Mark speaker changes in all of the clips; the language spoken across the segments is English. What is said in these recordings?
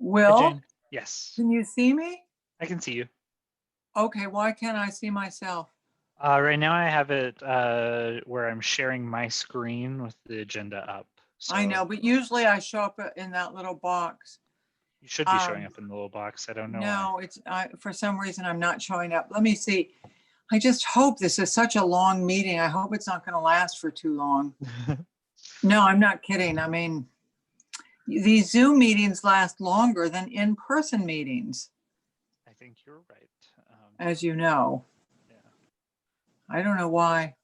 Speaker 1: Hi,
Speaker 2: Will,
Speaker 1: Jane. Yes,
Speaker 2: can you see me?
Speaker 1: I can see you.
Speaker 2: Okay, why can't I see myself?
Speaker 1: Right now I have it where I'm sharing my screen with the agenda up.
Speaker 2: I
Speaker 1: So
Speaker 2: know, but usually I show up in that little box.
Speaker 1: you should be showing up in the little box. I don't know why.
Speaker 2: No, for some reason I'm not showing up. Let me see. I just hope this is such a long meeting. I hope it's not going to last for too long. No, I'm not kidding. I mean, these Zoom meetings last longer than in-person meetings,
Speaker 1: I think you're right.
Speaker 2: as you know.
Speaker 1: Yeah.
Speaker 2: I don't know why.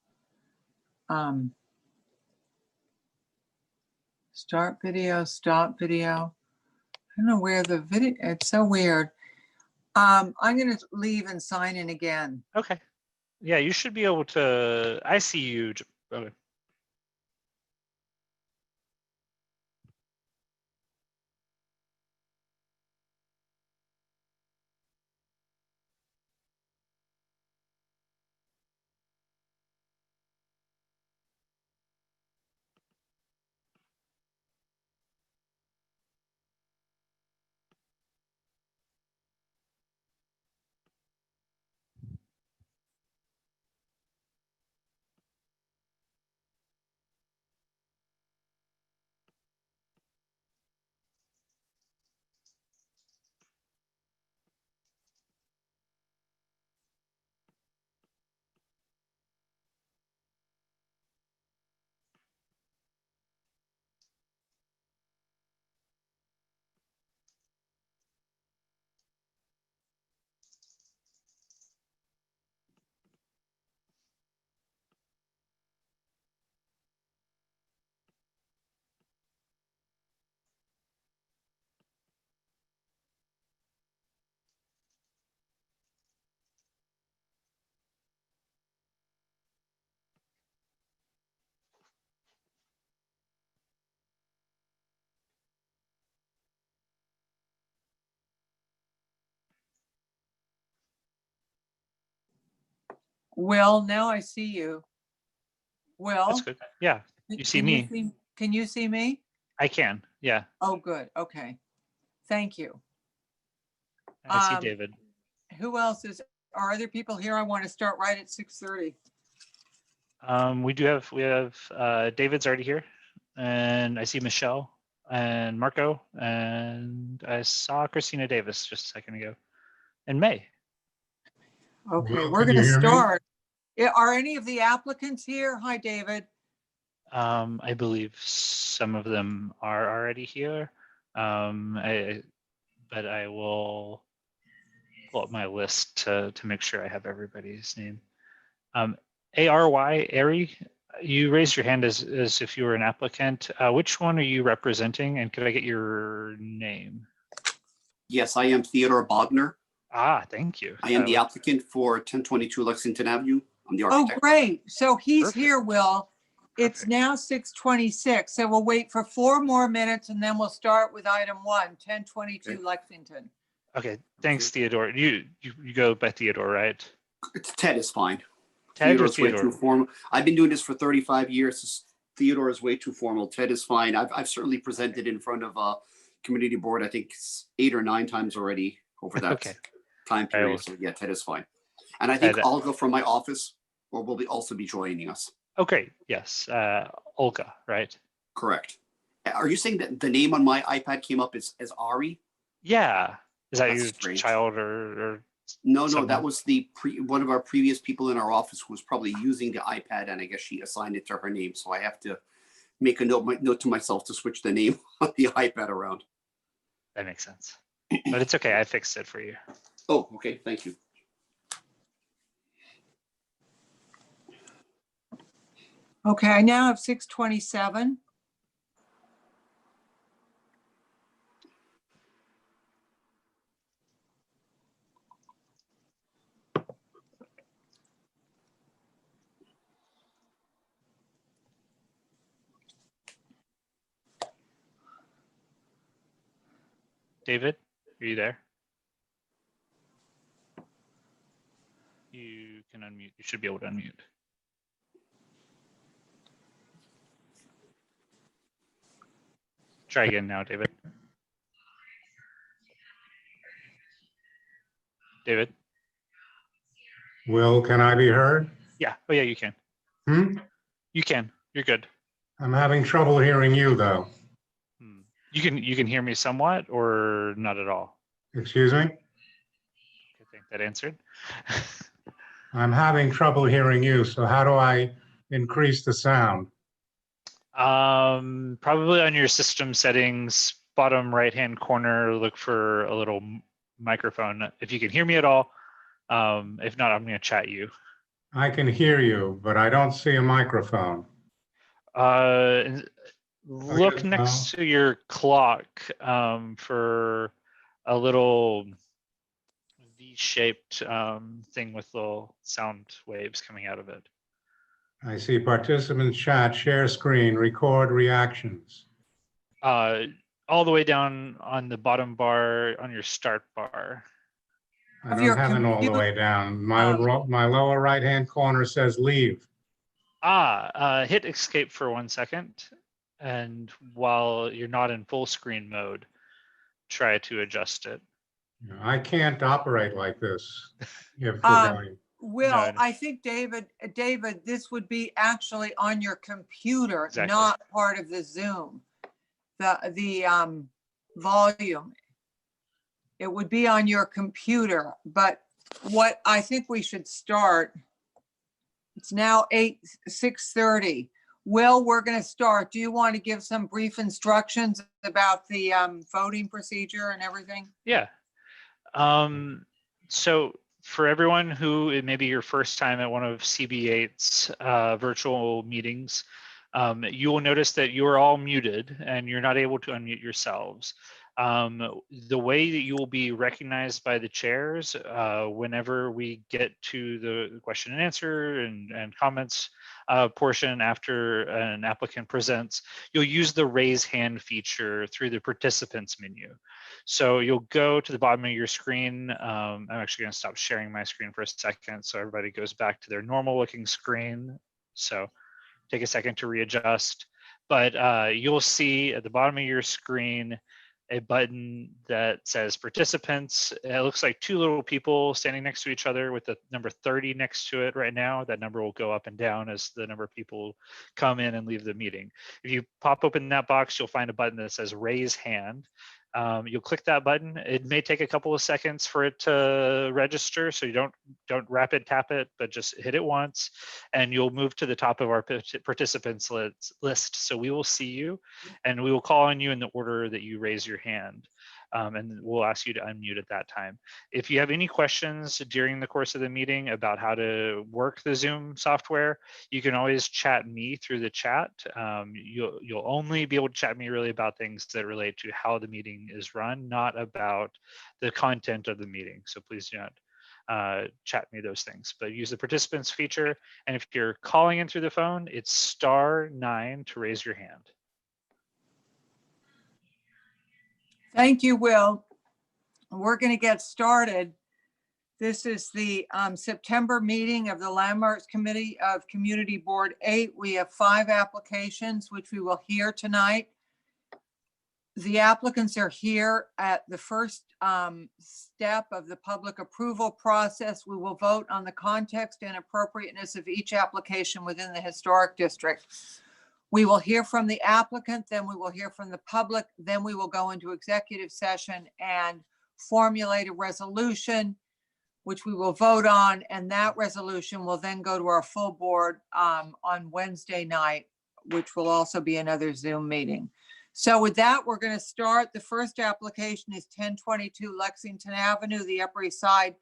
Speaker 2: Start video, stop video. I don't know where the video, it's so weird. I'm going to leave and sign in again.
Speaker 1: Okay. Yeah, you should be able to. I see you. Okay.
Speaker 2: Will, now I see you. Will,
Speaker 1: That's good. Yeah, you see me.
Speaker 2: Can you see me?
Speaker 1: I can. Yeah,
Speaker 2: Oh, good. Okay. Thank you.
Speaker 1: I see David.
Speaker 2: Who else are other people here? I want to start right at 6:30.
Speaker 1: We have David's already here, and I see Michelle and Marco, and I saw Christina Davis just a second ago, and May.
Speaker 2: Okay, we're going to start. Are any of the applicants here? Hi, David.
Speaker 1: I believe some of them are already here, but I will pull up my list to make sure I have everybody's name. Ari, you raised your hand as if you were an applicant. Which one are you representing, and could I get your name?
Speaker 3: Yes, I am Theodore Bogner.
Speaker 1: Ah, thank you.
Speaker 3: I am the applicant for 1022 Lexington Avenue. I'm the architect.
Speaker 2: Oh, great. So he's
Speaker 1: Perfect.
Speaker 2: here, Will. It's
Speaker 1: Perfect.
Speaker 2: now 6:26. So we'll wait for 4 more minutes and then we'll start with item 1, 1022
Speaker 3: Okay.
Speaker 2: Lexington.
Speaker 1: Okay, thanks, Theodore. You go by Theodore, right?
Speaker 3: Ted is fine.
Speaker 1: Ted or
Speaker 3: Theodore's way
Speaker 1: Theodore?
Speaker 3: too formal. I've been doing this for 35 years. Theodore is way too formal. Ted is fine. I've certainly presented in front of a community board, I think 8 or 9 times already over that
Speaker 1: Okay.
Speaker 3: time period. So yeah, Ted is fine. And I think Olga from my office will also be joining us.
Speaker 1: Okay, yes, Olga, right?
Speaker 3: Correct. Are you saying that the name on my iPad came up as Ari?
Speaker 1: Yeah. Is that
Speaker 3: That's
Speaker 1: your
Speaker 3: strange.
Speaker 1: child or
Speaker 3: No,
Speaker 1: someone?
Speaker 3: that was one of our previous people in our office who was probably using the iPad, and I guess she assigned it to her name. So I have to make a note to myself to switch the name on the iPad around.
Speaker 1: That makes sense. But it's okay, I fixed it for you.
Speaker 3: Oh, okay, thank you.
Speaker 2: Okay, I now have 6:27.
Speaker 1: David, are you there? You can unmute. You should be able to unmute. Try again now, David. David?
Speaker 4: Will, can I be heard?
Speaker 1: Yeah. Oh, yeah, you can.
Speaker 4: Hmm?
Speaker 1: You can. You're good.
Speaker 4: I'm having trouble hearing you, though.
Speaker 1: Hmm. You can hear me somewhat or not at all.
Speaker 4: Excuse me?
Speaker 1: I think that answered.
Speaker 4: I'm having trouble hearing you, so how do I increase the sound?
Speaker 1: Probably on your system settings, bottom right-hand corner, look for a little microphone. If you can hear me at all. If not, I'm going to chat you.
Speaker 4: I can hear you, but I don't see a microphone.
Speaker 1: Look
Speaker 4: Okay,
Speaker 1: next to your clock for a little V-shaped thing with little sound waves coming out of it.
Speaker 4: I see participants chat, share screen, record reactions.
Speaker 1: All the way down on the bottom bar on your start bar.
Speaker 4: I
Speaker 2: Of
Speaker 4: don't
Speaker 2: your
Speaker 4: have it all the
Speaker 2: computer.
Speaker 4: way down. My lower right-hand corner says leave.
Speaker 1: Hit escape for 1 second. And while you're not in full screen mode, try to adjust it.
Speaker 4: I can't operate like this if we're
Speaker 2: Um,
Speaker 4: going.
Speaker 2: Will,
Speaker 1: No.
Speaker 2: I think David, this would be actually on your computer,
Speaker 1: Exactly.
Speaker 2: not part of the Zoom. The volume. It would be on your computer, but what I think we should start, it's now 6:30. Will, we're going to start. Do you want to give some brief instructions about the voting procedure and everything?
Speaker 1: Yeah. So for everyone who it may be your first time at one of CB8's virtual meetings, you will notice that you are all muted and you're not able to unmute yourselves. The way that you will be recognized by the chairs whenever we get to the question and answer and comments portion after an applicant presents, you'll use the raise hand feature through the participants menu. So you'll go to the bottom of your screen. I'm actually going to stop sharing my screen for a second so everybody goes back to their normal looking screen. So take a second to readjust. But you'll see at the bottom of your screen a button that says participants. It looks like two little people standing next to each other with the number 30 next to it right now. That number will go up and down as the number of people come in and leave the meeting. If you pop open that box, you'll find a button that says raise hand. You'll click that button. It may take a couple of seconds for it to register, so you don't rapid tap it, but just hit it once, and you'll move to the top of our participants list. So we will see you, and we will call on you in the order that you raise your hand, and we'll ask you to unmute at that time. If you have any questions during the course of the meeting about how to work the Zoom software, you can always chat me through the chat. You'll only be able to chat me really about things that relate to how the meeting is run, not about the content of the meeting. So please do not chat me those things, but use the participants feature. And if you're calling in through the phone, it's *9 to raise your hand.
Speaker 2: Thank you, Will. We're going to get started. This is the September meeting of the Landmarks Committee of Community Board 8. We have 5 applications, which we will hear tonight. The applicants are here at the first step of the public approval process. We will vote on the context and appropriateness of each application within the historic district. We will hear from the applicant, then we will hear from the public, then we will go into executive session and formulate a resolution, which we will vote on, and that resolution will then go to our full board on Wednesday night, which will also be another Zoom meeting. So with that, we're going to start. The first application is 1022 Lexington Avenue, the Upper East Side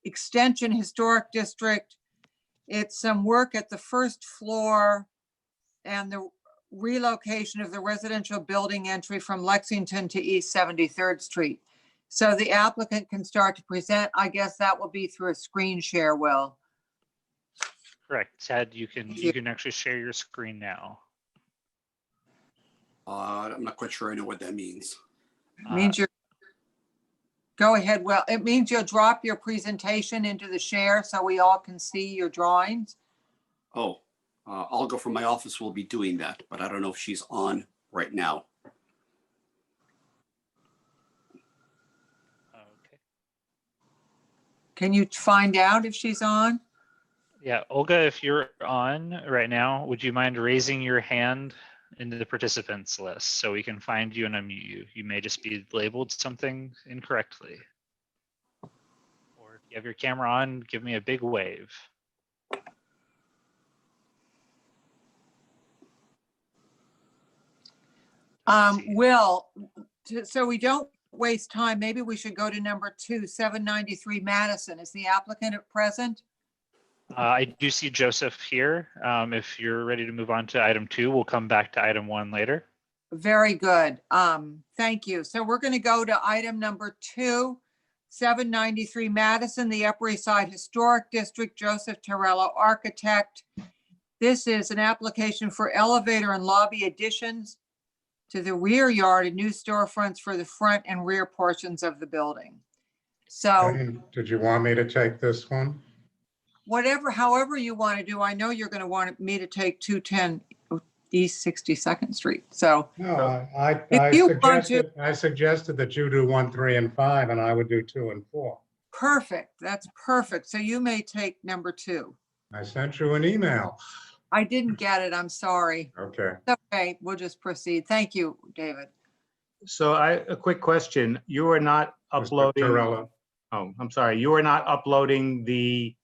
Speaker 2: Extension Historic District. It's some work at the first floor and the relocation of the residential building entry from Lexington to East 73rd Street. So the applicant can start to present. I guess that will be through a screen share, Will.
Speaker 1: Correct. Ted, you can actually share your screen now.
Speaker 3: I'm not quite sure I know what that means.
Speaker 2: It means you're, go ahead, Will. It means you'll drop your presentation into the share so we all can see your drawings.
Speaker 3: Oh, I'll go from my office. We'll be doing that, but I don't know if she's on right now.
Speaker 1: Okay.
Speaker 2: Can you find out if she's on?
Speaker 1: Yeah, Olga, if you're on right now, would you mind raising your hand into the participants list so we can find you and unmute you? You may just be labeled something incorrectly. Or if you have your camera on, give me a big wave.
Speaker 2: Will, so we don't waste time, maybe we should go to number 2, 793 Madison. Is the applicant at present?
Speaker 1: I do see Joseph here. If you're ready to move on to item 2, we'll come back to item 1 later.
Speaker 2: Very good. Thank you. So we're going to go to item number 2, 793 Madison, the Upper East Side Historic District, Joseph Torello, architect. This is an application for elevator and lobby additions to the rear yard and new storefronts for the front and rear portions of the building. So
Speaker 4: Did you want me to take this one?
Speaker 2: however you want to do, I know you're going to want me to take 210 East 62nd Street. So
Speaker 4: No,
Speaker 2: if you want to-
Speaker 4: I suggested that you do 1, 3, and 5, and I would do 2 and 4.
Speaker 2: perfect. That's perfect. So you may take number 2.
Speaker 4: I sent you an email.
Speaker 2: I didn't get it. I'm sorry.
Speaker 4: Okay.
Speaker 2: Okay, we'll just proceed. Thank you, David.
Speaker 5: So a quick question. You are not
Speaker 4: Mr.
Speaker 5: uploading,
Speaker 4: Torello.
Speaker 5: oh, I'm sorry. You are not uploading the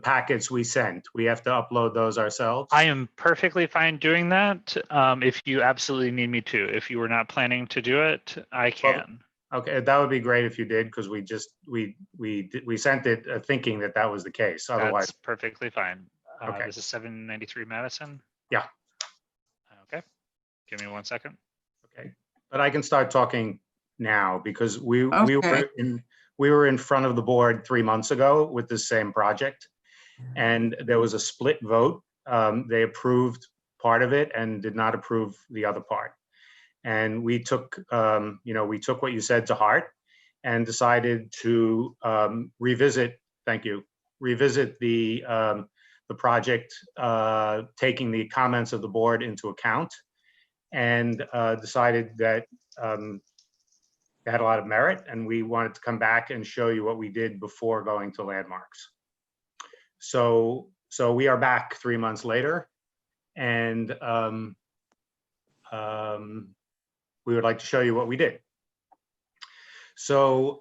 Speaker 5: packets we sent. We have to upload those ourselves?
Speaker 1: I am perfectly fine doing that. If you absolutely need me to. If you were not planning to do it, I can.
Speaker 5: Okay, that would be great if you did, because we sent it thinking that that was the case. Otherwise,
Speaker 1: That's perfectly fine.
Speaker 5: Okay.
Speaker 1: This is 793 Madison.
Speaker 5: Yeah.
Speaker 1: Okay. Give me 1 second.
Speaker 5: okay. But I can start talking now because we
Speaker 2: Okay.
Speaker 5: were in front of the board 3 months ago with the same project, and there was a split vote. They approved part of it and did not approve the other part. And we took, we took what you said to heart and decided to revisit the project, taking the comments of the board into account, and decided that it had a lot of merit, and we wanted to come back and show you what we did before going to landmarks. So we are back 3 months later, and we would like to show you what we did. So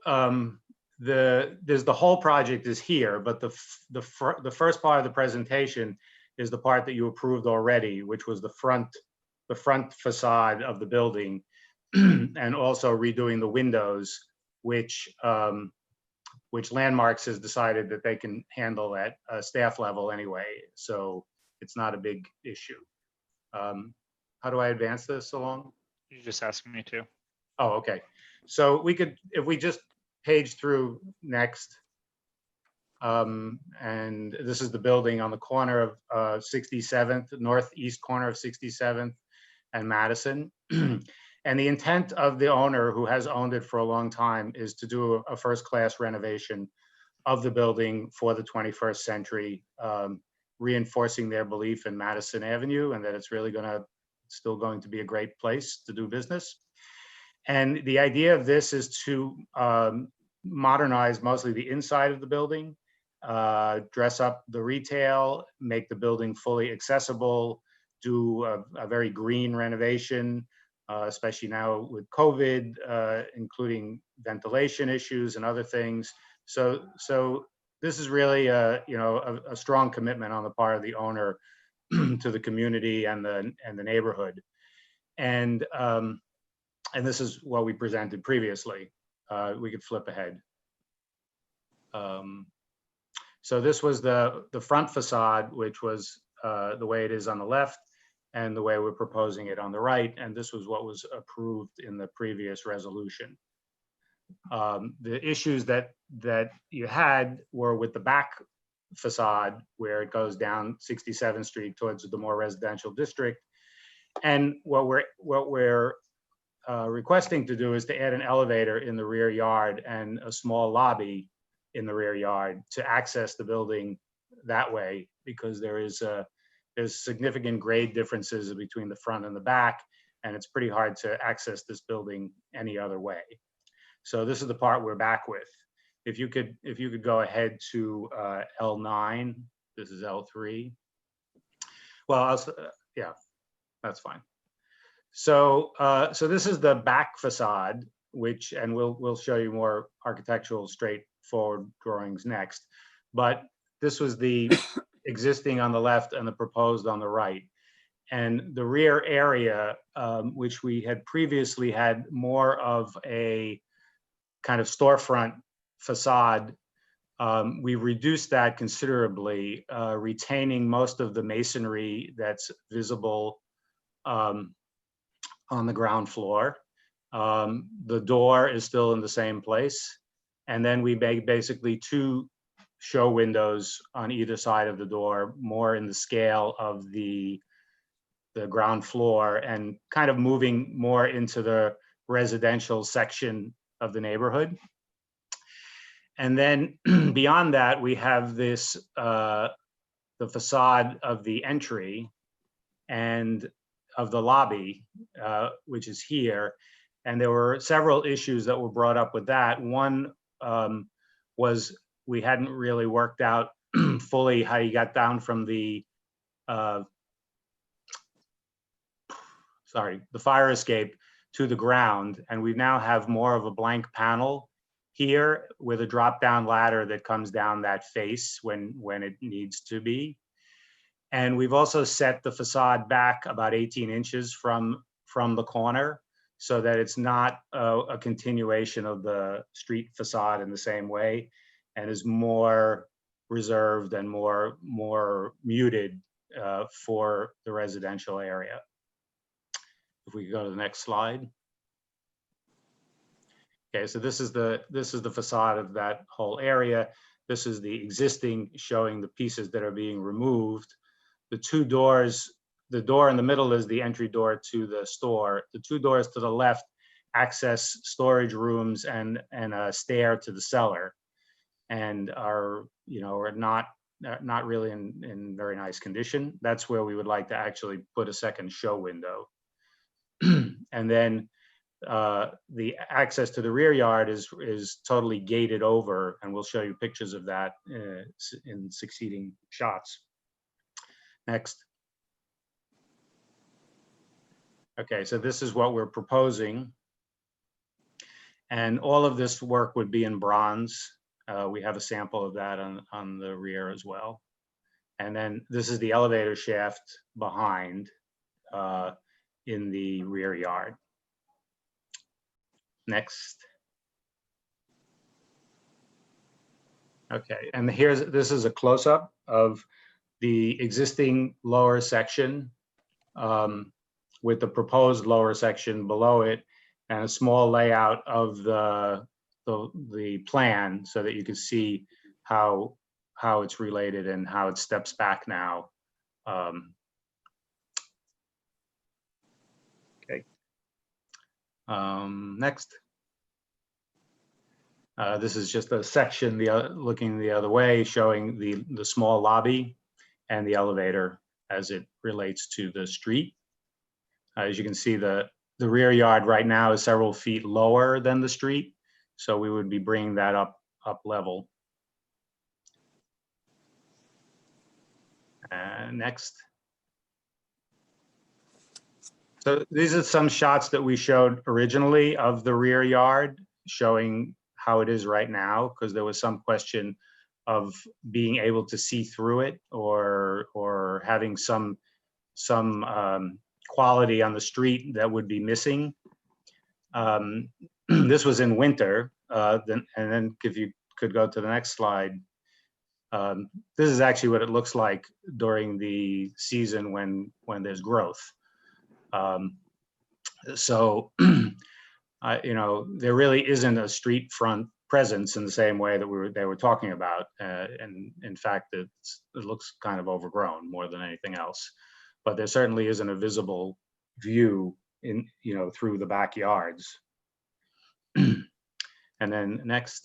Speaker 5: the whole project is here, but the first part of the presentation is the part that you approved already, which was the front facade of the building, and also redoing the windows, which Landmarks has decided that they can handle at a staff level anyway, so it's not a big issue. How do I advance this along?
Speaker 1: You just asked me to.
Speaker 5: Oh, okay. So we could, if we just page through next. And this is the building on the corner of 67th, northeast corner of 67th and Madison. And the intent of the owner, who has owned it for a long time, is to do a first-class renovation of the building for the 21st century, reinforcing their belief in Madison Avenue and that it's really still going to be a great place to do business. And the idea of this is to modernize mostly the inside of the building, dress up the retail, make the building fully accessible, do a very green renovation, especially now with COVID, including ventilation issues and other things. So this is really a strong commitment on the part of the owner to the community and the neighborhood. And this is what we presented previously. We could flip ahead. So this was the front facade, which was the way it is on the left and the way we're proposing it on the right. And this was what was approved in the previous resolution. The issues that you had were with the back facade, where it goes down 67th Street towards the more residential district. And what we're requesting to do is to add an elevator in the rear yard and a small lobby in the rear yard to access the building that way, because there's significant grade differences between the front and the back, and it's pretty hard to access this building any other way. So this is the part we're back with. if you could go ahead to L9, this is L3. Well, yeah, that's fine. So so this is the back facade, which, and we'll show you more architectural straightforward drawings next. But this was the existing on the left and the proposed on the right. And the rear area, which we had previously had more of a kind of storefront facade, we reduced that considerably, retaining most of the masonry that's visible on the ground floor. The door is still in the same place. And then we make basically 2 show windows on either side of the door, more in the scale of the ground floor and kind of moving more into the residential section of the neighborhood. And then beyond that, we have this, the facade of the entry and of the lobby, which is here. And there were several issues that were brought up with that. One was we hadn't really worked out fully how you got down from the fire escape to the ground. And we now have more of a blank panel here with a drop down ladder that comes down that face when it needs to be. And we've also set the facade back about 18 inches from the corner so that it's not a continuation of the street facade in the same way, and is more reserved and more muted for the residential area. If we could go to the next slide. Okay, so this is the facade of that whole area. This is the existing, showing the pieces that are being removed. The 2 doors, the door in the middle is the entry door to the store. The 2 doors to the left access storage rooms and a stair to the cellar, and are not really in very nice condition. That's where we would like to actually put a second show window. And then the access to the rear yard is totally gated over, and we'll show you pictures of that in succeeding shots. Next. Okay, so this is what we're proposing. And all of this work would be in bronze. We have a sample of that on the rear as well. And then this is the elevator shaft behind in the rear yard. Next. Okay, and this is a close-up of the existing lower section with the proposed lower section below it, and a small layout of the plan so that you can see how it's related and how it steps back now. Okay. Next. This is just a section looking the other way, showing the small lobby and the elevator as it relates to the street. As you can see, the rear yard right now is several feet lower than the street, so we would be bringing that up level. Next. So these are some shots that we showed originally of the rear yard, showing how it is right now, because there was some question of being able to see through it or having some quality on the street that would be missing. This was in winter, and then if you could go to the next slide. This is actually what it looks like during the season when there's growth. So, there really isn't a street front presence in the same way that they were talking about. And in fact, it looks kind of overgrown more than anything else. But there certainly isn't a visible view through the backyards. And then next.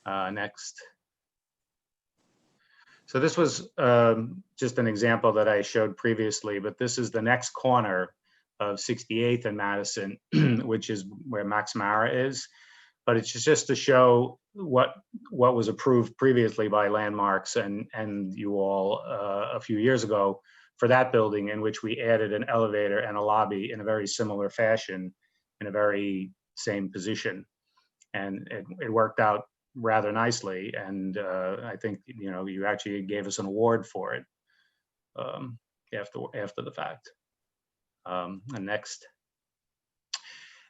Speaker 5: Next. So this was just an example that I showed previously, but this is the next corner of 68th and Madison, which is where Max Mara is. but it's just to show what was approved previously by Landmarks and you all a few years ago for that building, in which we added an elevator and a lobby in a very similar fashion, in a very same position. And it worked out rather nicely. And I think, you actually gave us an award for it after the fact. And next.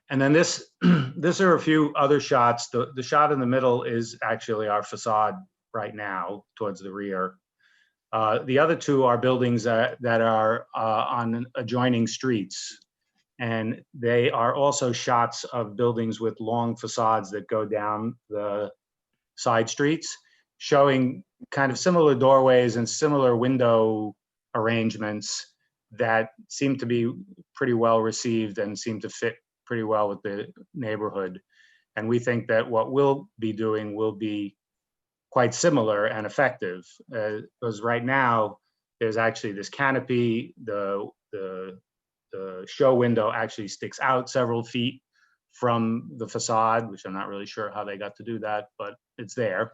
Speaker 5: And then this are a few other shots. The shot in the middle is actually our facade right now towards the rear. The other two are buildings that are on adjoining streets. And they are also shots of buildings with long facades that go down the side streets, showing kind of similar doorways and similar window arrangements that seem to be pretty well received and seem to fit pretty well with the neighborhood. And we think that what we'll be doing will be quite similar and effective, because right now there's actually this canopy. The show window actually sticks out several feet from the facade, which I'm not really sure how they got to do that, but it's there.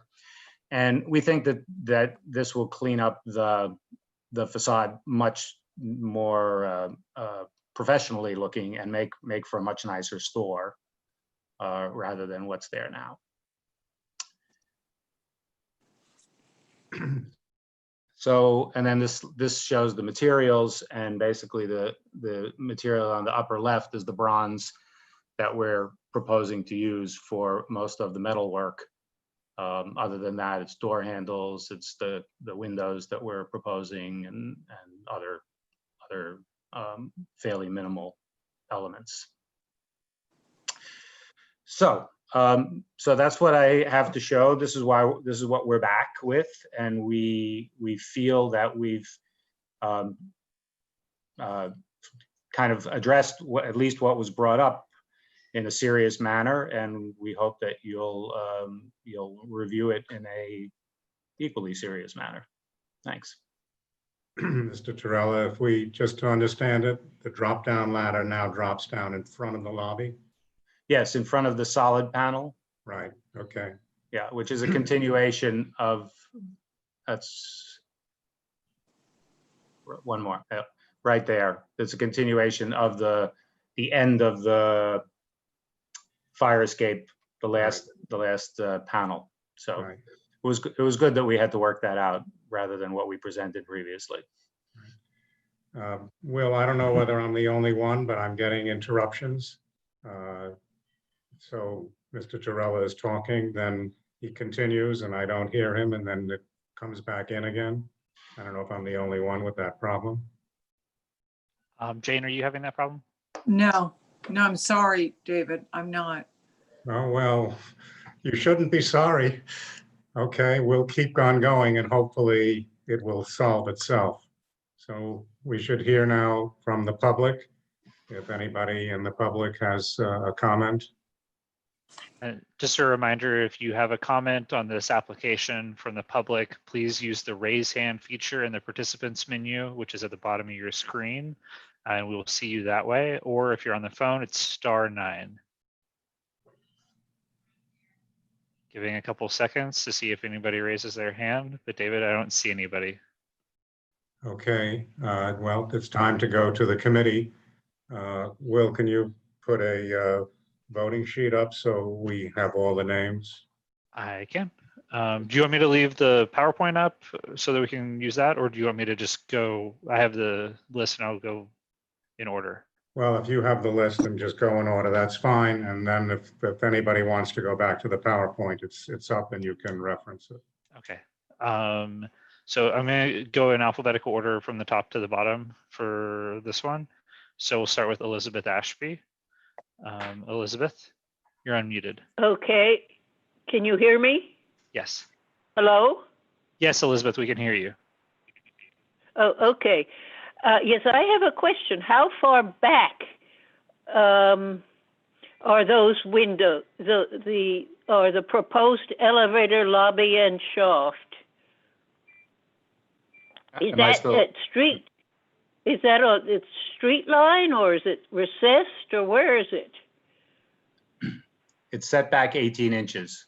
Speaker 5: And we think that this will clean up the facade much more professionally looking and make for a much nicer store rather than what's there now. So, and then this shows the materials, and basically the material on the upper left is the bronze that we're proposing to use for most of the metal work. Other than that, it's door handles, it's the windows that we're proposing, and other fairly minimal elements. So that's what I have to show. This is what we're back with, and we feel that we've kind of addressed at least what was brought up in a serious manner, and we hope that you'll review it in a equally serious manner. Thanks.
Speaker 4: Mr. Torella, if we just to understand it, the drop-down ladder now drops down in front of the lobby?
Speaker 5: Yes, in front of the solid panel.
Speaker 4: Right, okay.
Speaker 5: Yeah, which is a continuation of, that's one more, right there. It's a continuation of the end of the fire escape, the last panel. So
Speaker 4: Right.
Speaker 5: it was good that we had to work that out rather than what we presented previously.
Speaker 4: Will, I don't know whether I'm the only one, but I'm getting interruptions. So Mr. Torella is talking, then he continues and I don't hear him, and then it comes back in again. I don't know if I'm the only one with that problem.
Speaker 1: Jane, are you having that problem?
Speaker 2: No, I'm sorry, David, I'm not.
Speaker 4: Oh, well, you shouldn't be sorry. Okay, we'll keep on going and hopefully it will solve itself. So we should hear now from the public, if anybody in the public has a comment.
Speaker 1: And just a reminder, if you have a comment on this application from the public, please use the raise hand feature in the participants menu, which is at the bottom of your screen, and we will see you that way. Or if you're on the phone, it's *9. Giving a couple seconds to see if anybody raises their hand, but David, I don't see anybody.
Speaker 4: Okay, well, it's time to go to the committee. Will, can you put a voting sheet up so we have all the names?
Speaker 1: I can. Do you want me to leave the PowerPoint up so that we can use that, or do you want me to just go? I have the list and I'll go in order.
Speaker 4: Well, if you have the list and just go in order, that's fine. And then if anybody wants to go back to the PowerPoint, it's up and you can reference it.
Speaker 1: Okay. So I'm going to go in alphabetical order from the top to the bottom for this one. So we'll start with Elizabeth Ashby. Elizabeth, you're unmuted.
Speaker 6: Okay. Can you hear me?
Speaker 1: Yes.
Speaker 6: Hello?
Speaker 1: Yes, Elizabeth, we can hear you.
Speaker 6: Oh, okay. Yes, I have a question. How far back are those windows, the proposed elevator, lobby, and shaft? Is that at street? Is that a street line, or is it recessed, or where is it?
Speaker 5: It's set back 18 inches.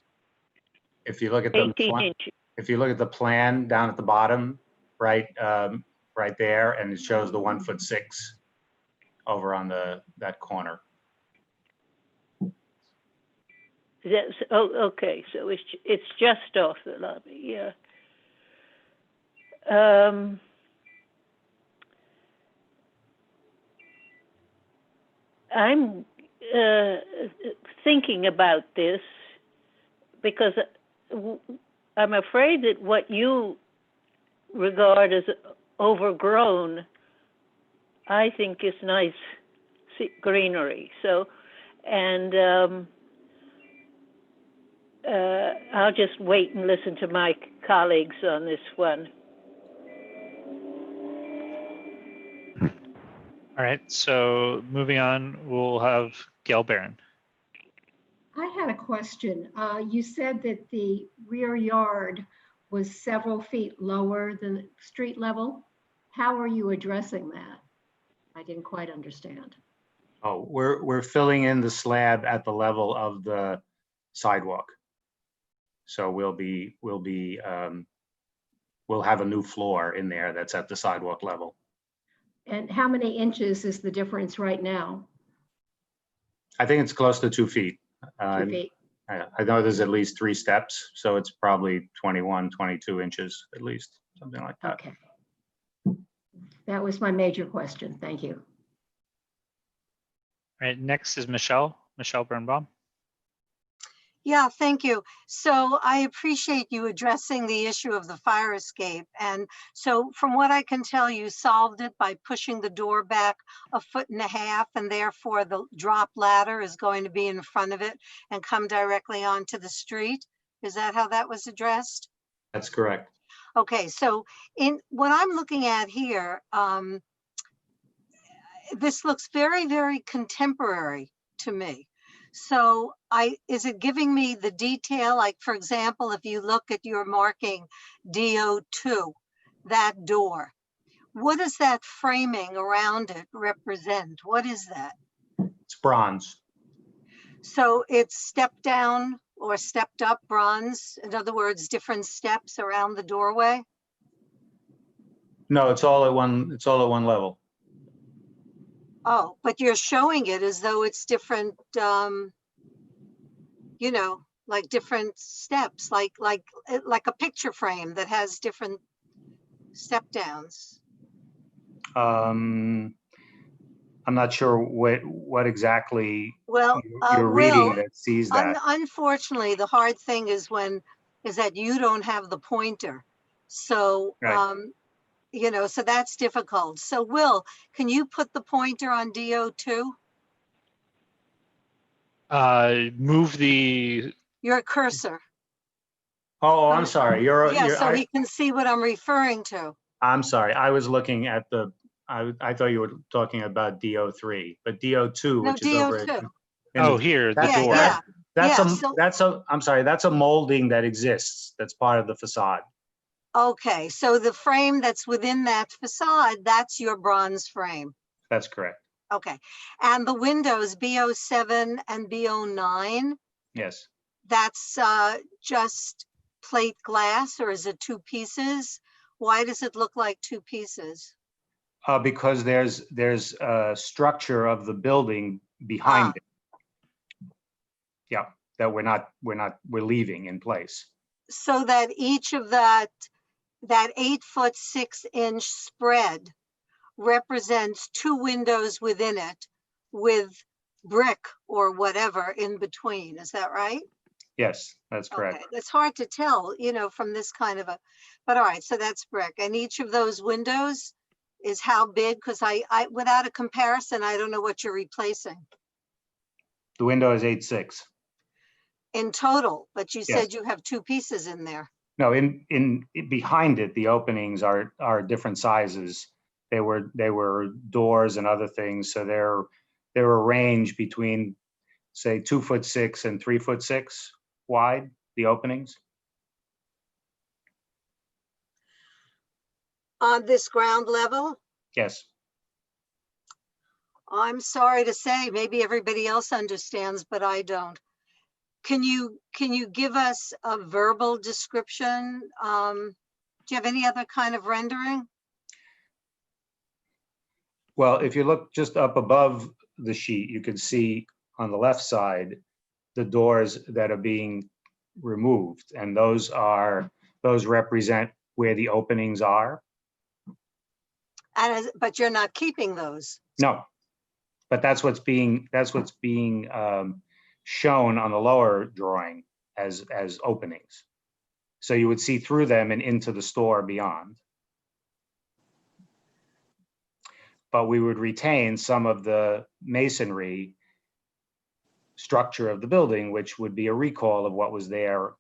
Speaker 5: If you look at the
Speaker 6: 18 inches.
Speaker 5: if you look at the plan down at the bottom, right, right there, and it shows the 1'6" over on that corner.
Speaker 6: That's, oh, okay, so it's just off the lobby, yeah. I'm thinking about this because I'm afraid that what you regard as overgrown, I think is nice greenery. So, and I'll just wait and listen to my colleagues on this one.
Speaker 1: All right, so moving on, we'll have Gail Barron.
Speaker 7: I had a question. You said that the rear yard was several feet lower than street level. How are you addressing that? I didn't quite understand.
Speaker 5: Oh, we're filling in the slab at the level of the sidewalk. So we'll have a new floor in there that's at the sidewalk level.
Speaker 7: And how many inches is the difference right now?
Speaker 5: I think it's close to 2 feet.
Speaker 7: 2 feet.
Speaker 5: I know there's at least 3 steps, so it's probably 21, 22 inches at least, something like that.
Speaker 7: Okay. That was my major question. Thank you.
Speaker 1: All right, next is Michelle Birnbaum.
Speaker 8: Yeah, thank you. So I appreciate you addressing the issue of the fire escape. And so from what I can tell, you solved it by pushing the door back 1.5 feet, and therefore the drop ladder is going to be in front of it and come directly onto the street. Is that how that was addressed?
Speaker 5: That's correct.
Speaker 8: Okay, so in what I'm looking at here, this looks very, very contemporary to me. So is it giving me the detail? Like, for example, if you look at your marking DO2, that door, what does that framing around it represent? What is that?
Speaker 5: It's bronze.
Speaker 8: So it's stepped down or stepped up bronze. In other words, different steps around the doorway.
Speaker 5: No, it's all at one level.
Speaker 8: Oh, but you're showing it as though it's different, you know, like different steps, like a picture frame that has different step downs.
Speaker 5: I'm not sure what exactly
Speaker 8: Well,
Speaker 5: you're reading that sees that.
Speaker 8: Unfortunately, the hard thing is that you don't have the pointer. So,
Speaker 5: Right.
Speaker 8: you know, so that's difficult. So Will, can you put the pointer on DO2?
Speaker 1: Move the,
Speaker 8: Your cursor.
Speaker 5: Oh, I'm sorry.
Speaker 8: Yeah, so he can see what I'm referring to.
Speaker 5: I'm sorry. I was looking at I thought you were talking about DO3, but DO2,
Speaker 8: No,
Speaker 5: which is over.
Speaker 8: DO2.
Speaker 1: oh, here, the
Speaker 5: That's-
Speaker 1: door.
Speaker 8: Yeah.
Speaker 5: I'm sorry. That's a molding that exists. That's part of the facade.
Speaker 8: Okay, so the frame that's within that facade, that's your bronze frame.
Speaker 5: That's correct.
Speaker 8: Okay, and the windows B07 and B09,
Speaker 5: Yes.
Speaker 8: that's just plate glass, or is it 2 pieces? Why does it look like 2 pieces?
Speaker 5: Because there's a structure of the building behind it. Yeah, that we're leaving in place.
Speaker 8: So that each of that 8'6" spread represents 2 windows within it with brick or whatever in between. Is that right?
Speaker 5: Yes, that's correct.
Speaker 8: Okay, it's hard to tell, you know, from this kind of but all right, so that's brick. And each of those windows is how big? Because I without a comparison, I don't know what you're replacing
Speaker 5: The window is 8'6".
Speaker 8: in total, but you
Speaker 5: Yes.
Speaker 8: said you have 2 pieces in there.
Speaker 5: No, in behind it, the openings are different sizes. They were doors and other things, so they're arranged between, say, 2'6" and 3'6" wide, the openings.
Speaker 8: On this ground level,
Speaker 5: Yes.
Speaker 8: I'm sorry to say, maybe everybody else understands, but I don't. Can you give us a verbal description? Do you have any other kind of rendering?
Speaker 5: Well, if you look just up above the sheet, you can see on the left side the doors that are being removed, and those represent where the openings are.
Speaker 8: But you're not keeping those.
Speaker 5: No, but that's what's being shown on the lower drawing as openings. So you would see through them and into the store beyond. But we would retain some of the masonry structure of the building, which would be a recall of what was there,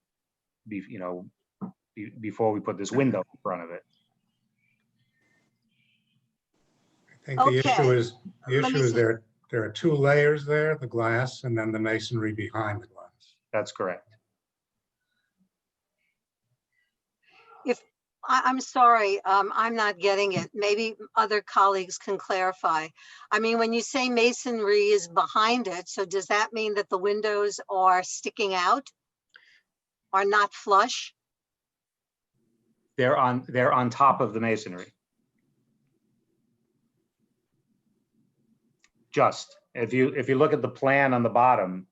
Speaker 5: before we put this window in front of it.
Speaker 4: I think the issue
Speaker 8: Okay.
Speaker 4: is, there are two layers there, the glass and then the masonry behind the glass.
Speaker 5: That's correct.
Speaker 8: I'm sorry, I'm not getting it. Maybe other colleagues can clarify. I mean, when you say masonry is behind it, so does that mean that the windows are sticking out? Are not flush?
Speaker 5: They're on top of the masonry. Just, if you look at the plan on the bottom,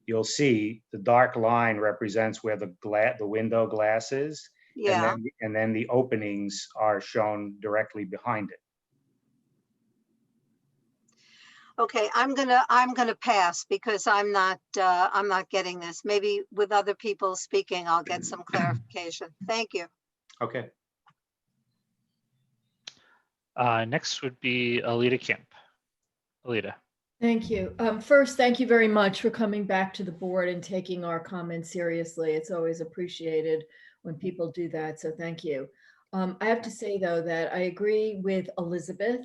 Speaker 5: you'll see the dark line represents where the window glass is.
Speaker 8: Yeah.
Speaker 5: And then the openings are shown directly behind it.
Speaker 8: Okay, I'm gonna pass because I'm not getting this. Maybe with other people speaking, I'll get some clarification. Thank you.
Speaker 5: Okay.
Speaker 1: Next would be Alita Camp. Alita.
Speaker 9: Thank you. First, thank you very much for coming back to the board and taking our comments seriously. It's always appreciated when people do that, so thank you. I have to say, though, that I agree with Elizabeth,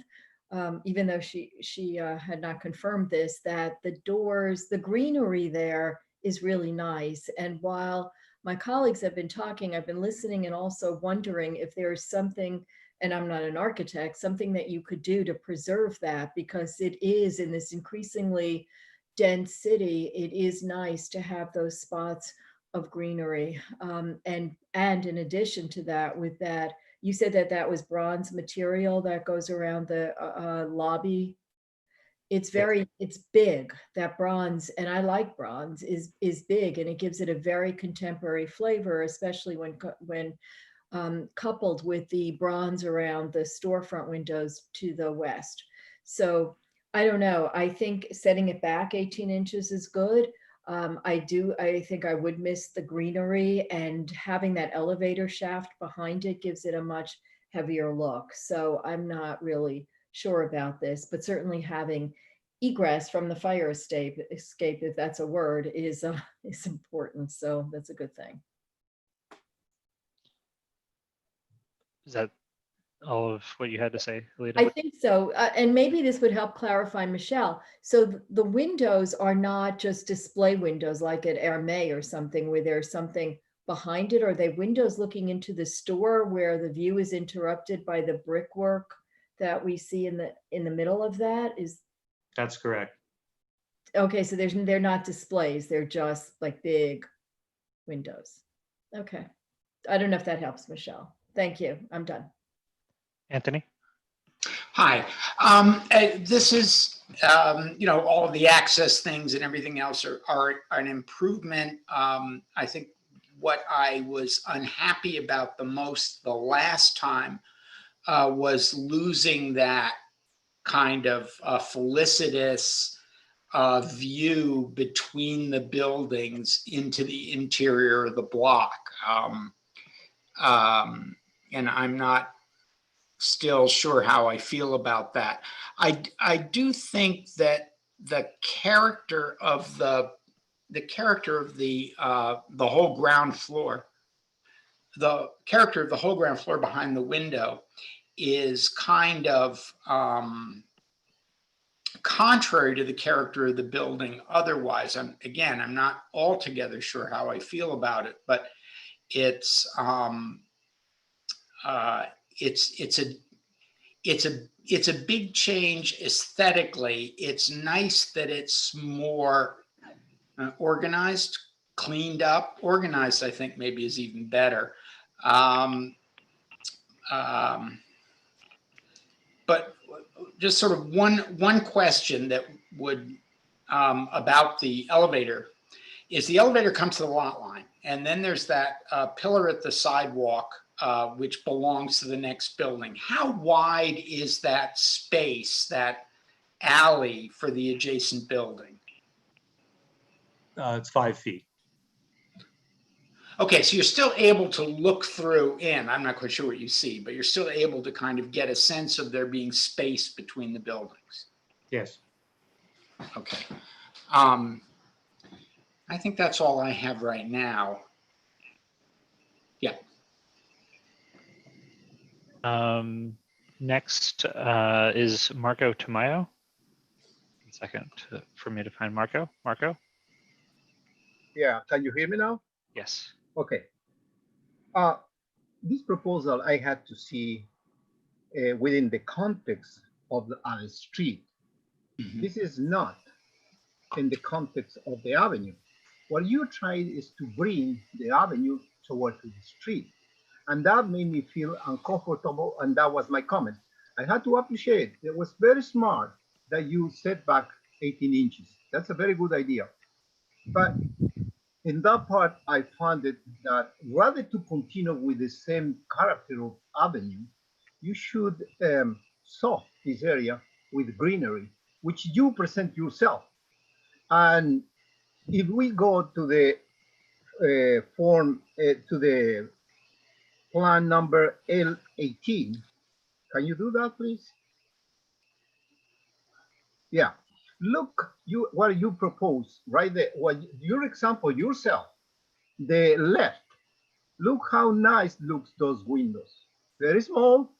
Speaker 9: even though she had not confirmed this, that the doors, the greenery there is really nice. And while my colleagues have been talking, I've been listening and also wondering if there's something, and I'm not an architect, something that you could do to preserve that, because it is in this increasingly dense city, it is nice to have those spots of greenery. And in addition to that, with that, you said that was bronze material that goes around the lobby. It's big, that bronze, and I like bronze, is big, and it gives it a very contemporary flavor, especially when coupled with the bronze around the storefront windows to the west. So I don't know, I think setting it back 18 inches is good. I think I would miss the greenery, and having that elevator shaft behind it gives it a much heavier look. So I'm not really sure about this, but certainly having egress from the fire escape, if that's a word, is important. So that's a good thing.
Speaker 1: Is that all of what you had to say, Alita?
Speaker 9: I think so. And maybe this would help clarify, Michelle. So the windows are not just display windows like at Hermé or something where there's something behind it. Are they windows looking into the store where the view is interrupted by the brickwork that we see in the middle of that?
Speaker 5: That's correct.
Speaker 9: Okay, so they're not displays. They're just like big windows. Okay. I don't know if that helps, Michelle. Thank you. I'm done.
Speaker 1: Anthony?
Speaker 10: Hi. This is, all of the access things and everything else are an improvement. I think what I was unhappy about the most the last time was losing that kind of felicitous view between the buildings into the interior of the block. And I'm not still sure how I feel about that. I do think that the character of the whole ground floor, behind the window is kind of contrary to the character of the building otherwise. I'm not altogether sure how I feel about it, but it's a big change aesthetically. It's nice that it's more organized, cleaned up. Organized, I think maybe is even better. But just sort of one question that would about the elevator is the elevator comes to the lot line, and then there's that pillar at the sidewalk which belongs to the next building. How wide is that space, that alley for the adjacent building?
Speaker 11: It's 5 feet.
Speaker 10: Okay, so you're still able to look through in. I'm not quite sure what you see, but you're still able to kind of get a sense of there being space between the buildings.
Speaker 5: Yes.
Speaker 10: Okay. I think that's all I have right now. Yeah.
Speaker 1: Next is Marco Tamayo. 1 second for me to find Marco. Marco?
Speaker 12: Yeah, can you hear me now?
Speaker 1: Yes.
Speaker 12: Okay. This proposal I had to see within the context of the street.
Speaker 10: Mhm.
Speaker 12: This is not in the context of the avenue. What you tried is to bring the avenue toward the street. And that made me feel uncomfortable, and that was my comment. I had to appreciate it was very smart that you set back 18 inches. That's a very good idea. But in that part, I found it that rather to continue with the same character of avenue, you should soft this area with greenery, which you present yourself. And if we go to the to the plan number L18, can you do that, please? Yeah. Look, what you propose right there. What your example yourself, the left. Look how nice looks those windows. Very small,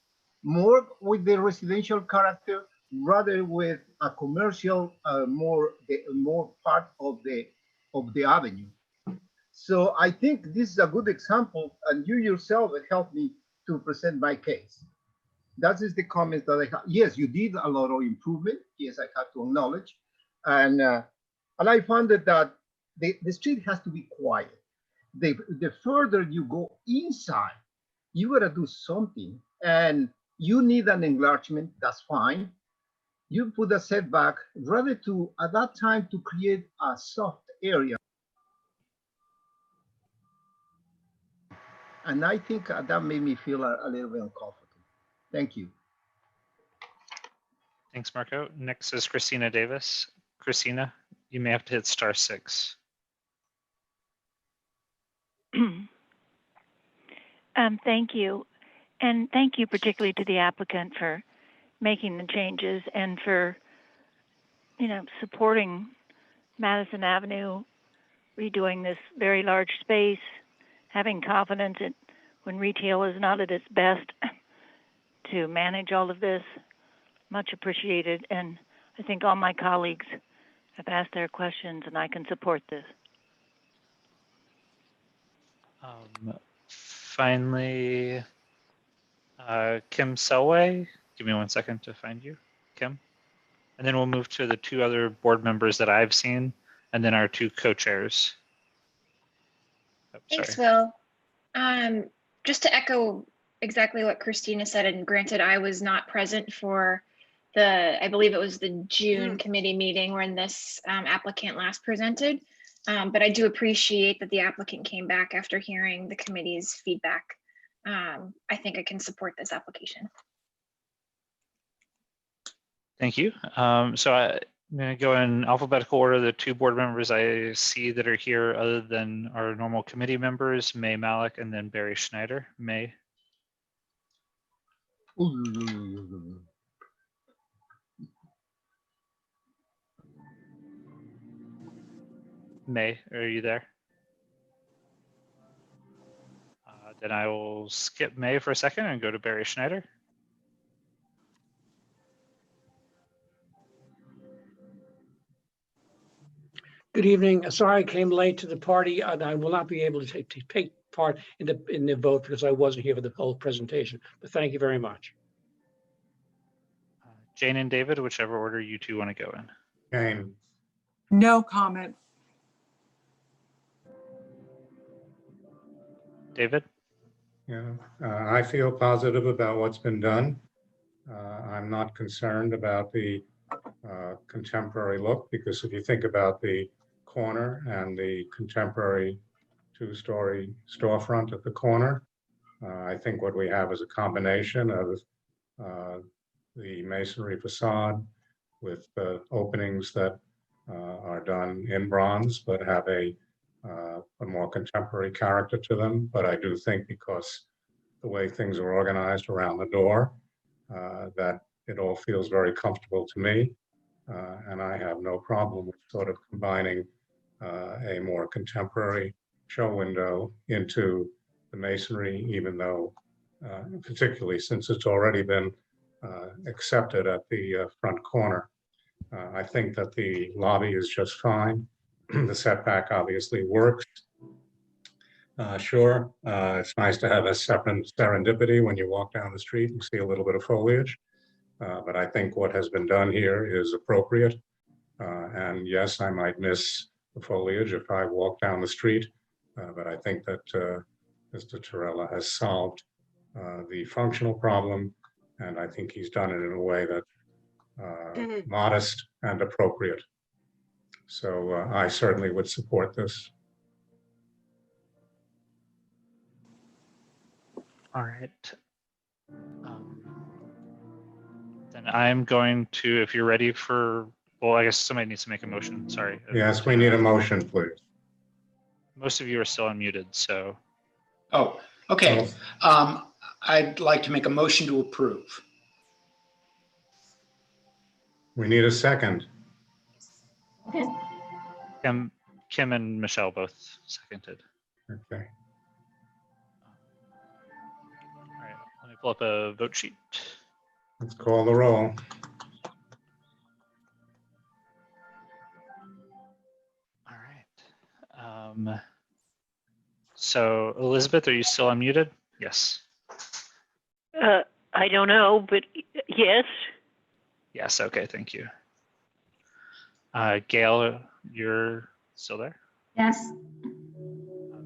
Speaker 12: more with the residential character, rather with a commercial, more part of the avenue. So I think this is a good example, and you yourself helped me to present my case. That is the comment that I have. Yes, you did a lot of improvement. Yes, I have to acknowledge, and I found that the street has to be quiet. The further you go inside, you gotta do something, and you need an enlargement. That's fine. You put a setback rather to at that time to create a soft area. And I think that made me feel a little bit uncomfortable. Thank you.
Speaker 1: Thanks, Marco. Next is Christina Davis. Christina, you may have to hit *6.
Speaker 6: Thank you. And thank you particularly to the applicant for making the changes and for, supporting Madison Avenue, redoing this very large space, having confidence that when retail is not at its best to manage all of this. Much appreciated. And I think all my colleagues have asked their questions and I can support this.
Speaker 1: Finally, Kim Selway. Give me 1 second to find you, Kim. And then we'll move to the 2 other board members that I've seen, and then our 2 co-chairs. Oh,
Speaker 13: Thanks, Will. Just to echo exactly what Christina said, and granted, I was not present for I believe it was the June committee meeting when this applicant last presented. But I do appreciate that the applicant came back after hearing the committee's feedback. I think I can support this application.
Speaker 1: Thank you. So I'm going to go in alphabetical order. The 2 board members I see that are here other than our normal committee members, May Malik and then Barry Schneider. May. May, are you there? Then I will skip May for a second and go to Barry Schneider.
Speaker 14: Good evening. Sorry I came late to the party, and I will not be able to take part in the vote because I wasn't here for the whole presentation. But thank you very much.
Speaker 1: Jane and David, whichever order you 2 want to go in.
Speaker 4: Jane,
Speaker 2: No comment.
Speaker 1: David?
Speaker 4: Yeah, I feel positive about what's been done. I'm not concerned about the contemporary look, because if you think about the corner and the contemporary two-story storefront at the corner, I think what we have is a combination of the masonry facade with openings that are done in bronze but have a more contemporary character to them. But I do think, because the way things are organized around the door, that it all feels very comfortable to me. And I have no problem with sort of combining a more contemporary show window into the masonry, even though, particularly since it's already been accepted at the front corner. I think that the lobby is just fine. The setback obviously works. Sure, it's nice to have a serendipity when you walk down the street and see a little bit of foliage. But I think what has been done here is appropriate. And yes, I might miss the foliage if I walk down the street. But I think that Mr. Torella has solved the functional problem. And I think he's done it in a way that's modest and appropriate. So I certainly would support this.
Speaker 1: All right. Then I'm going to, if you're ready for, well, I guess somebody needs to make a motion. Sorry.
Speaker 4: Yes, we need a motion, please.
Speaker 1: Most of you are still unmuted, so.
Speaker 10: Oh, okay. I'd like to make a motion to approve.
Speaker 4: We need a second.
Speaker 7: Okay.
Speaker 1: Kim and Michelle both seconded.
Speaker 4: Okay.
Speaker 1: All right, let me pull up a vote sheet.
Speaker 4: Let's call the roll.
Speaker 1: All right. So Elizabeth, are you still unmuted? Yes.
Speaker 6: I don't know, but yes.
Speaker 1: Yes, okay, thank you. Gail, you're still there?
Speaker 7: Yes.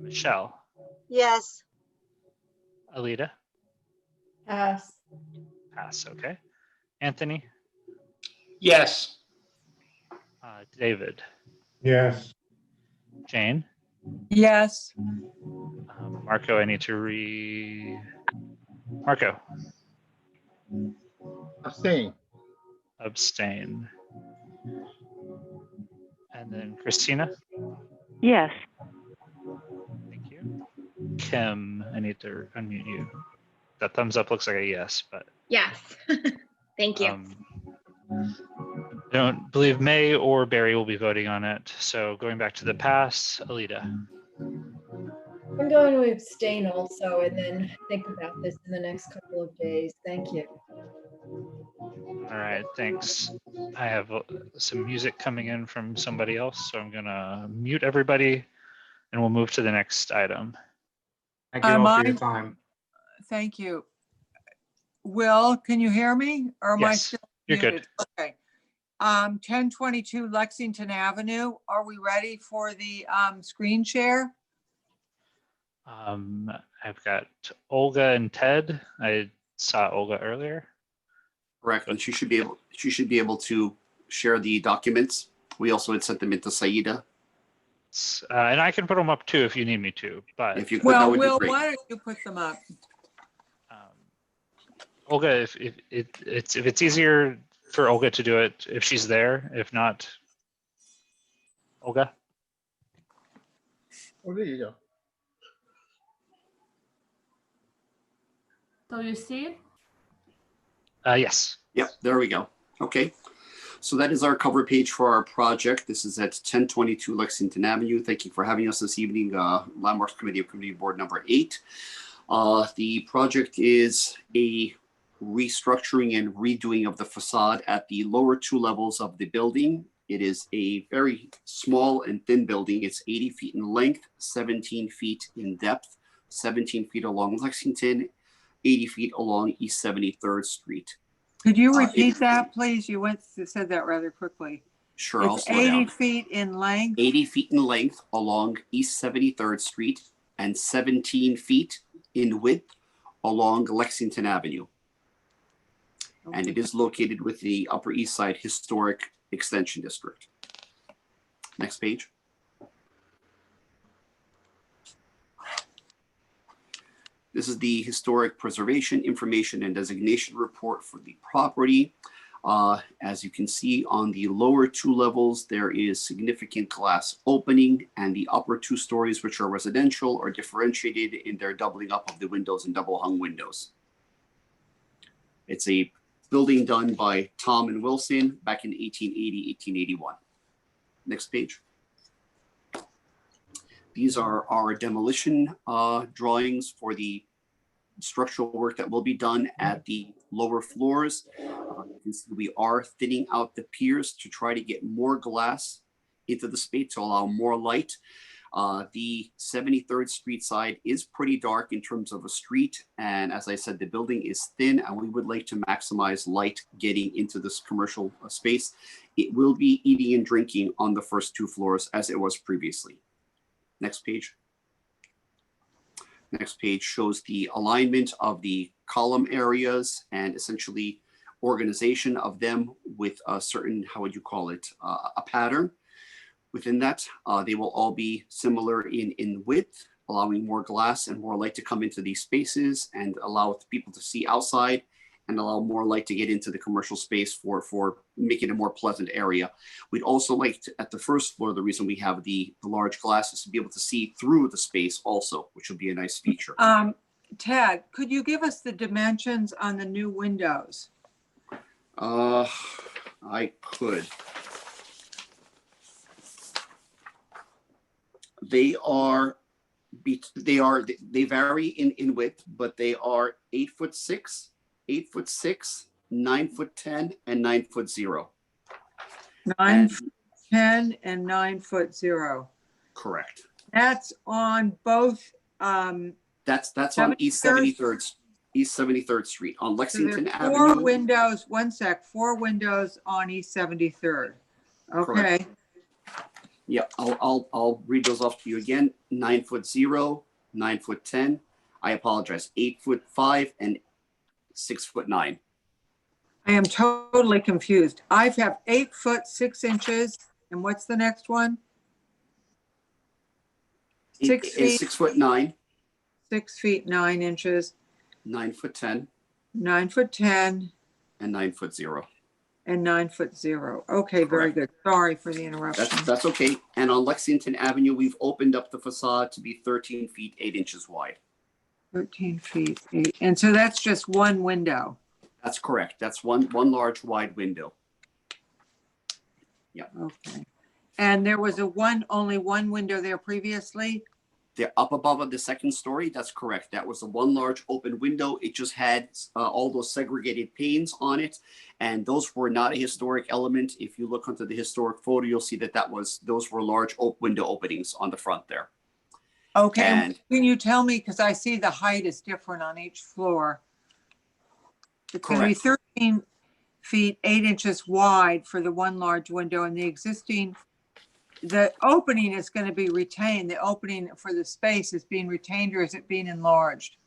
Speaker 1: Michelle?
Speaker 8: Yes.
Speaker 1: Alita?
Speaker 9: Pass.
Speaker 1: Pass, okay. Anthony?
Speaker 10: Yes.
Speaker 1: David?
Speaker 4: Yes.
Speaker 1: Jane?
Speaker 2: Yes.
Speaker 1: Marco, I need to Marco?
Speaker 12: Abstain.
Speaker 1: Abstain. And then Christina?
Speaker 6: Yes.
Speaker 1: Thank you. Kim, I need to unmute you. That thumbs up looks like a yes, but.
Speaker 13: Yes. Thank you.
Speaker 1: I don't believe May or Barry will be voting on it. So going back to the pass, Alita.
Speaker 9: I'm going to abstain also and then think about this in the next couple of days. Thank you.
Speaker 1: All right, thanks. I have some music coming in from somebody else, so I'm gonna mute everybody and we'll move to the next item.
Speaker 5: Thank you all for your time.
Speaker 2: Thank you. Will, can you hear me? Or am I
Speaker 1: Yes,
Speaker 2: still
Speaker 1: you're good.
Speaker 2: muted? Okay. 1022 Lexington Avenue. Are we ready for the screen share?
Speaker 1: I've got Olga and Ted. I saw Olga earlier.
Speaker 3: Correct, and she should be able to share the documents. We also had sent them into Saida.
Speaker 1: And I can put them up too if you need me to, but
Speaker 3: If you could, that would
Speaker 2: Will,
Speaker 3: be great.
Speaker 2: why don't you put them up?
Speaker 1: Olga, if it's easier for Olga to do it if she's there, if not, Olga.
Speaker 11: So you see it?
Speaker 1: Yes.
Speaker 3: Yep, there we go. Okay. So that is our cover page for our project. This is at 1022 Lexington Avenue. Thank you for having us this evening, Landmarks Committee of Community Board number 8. The project is a restructuring and redoing of the facade at the lower 2 levels of the building. It is a very small and thin building. It's 80 feet in length, 17 feet in depth, 17 feet along Lexington, 80 feet along East 73rd Street.
Speaker 2: Could you repeat that, please? You said that rather quickly.
Speaker 3: Sure, I'll
Speaker 2: It's
Speaker 3: slow
Speaker 2: 80
Speaker 3: down.
Speaker 2: feet in length.
Speaker 3: 80 feet in length along East 73rd Street, and 17 feet in width along Lexington Avenue. And it is located with the Upper East Side Historic Extension District. Next page. This is the Historic Preservation Information and Designation Report for the property. As you can see on the lower 2 levels, there is significant glass opening, and the upper 2 stories, which are residential, are differentiated in their doubling up of the windows and double hung windows. It's a building done by Tom and Wilson back in 1880, 1881. Next page. These are our demolition drawings for the structural work that will be done at the lower floors. You can see we are thinning out the piers to try to get more glass into the space to allow more light. The 73rd Street side is pretty dark in terms of a street. And as I said, the building is thin, and we would like to maximize light getting into this commercial space. It will be eating and drinking on the first 2 floors as it was previously. Next page. Next page shows the alignment of the column areas and essentially organization of them with a certain, how would you call it, a pattern. Within that, they will all be similar in width, allowing more glass and more light to come into these spaces and allow people to see outside and allow more light to get into the commercial space for making a more pleasant area. We'd also like to, at the first floor, the reason we have the large glass is to be able to see through the space also, which would be a nice feature.
Speaker 2: Ted, could you give us the dimensions on the new windows?
Speaker 3: I could. They vary in width, but they are 8'6", 8'6", 9'10", and 9'0".
Speaker 2: 9'10" and 9'0".
Speaker 3: Correct.
Speaker 2: That's on both.
Speaker 3: That's on East 73rd Street on Lexington
Speaker 2: so
Speaker 3: Avenue.
Speaker 2: 4 windows. 1 sec. 4 windows on East 73rd. Okay.
Speaker 3: Correct. Yeah, I'll read those off to you again. 9'0", 9'10". I apologize. 8'5" and 6'9".
Speaker 2: I am totally confused. I have 8'6", and what's the next one? 6 feet.
Speaker 3: 6'9".
Speaker 2: 6 feet 9 inches.
Speaker 3: 9'10".
Speaker 2: 9'10".
Speaker 3: And 9'0".
Speaker 2: And 9'0". Okay, very good. Sorry for the interruption.
Speaker 3: That's okay. And on Lexington Avenue, we've opened up the facade to be 13 feet 8 inches wide.
Speaker 2: 13 feet 8. And so that's just one window.
Speaker 3: That's correct. That's one large wide window. Yeah.
Speaker 2: Okay. And there was only one window there previously?
Speaker 3: They're up above on the 2nd story. That's correct. That was the one large open window. It just had all those segregated panes on it. And those were not a historic element. If you look onto the historic photo, you'll see that those were large window openings on the front there.
Speaker 2: Okay.
Speaker 3: And
Speaker 2: can you tell me, because I see the height is different on each floor. It's going to be 13 feet 8 inches wide for the one large window, and the opening is going to be retained. The opening for the space is being retained, or is it being enlarged?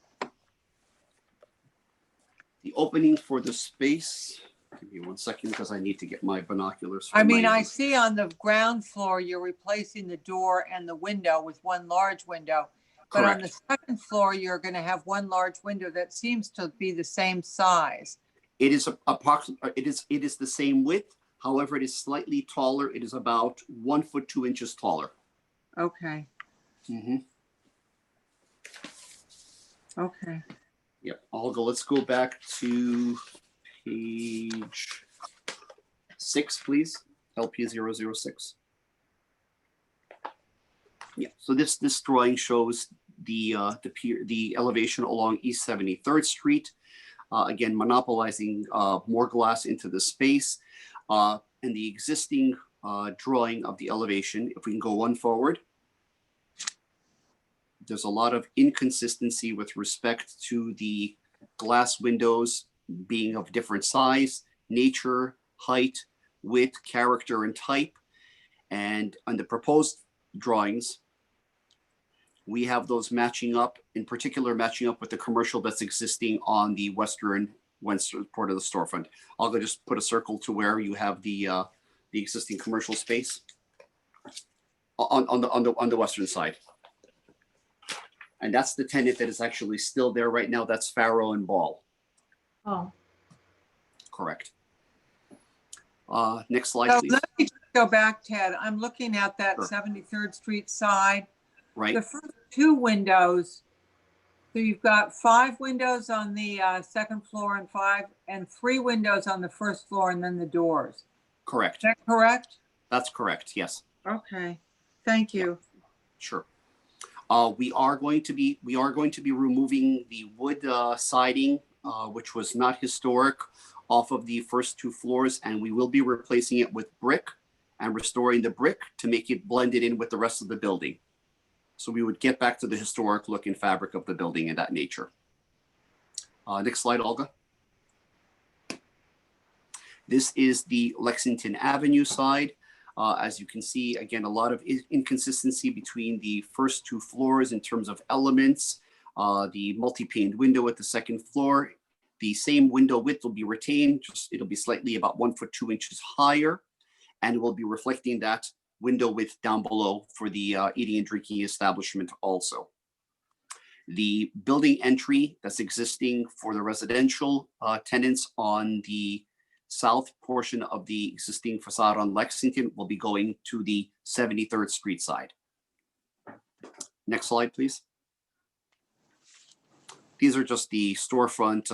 Speaker 3: The opening for the space, give me 1 second because I need to get my binoculars.
Speaker 2: I see on the ground floor, you're replacing the door and the window with one large window. But on the 2nd floor, you're going to have one large window that seems to be the same size.
Speaker 3: It is approximately, it is the same width. However, it is slightly taller. It is about 1 foot 2 inches taller.
Speaker 2: Okay.
Speaker 3: Mm-hmm.
Speaker 2: Okay.
Speaker 3: Yep. Let's go back to page 6, please. LP006. Yeah. So this drawing shows the elevation along East 73rd Street. Again, monopolizing more glass into the space. And the existing drawing of the elevation, if we can go one forward, there's a lot of inconsistency with respect to the glass windows being of different size, nature, height, width, character, and type. And on the proposed drawings, we have those matching up, in particular matching up with the commercial that's existing on the western part of the storefront. I'll go just put a circle to where you have the existing commercial space on the western side. And that's the tenant that is actually still there right now. That's Farrow and Ball.
Speaker 11: Oh,
Speaker 3: Correct. Next slide,
Speaker 2: So
Speaker 3: please.
Speaker 2: let me just go back, Ted. I'm looking at that
Speaker 3: Sure.
Speaker 2: 73rd Street side.
Speaker 3: Right.
Speaker 2: The first two windows, so you've got 5 windows on the second floor and 3 windows on the first floor, and then the doors.
Speaker 3: Correct.
Speaker 2: Is that correct?
Speaker 3: That's correct. Yes.
Speaker 2: Okay. Thank you.
Speaker 3: Sure. We are going to be removing the wood siding, which was not historic, off of the first 2 floors, and we will be replacing it with brick and restoring the brick to make it blended in with the rest of the building. So we would get back to the historic look and fabric of the building and that nature. Next slide, Olga. This is the Lexington Avenue side. As you can see, again, a lot of inconsistency between the first 2 floors in terms of elements. The multi-paned window at the second floor, the same window width will be retained, just it'll be slightly about 1 foot 2 inches higher, and we'll be reflecting that window width down below for the eating and drinking establishment also. The building entry that's existing for the residential tenants on the south portion of the existing facade on Lexington will be going to the 73rd Street side. Next slide, please. These are just the storefront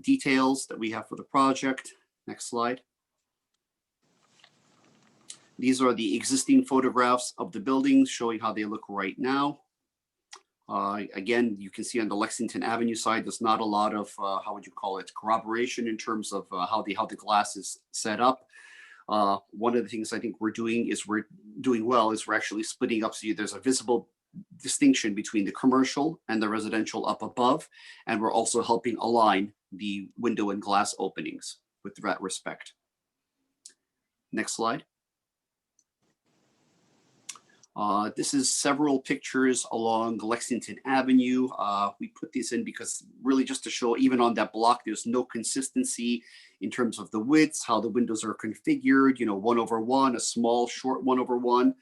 Speaker 3: details that we have for the project. Next slide. These are the existing photographs of the buildings showing how they look right now. Again, you can see on the Lexington Avenue side, there's not a lot of, how would you call it, corroboration in terms of how the glass is set up. One of the things I think we're doing well is we're actually splitting up so there's a visible distinction between the commercial and the residential up above. And we're also helping align the window and glass openings with that respect. Next slide. This is several pictures along Lexington Avenue. We put these in because really just to show even on that block, there's no consistency in terms of the widths, how the windows are configured, 1/1, a small short 1/1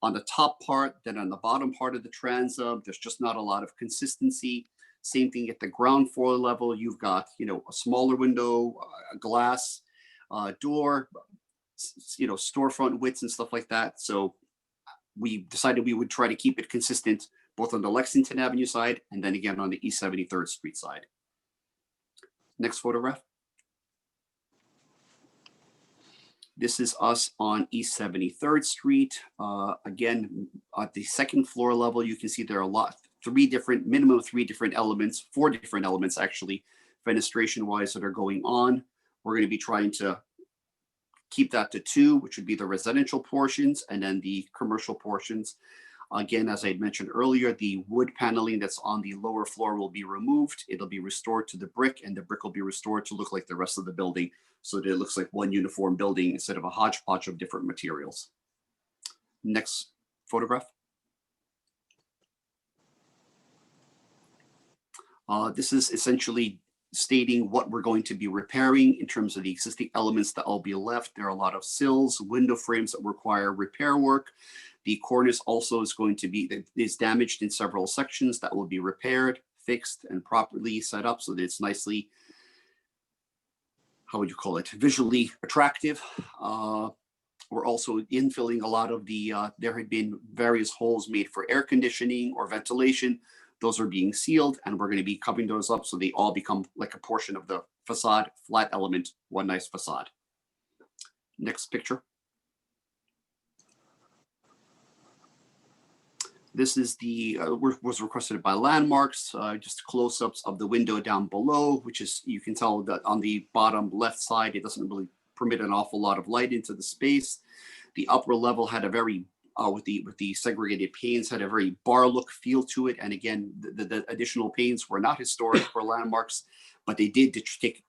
Speaker 3: on the top part, then on the bottom part of the transom, there's just not a lot of consistency. Same thing at the ground floor level. You've got, a smaller window, a glass door, storefront widths and stuff like that. So we decided we would try to keep it consistent both on the Lexington Avenue side and then again on the East 73rd Street side. Next photograph. This is us on East 73rd Street. Again, at the second floor level, you can see there are minimum of 3 different elements, 4 different elements actually, fenestration wise that are going on. We're going to be trying to keep that to 2, which would be the residential portions and then the commercial portions. Again, as I had mentioned earlier, the wood paneling that's on the lower floor will be removed. It'll be restored to the brick, and the brick will be restored to look like the rest of the building so that it looks like one uniform building instead of a hodgepodge of different materials. Next photograph. This is essentially stating what we're going to be repairing in terms of the existing elements that will be left. There are a lot of sills, window frames that require repair work. The cornice also is damaged in several sections that will be repaired, fixed, and properly set up so that it's nicely, how would you call it, visually attractive. We're also infilling a lot of there had been various holes made for air conditioning or ventilation. Those are being sealed, and we're going to be covering those up so they all become like a portion of the facade, flat element, one nice facade. Next picture. This is was requested by Landmarks, just close-ups of the window down below, which is, you can tell that on the bottom left side, it doesn't really permit an awful lot of light into the space. The upper level had a very with the segregated panes had a very bar look feel to it. And again, the additional panes were not historic for Landmarks, but they did take,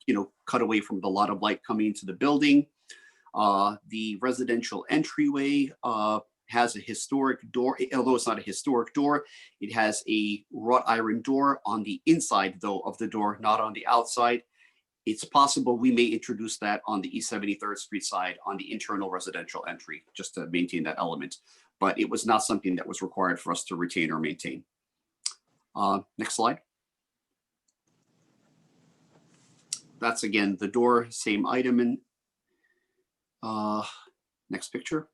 Speaker 3: cut away from the lot of light coming into the building. The residential entryway has a historic door, although it's not a historic door. It has a wrought iron door on the inside, though, of the door, not on the outside. It's possible we may introduce that on the East 73rd Street side on the internal residential entry, just to maintain that element. But it was not something that was required for us to retain or maintain. Next slide. That's again the door, same item. And next picture.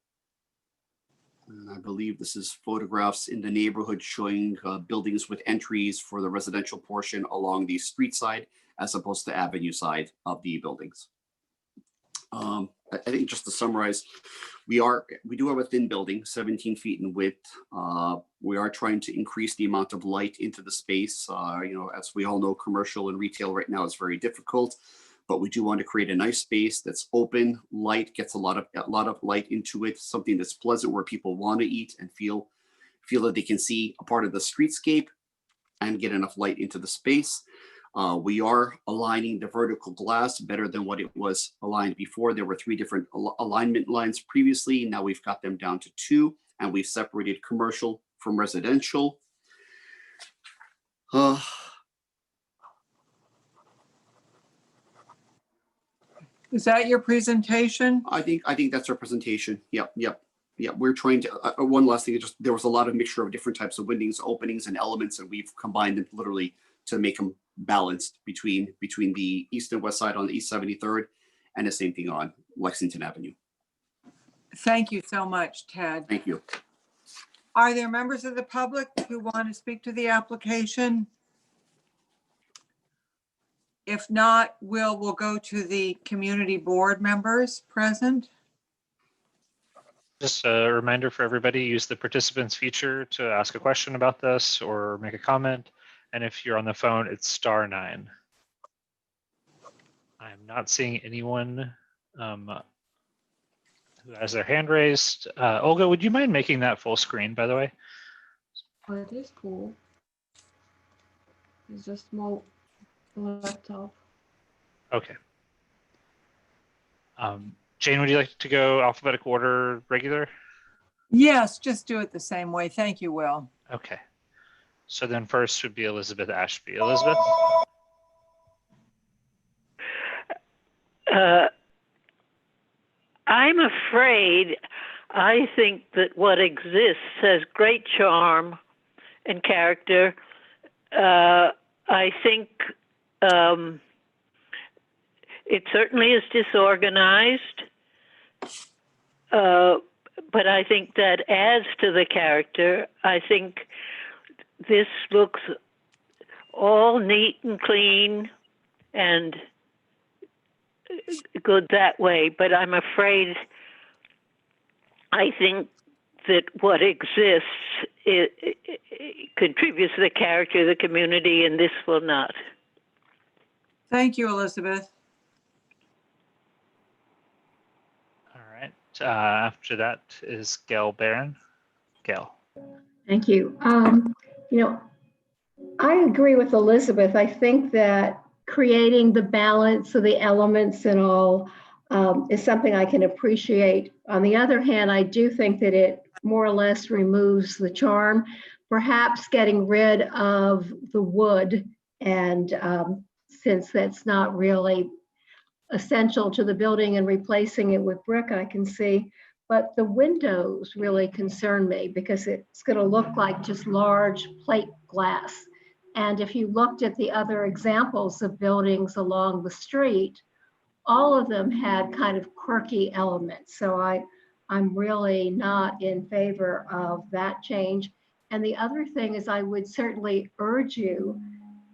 Speaker 3: And I believe this is photographs in the neighborhood showing buildings with entries for the residential portion along the street side as opposed to avenue side of the buildings. I think just to summarize, we do have a thin building, 17 feet in width. We are trying to increase the amount of light into the space. You know, as we all know, commercial and retail right now is very difficult, but we do want to create a nice space that's open, light, gets a lot of light into it, something that's pleasant where people want to eat and feel that they can see a part of the streetscape and get enough light into the space. We are aligning the vertical glass better than what it was aligned before. There were 3 different alignment lines previously. Now we've got them down to 2, and we've separated commercial from residential.
Speaker 2: Is that your presentation?
Speaker 3: I think that's our presentation. Yep. We're trying to, one last thing, there was a lot of mixture of different types of windings, openings, and elements, and we've combined them literally to make them balanced between the east and west side on the East 73rd, and the same thing on Lexington Avenue.
Speaker 2: Thank you so much, Ted.
Speaker 3: Thank you.
Speaker 2: Are there members of the public who want to speak to the application? If not, we'll go to the community board members present.
Speaker 1: Just a reminder for everybody, use the participants feature to ask a question about this or make a comment. And if you're on the phone, it's *9. I'm not seeing anyone who has their hand raised. Olga, would you mind making that full screen, by the way?
Speaker 11: Oh, it is cool. It's just small laptop.
Speaker 1: Okay. Jane, would you like to go alphabetical order regular?
Speaker 2: Yes, just do it the same way. Thank you, Will.
Speaker 1: Okay. So then first would be Elizabeth Ashby. Elizabeth?
Speaker 15: I'm afraid I think that what exists has great charm and character. I think it certainly is disorganized, but I think that adds to the character. I think this looks all neat and clean and good that way, but I'm afraid I think that what exists it contributes to the character of the community, and this will not.
Speaker 2: Thank you, Elizabeth.
Speaker 1: All right. After that is Gail Barron. Gail.
Speaker 7: Thank you. You know, I agree with Elizabeth. I think that creating the balance of the elements and all is something I can appreciate. On the other hand, I do think that it more or less removes the charm, perhaps getting rid of the wood, and since that's not really essential to the building, and replacing it with brick, I can see. But the windows really concern me because it's going to look like just large plate glass. And if you looked at the other examples of buildings along the street, all of them had kind of quirky elements. So I'm really not in favor of that change. And the other thing is I would certainly urge you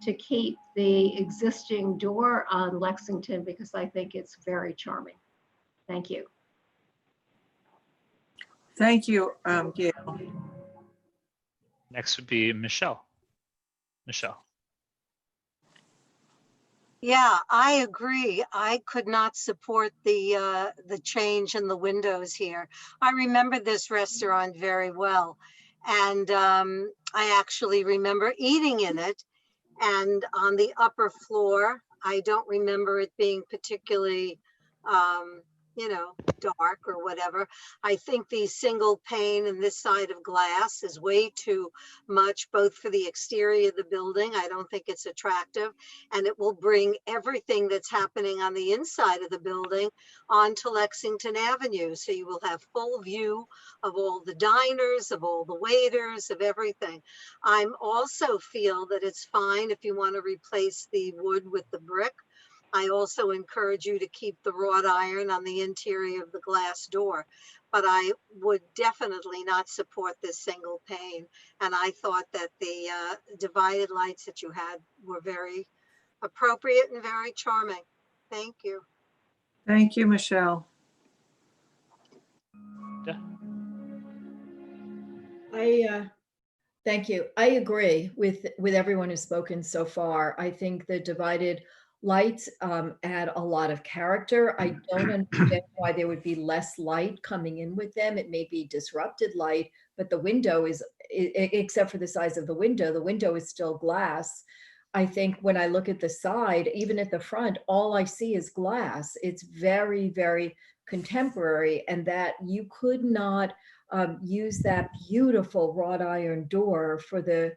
Speaker 7: to keep the existing door on Lexington because I think it's very charming. Thank you.
Speaker 2: Thank you, Gail.
Speaker 1: Next would be Michelle. Michelle.
Speaker 8: Yeah, I agree. I could not support the change in the windows here. I remember this restaurant very well, and I actually remember eating in it. And on the upper floor, I don't remember it being particularly you know, dark or whatever. I think the single pane and this side of glass is way too much, both for the exterior of the building. I don't think it's attractive. And it will bring everything that's happening on the inside of the building onto Lexington Avenue. So you will have full view of all the diners, of all the waiters, of everything. I'm also feel that it's fine if you want to replace the wood with the brick. I also encourage you to keep the wrought iron on the interior of the glass door, but I would definitely not support this single pane. And I thought that the divided lights that you had were very appropriate and very charming. Thank you.
Speaker 2: Thank you, Michelle.
Speaker 9: Thank you. I agree with everyone who's spoken so far. I think the divided lights add a lot of character. I don't understand why there would be less light coming in with them. It may be disrupted light, but the window is, except for the size of the window is still glass. I think when I look at the side, even at the front, all I see is glass. It's very, very contemporary, and that you could not use that beautiful wrought iron door for the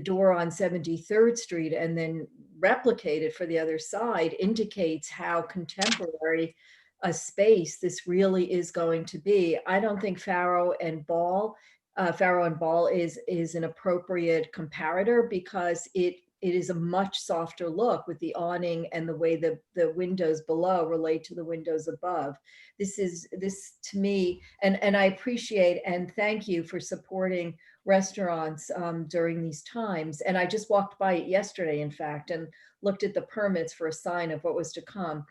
Speaker 9: door on 73rd Street and then replicate it for the other side indicates how contemporary a space this really is going to be. I don't think Farrow and Ball is an appropriate comparator because it is a much softer look with the awning and the way the windows below relate to the windows above. This to me, and I appreciate and thank you for supporting restaurants during these times. And I just walked by it yesterday, in fact, and looked at the permits for a sign of what was to come.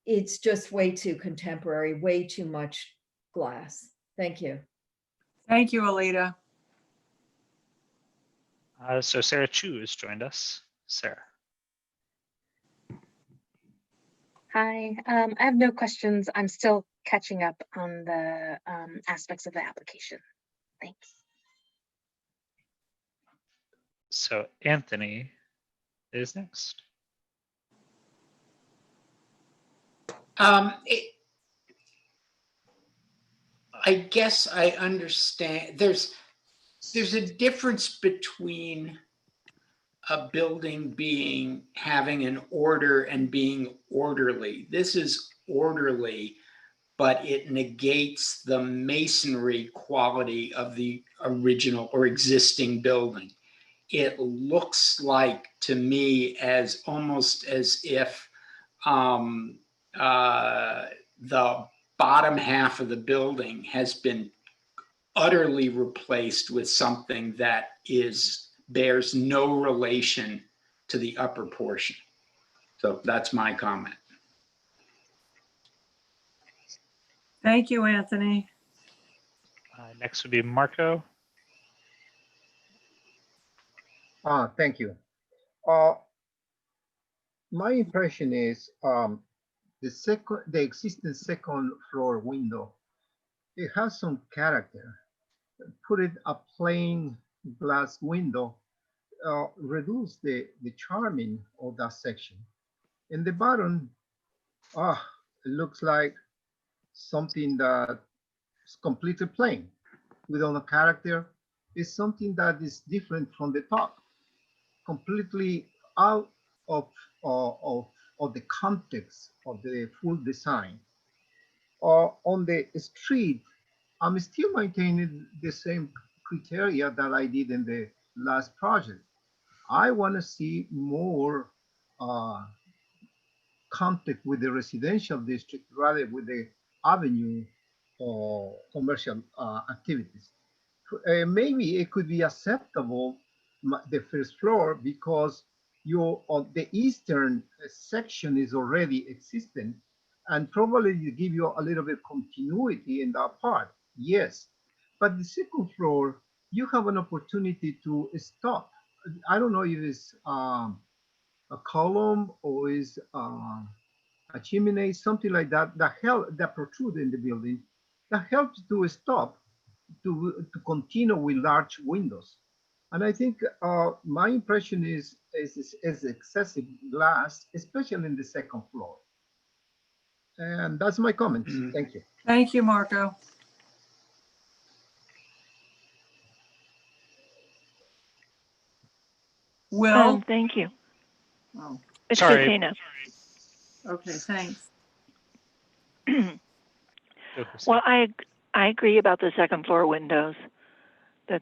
Speaker 9: It's just way too contemporary, way too much glass. Thank you.
Speaker 2: Thank you, Alita.
Speaker 1: So Sarah Chu has joined us. Sarah.
Speaker 16: Hi, I have no questions. I'm still catching up on the aspects of the application. Thanks.
Speaker 1: So Anthony is next.
Speaker 10: I guess I understand. There's a difference between a building having an order and being orderly. This is orderly, but it negates the masonry quality of the original or existing building. It looks like to me as almost as if the bottom half of the building has been utterly replaced with something that bears no relation to the upper portion. So that's my comment.
Speaker 2: Thank you, Anthony.
Speaker 1: Next would be Marco.
Speaker 12: Thank you. My impression is the existing second floor window, it has some character. Put it a plain glass window, reduce the charming of that section. In the bottom, it looks like something that is completely plain without a character. It's something that is different from the top, completely out of the context of the full design. On the street, I'm still maintaining the same criteria that I did in the last project. I want to see more contact with the residential district rather with the avenue or commercial activities. Maybe it could be acceptable, the first floor, because on the eastern section is already existing and probably give you a little bit of continuity in that part. Yes, but the second floor, you have an opportunity to stop. I don't know if it's a column or is a chimney, something like that, that protrude in the building, that helps to stop, to continue with large windows. And I think my impression is excessive glass, especially in the second floor. And that's my comments. Thank you.
Speaker 2: Thank you, Marco. Will?
Speaker 6: Thank you.
Speaker 2: Oh,
Speaker 6: It's
Speaker 1: Sorry.
Speaker 6: Christina.
Speaker 2: okay, thanks.
Speaker 6: Well, I agree about the second floor windows. That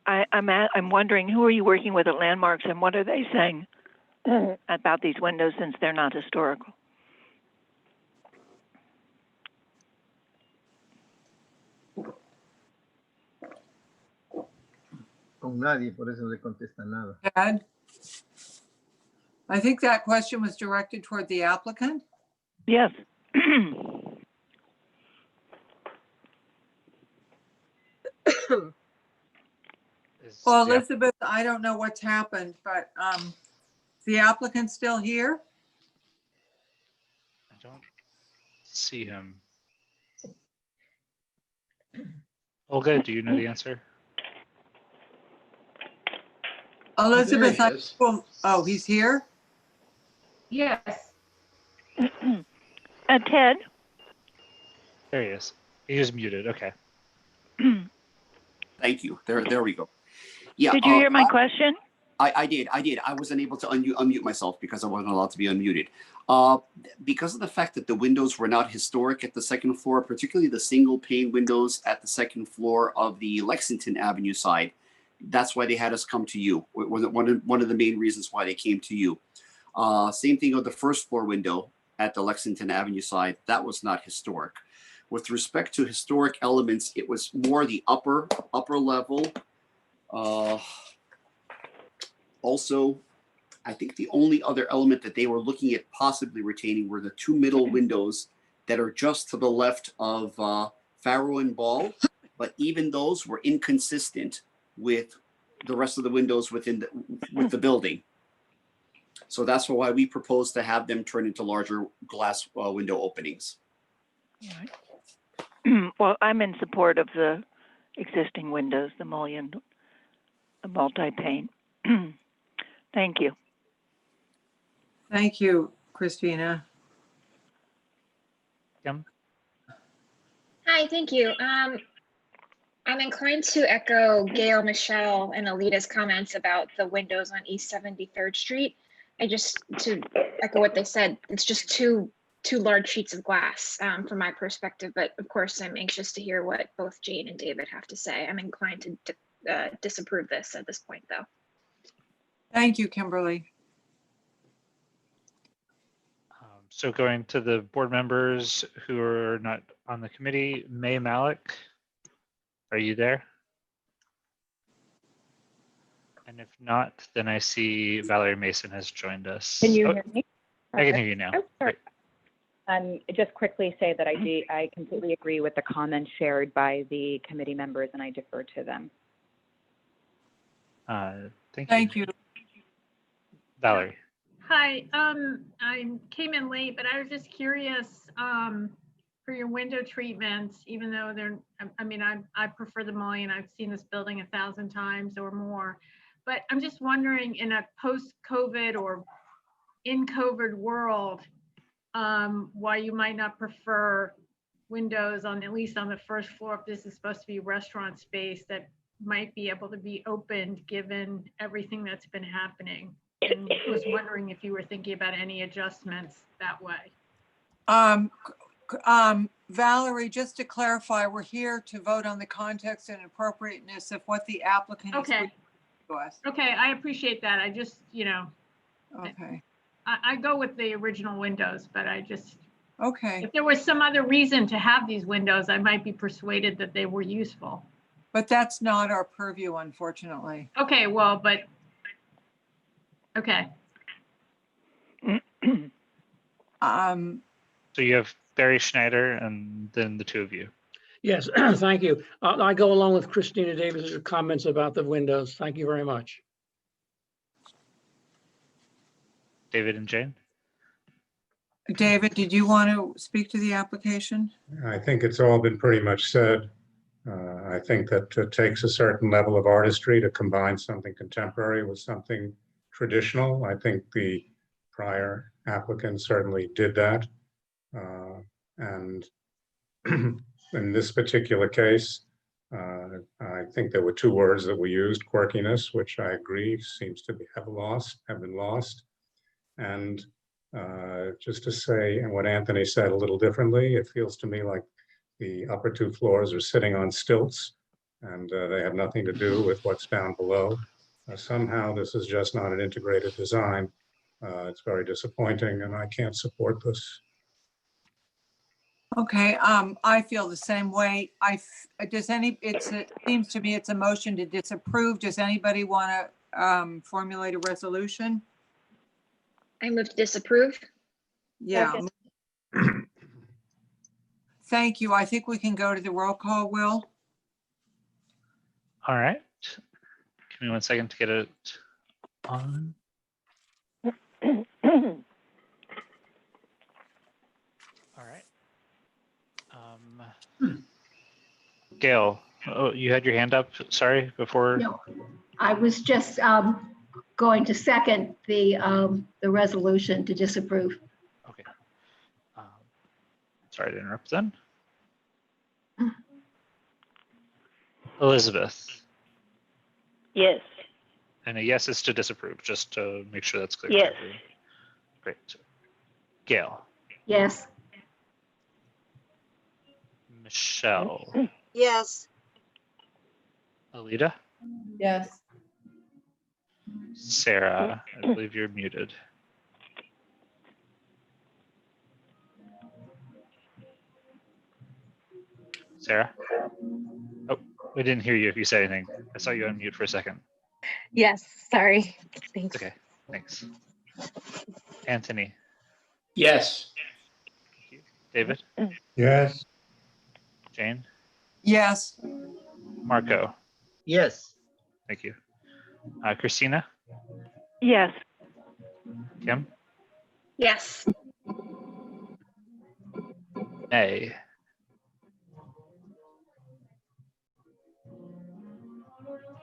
Speaker 6: I'm wondering, who are you working with at Landmarks, and what are they saying about these windows since they're not historical?
Speaker 12: Con nadie, por eso le contesta nada.
Speaker 2: Ed? I think that question was directed toward the applicant.
Speaker 6: Yes.
Speaker 2: Well, Elizabeth, I don't know what's happened, but is the applicant still here?
Speaker 1: I don't see him. Olga, do you know the answer?
Speaker 2: Elizabeth,
Speaker 10: There he is.
Speaker 2: oh, he's here?
Speaker 11: Yes.
Speaker 6: Ted?
Speaker 1: There he is. He was muted. Okay.
Speaker 3: Thank you. There we go. Yeah.
Speaker 6: Did you hear my question?
Speaker 3: I did. I wasn't able to unmute myself because I wasn't allowed to be unmuted. Because of the fact that the windows were not historic at the second floor, particularly the single pane windows at the second floor of the Lexington Avenue side, that's why they had us come to you. One of the main reasons why they came to you. Same thing with the first floor window at the Lexington Avenue side. That was not historic. With respect to historic elements, it was more the upper level. Also, I think the only other element that they were looking at possibly retaining were the two middle windows that are just to the left of Farrow and Ball, but even those were inconsistent with the rest of the windows within the building. So that's why we propose to have them turn into larger glass window openings.
Speaker 6: Well, I'm in support of the existing windows, the multi-pane. Thank you.
Speaker 2: Thank you, Christina.
Speaker 1: Kim?
Speaker 13: Hi, thank you. I'm inclined to echo Gail, Michelle, and Alita's comments about the windows on East 73rd Street. To echo what they said, it's just two large sheets of glass from my perspective, but of course I'm anxious to hear what both Jane and David have to say. I'm inclined to disapprove this at this point, though.
Speaker 2: Thank you, Kimberly.
Speaker 1: So going to the board members who are not on the committee, May Malik, are you there? And if not, then I see Valerie Mason has joined us.
Speaker 17: Can you hear me?
Speaker 1: I can hear you now.
Speaker 17: Oh, sorry. Just quickly say that I completely agree with the comments shared by the committee members, and I defer to them.
Speaker 1: Thank you. Valerie.
Speaker 11: Hi, I came in late, but I was just curious for your window treatments, even though I prefer the mullion. I've seen this building 1,000 times or more, but I'm just wondering, in a post-COVID or in COVID world, why you might not prefer windows on, at least on the first floor, if this is supposed to be restaurant space that might be able to be opened given everything that's been happening. And was wondering if you were thinking about any adjustments that way.
Speaker 2: Valerie, just to clarify, we're here to vote on the context and appropriateness of what the applicant is bringing to us.
Speaker 11: Okay, I appreciate that. I just,
Speaker 2: okay.
Speaker 11: I go with the original windows, but I just,
Speaker 2: okay.
Speaker 11: If there was some other reason to have these windows, I might be persuaded that they were useful.
Speaker 2: But that's not our purview, unfortunately.
Speaker 11: Okay, well, but okay.
Speaker 1: So you have Barry Schneider and then the two of you.
Speaker 14: Yes, thank you. I go along with Christina Davis' comments about the windows. Thank you very much.
Speaker 1: David and Jane?
Speaker 2: David, did you want to speak to the application?
Speaker 4: I think it's all been pretty much said. I think that it takes a certain level of artistry to combine something contemporary with something traditional. I think the prior applicant certainly did that. And in this particular case, I think there were two words that we used: quirkiness, which I agree seems to have been lost. And just to say, and what Anthony said a little differently, it feels to me like the upper two floors are sitting on stilts, and they have nothing to do with what's down below. Somehow this is just not an integrated design. It's very disappointing, and I can't support this.
Speaker 2: Okay, I feel the same way. It seems to me it's a motion to disapprove. Does anybody want to formulate a resolution?
Speaker 13: I move to disapprove.
Speaker 2: Yeah.
Speaker 13: Second.
Speaker 2: Thank you. I think we can go to the roll call, Will.
Speaker 1: All right. Give me 1 second to get it on. All right. Gail, oh, you had your hand up. Sorry, before.
Speaker 7: No, I was just going to second the resolution to disapprove.
Speaker 1: Okay. Sorry to interrupt then. Elizabeth.
Speaker 15: Yes.
Speaker 1: And a yes is to disapprove, just to make sure that's clear.
Speaker 15: Yes.
Speaker 1: Great. Gail.
Speaker 7: Yes.
Speaker 1: Michelle.
Speaker 8: Yes.
Speaker 1: Alita.
Speaker 9: Yes.
Speaker 1: Sarah, I believe you're muted. Sarah? Oh, we didn't hear you if you said anything. I saw you unmute for a second.
Speaker 16: Yes, sorry. Thanks.
Speaker 1: Okay, thanks. Anthony.
Speaker 10: Yes.
Speaker 1: David?
Speaker 4: Yes.
Speaker 1: Jane?
Speaker 2: Yes.
Speaker 1: Marco?
Speaker 12: Yes.
Speaker 1: Thank you. Christina?
Speaker 6: Yes.
Speaker 1: Kim?
Speaker 13: Yes.
Speaker 1: May?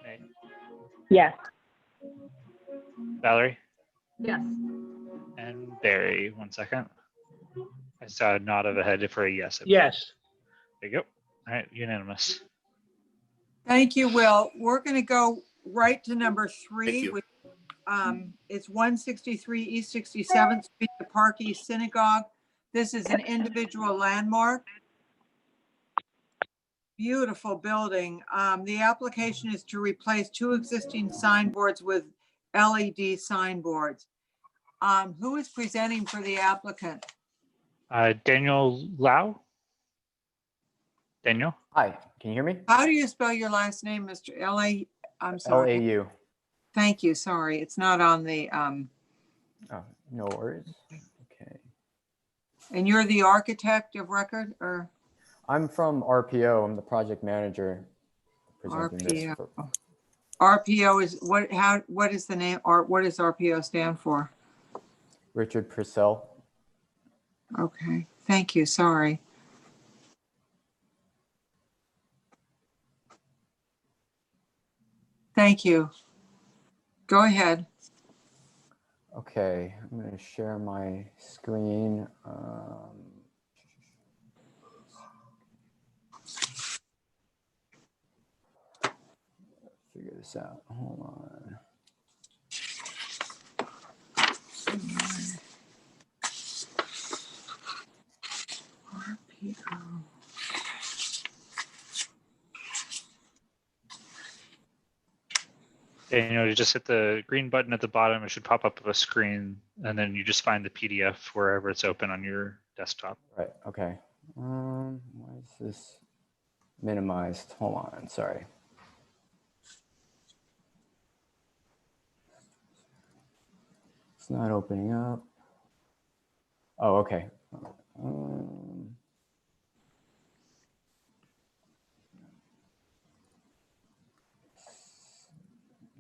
Speaker 1: May?
Speaker 17: Yes.
Speaker 1: Valerie?
Speaker 11: Yes.
Speaker 1: And Barry, 1 second. I saw a nod of a head for a yes.
Speaker 14: Yes.
Speaker 1: There you go. All right, unanimous.
Speaker 2: Thank you, Will. We're going to go right to number
Speaker 3: Thank
Speaker 2: 3.
Speaker 3: you.
Speaker 2: Which, it's 163 East 67th Street, the Park East Synagogue. This is an individual landmark. Beautiful building. The application is to replace 2 existing signboards with LED signboards. Who is presenting for the applicant?
Speaker 1: Daniel Lau? Daniel?
Speaker 18: Hi, can you hear me?
Speaker 2: How do you spell your last name, Mr. L.A.? I'm sorry.
Speaker 18: L-A-U.
Speaker 2: Thank you. Sorry. It's not on the,
Speaker 18: Oh, no worries. Okay.
Speaker 2: and you're the architect of record or?
Speaker 18: I'm from RPO. I'm the project manager. Presenting this
Speaker 2: RPO.
Speaker 18: for,
Speaker 2: RPO is what, what is the name, or what does RPO stand for?
Speaker 18: Richard Purcell.
Speaker 2: Okay. Thank you. Sorry. Thank you. Go ahead.
Speaker 18: Okay, I'm going to share my screen. Figure this out. Hold on.
Speaker 2: RPO.
Speaker 1: Daniel, you just hit the green button at the bottom. It should pop up a screen, and then you just find the PDF wherever it's open on your desktop.
Speaker 18: Right, okay. Why is this minimized? Hold on, sorry. It's not opening up. Oh, okay.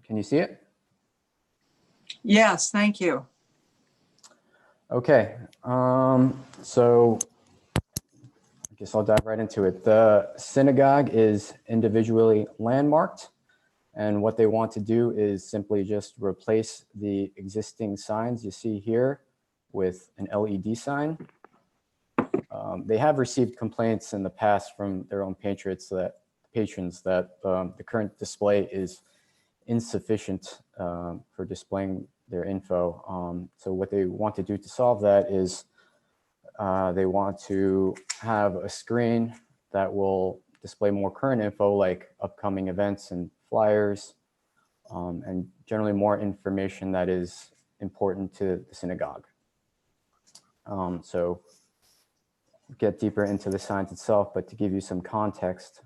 Speaker 18: Can you see it?
Speaker 2: Yes, thank you.
Speaker 18: Okay, so I guess I'll dive right into it. The synagogue is individually landmarked, and what they want to do is simply just replace the existing signs you see here with an LED sign. They have received complaints in the past from their own patrons that the current display is insufficient for displaying their info. So what they want to do to solve that is they want to have a screen that will display more current info like upcoming events and flyers, and generally more information that is important to the synagogue. So get deeper into the signs itself, but to give you some context,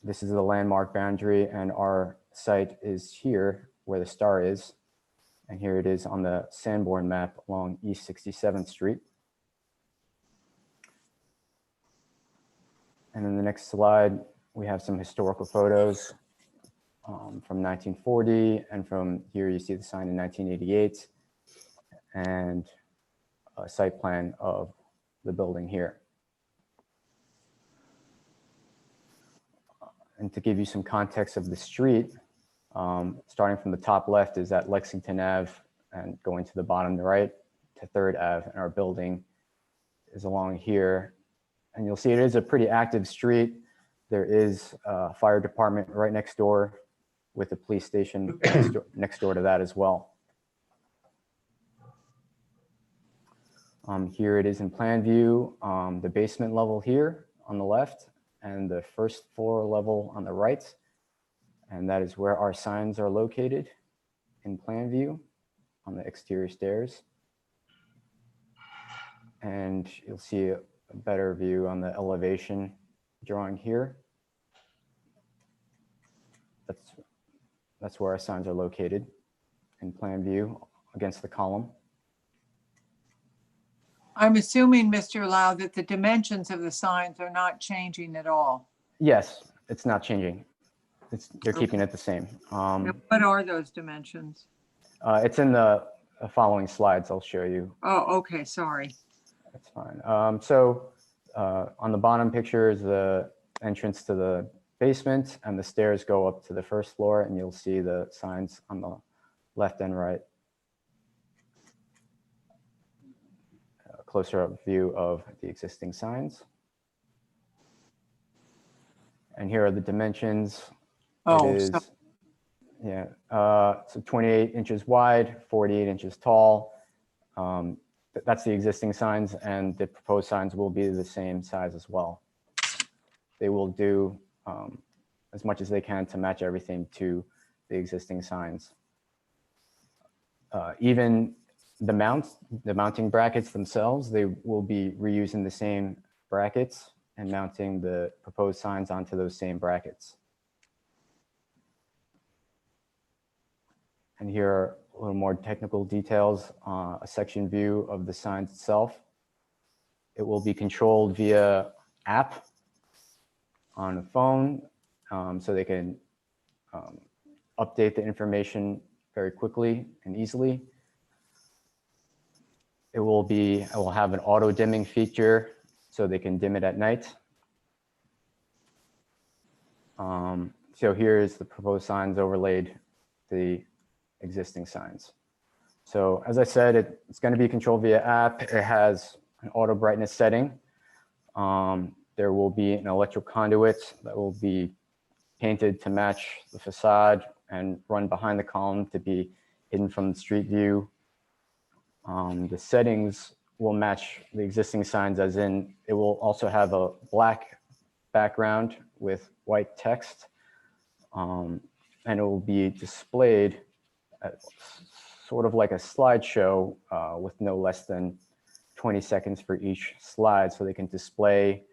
Speaker 18: this is the landmark boundary, and our site is here where the star is. And here it is on the Sanborn map along East 67th Street. And in the next slide, we have some historical photos from 1940, and from here you see the sign in 1988, and a site plan of the building here. And to give you some context of the street, starting from the top left is at Lexington Ave, and going to the bottom right to 3rd Ave, and our building is along here. And you'll see it is a pretty active street. There is a fire department right next door, with the police station next door to that as well. Here it is in plan view, the basement level here on the left, and the first floor level on the right. And that is where our signs are located in plan view on the exterior stairs. And you'll see a better view on the elevation drawing here. That's where our signs are located in plan view against the column.
Speaker 2: I'm assuming, Mr. Lau, that the dimensions of the signs are not changing at all.
Speaker 18: Yes, it's not changing. They're keeping it the same.
Speaker 2: What are those dimensions?
Speaker 18: It's in the following slides I'll show you.
Speaker 2: Oh, okay, sorry.
Speaker 18: That's fine. On the bottom picture is the entrance to the basement, and the stairs go up to the first floor, and you'll see the signs on the left and right. A closer up view of the existing signs. And here are the dimensions.
Speaker 2: Oh,
Speaker 18: it is, so 28 inches wide, 48 inches tall. That's the existing signs, and the proposed signs will be the same size as well. They will do as much as they can to match everything to the existing signs. Even the mounting brackets themselves, they will be reusing the same brackets and mounting the proposed signs onto those same brackets. And here are a little more technical details, a section view of the signs itself. It will be controlled via app on a phone, so they can update the information very quickly and easily. It will have an auto dimming feature, so they can dim it at night. So here is the proposed signs overlaid the existing signs. So as I said, it's going to be controlled via app. It has an auto brightness setting. There will be an electrical conduit that will be painted to match the facade and run behind the column to be hidden from the street view. The settings will match the existing signs, as in it will also have a black background with white text, and it will be displayed sort of like a slideshow with no less than 20 seconds for each slide, so they can display,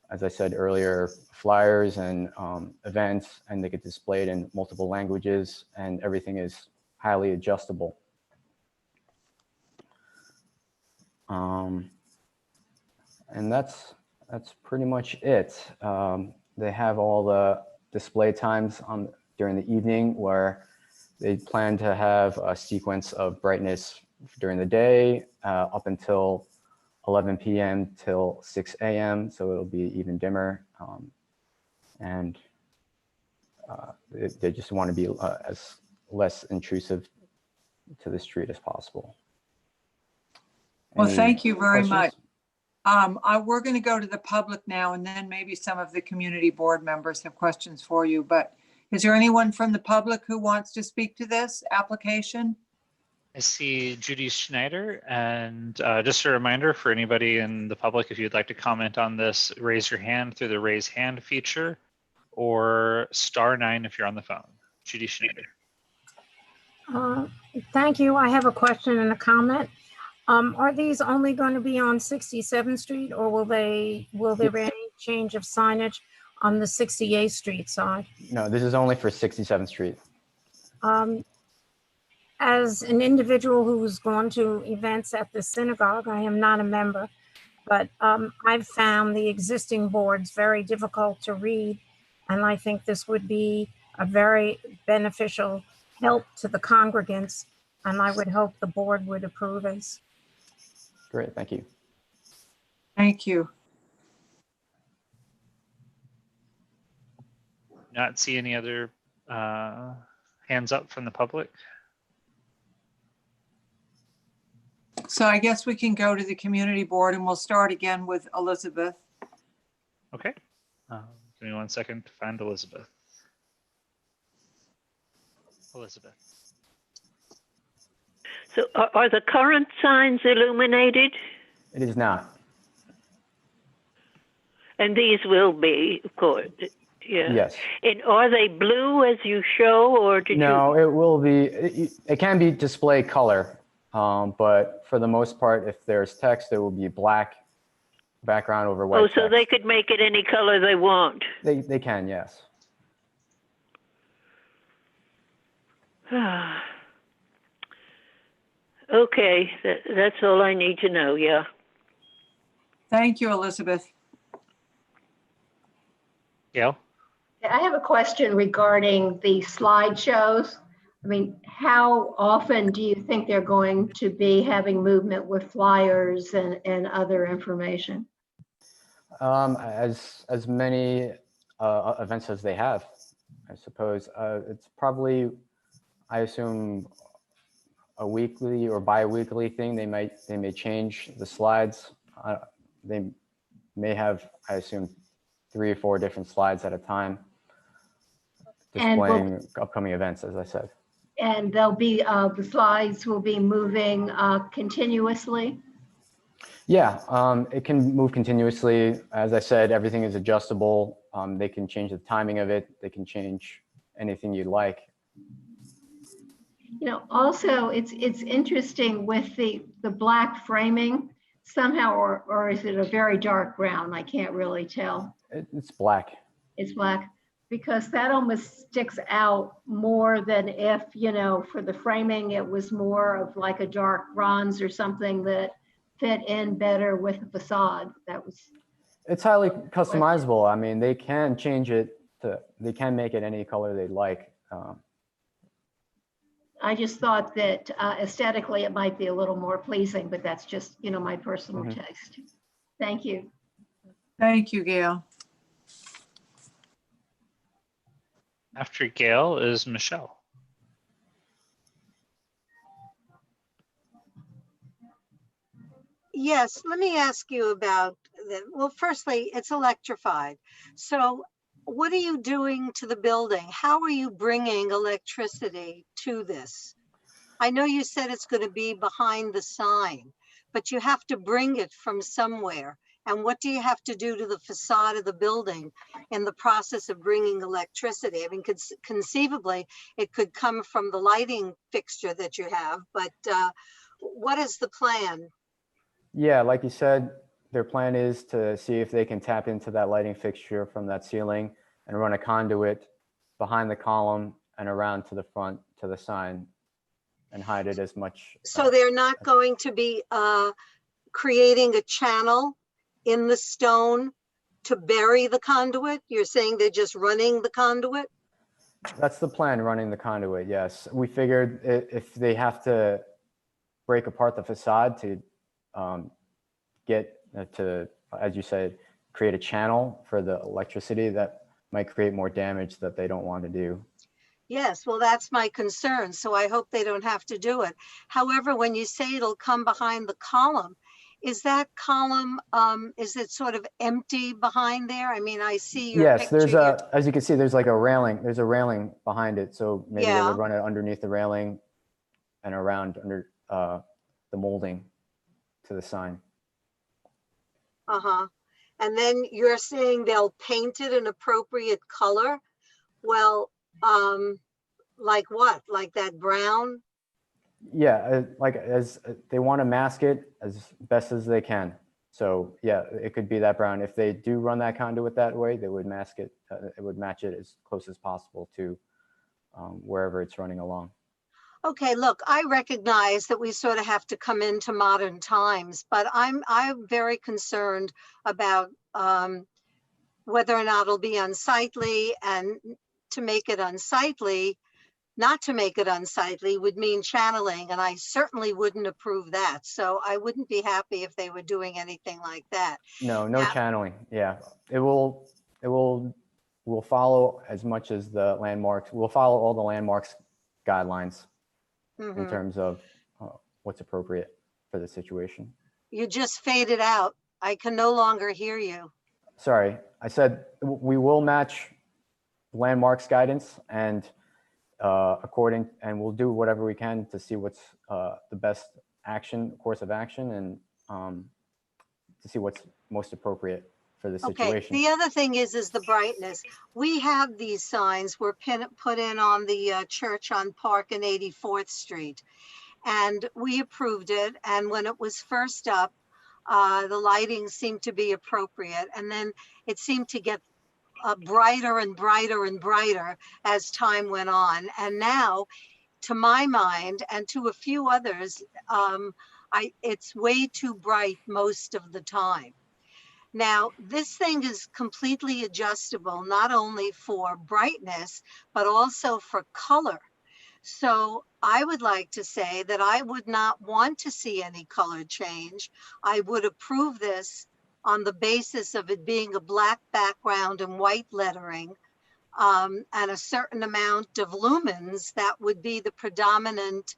Speaker 18: as I said earlier, flyers and events, and they get displayed in multiple languages, and everything is highly adjustable. And that's pretty much it. They have all the display times during the evening, where they plan to have a sequence of brightness during the day up until 11 p.m. till 6 a.m. So it'll be even dimmer. And they just want to be as less intrusive to the street as possible.
Speaker 2: Well,
Speaker 18: Any
Speaker 2: thank you very
Speaker 18: questions?
Speaker 2: much. We're going to go to the public now, and then maybe some of the community board members have questions for you. But is there anyone from the public who wants to speak to this application?
Speaker 1: I see Judy Schneider, and just a reminder for anybody in the public, if you'd like to comment on this, raise your hand through the raise hand feature, or *9 if you're on the phone. Judy Schneider.
Speaker 19: Thank you. I have a question and a comment. Are these only going to be on 67th Street, or will there be any change of signage on the 68th Street side?
Speaker 18: No, this is only for 67th Street.
Speaker 19: As an individual who's gone to events at the synagogue, I am not a member, but I've found the existing boards very difficult to read, and I think this would be a very beneficial help to the congregants, and I would hope the board would approve this.
Speaker 18: Great, thank you.
Speaker 2: Thank you.
Speaker 1: Not see any other hands up from the public.
Speaker 2: So I guess we can go to the community board, and we'll start again with Elizabeth.
Speaker 1: Okay. Give me 1 second to find Elizabeth. Elizabeth.
Speaker 15: So are the current signs illuminated?
Speaker 18: It is not.
Speaker 15: And these will be, of course. Yeah.
Speaker 18: Yes.
Speaker 15: And are they blue as you show, or did you?
Speaker 18: No, it will be, it can be display color, but for the most part, if there's text, it will be black background over white.
Speaker 15: Oh, so
Speaker 18: text.
Speaker 15: they could make it any color they want.
Speaker 18: They can, yes.
Speaker 15: Okay, that's all I need to know, yeah.
Speaker 2: Thank you, Elizabeth.
Speaker 1: Gail?
Speaker 7: I have a question regarding the slideshows. I mean, how often do you think they're going to be having movement with flyers and other information?
Speaker 18: As many events as they have, I suppose. It's probably, I assume, a weekly or bi-weekly thing. They may change the slides. They may have, I assume, 3 or 4 different slides at a time, displaying upcoming events, as I said.
Speaker 7: And they'll be, the slides will be moving continuously?
Speaker 18: Yeah, it can move continuously. As I said, everything is adjustable. They can change the timing of it. They can change anything you'd like.
Speaker 7: You know, also it's interesting with the black framing somehow, or is it a very dark brown? I can't really tell.
Speaker 18: It's black.
Speaker 7: It's black, because that almost sticks out more than if, you know, for the framing, it was more of like a dark bronze or something that fit in better with the facade. That was.
Speaker 18: It's highly customizable. I mean, they can change it they can make it any color they'd like.
Speaker 7: I just thought that aesthetically it might be a little more pleasing, but that's just, you know, my personal taste. Thank you.
Speaker 2: Thank you, Gail.
Speaker 1: After Gail is Michelle.
Speaker 8: Yes, let me ask you about that. Well, firstly, it's electrified. So what are you doing to the building? How are you bringing electricity to this? I know you said it's going to be behind the sign, but you have to bring it from somewhere. And what do you have to do to the facade of the building in the process of bringing electricity? I mean, conceivably, it could come from the lighting fixture that you have, but what is the plan?
Speaker 18: Yeah, like you said, their plan is to see if they can tap into that lighting fixture from that ceiling and run a conduit behind the column and around to the front to the sign and hide it as much.
Speaker 8: So they're not going to be creating a channel in the stone to bury the conduit? You're saying they're just running the conduit?
Speaker 18: That's the plan, running the conduit, yes. We figured if they have to break apart the facade to get to, as you said, create a channel for the electricity, that might create more damage that they don't want to do.
Speaker 8: Yes, well, that's my concern. So I hope they don't have to do it. However, when you say it'll come behind the column, is that column, is it sort of empty behind there? I mean, I see your
Speaker 18: Yes,
Speaker 8: picture.
Speaker 18: there's a, as you can see, there's like a railing, there's a railing behind it. So maybe they
Speaker 8: Yeah.
Speaker 18: would run it underneath the railing and around under the molding to the sign.
Speaker 8: Uh-huh. And then you're saying they'll paint it an appropriate color? Well, like what? Like that brown?
Speaker 18: Yeah, like as they want to mask it as best as they can. So yeah, it could be that brown. If they do run that conduit that way, they would mask it. It would match it as close as possible to wherever it's running along.
Speaker 8: Okay, look, I recognize that we sort of have to come into modern times, but I'm very concerned about whether or not it'll be unsightly, and to make it unsightly, not to make it unsightly would mean channeling, and I certainly wouldn't approve that. So I wouldn't be happy if they were doing anything like that.
Speaker 18: No, no channeling. Yeah, we'll follow as much as the landmarks. We'll follow all the landmarks guidelines in terms of what's appropriate for the situation.
Speaker 8: You just faded out. I can no longer hear you.
Speaker 18: Sorry, I said we will match landmarks guidance and and we'll do whatever we can to see what's the best course of action, and to see what's most appropriate for the situation.
Speaker 8: Okay, the other thing is the brightness. We have these signs were put in on the church on Park and 84th Street, and we approved it. And when it was first up, the lighting seemed to be appropriate, and then it seemed to get brighter and brighter and brighter as time went on. And now, to my mind and to a few others, it's way too bright most of the time. Now, this thing is completely adjustable, not only for brightness, but also for color. So I would like to say that I would not want to see any color change. I would approve this on the basis of it being a black background and white lettering, and a certain amount of lumens that would be the predominant,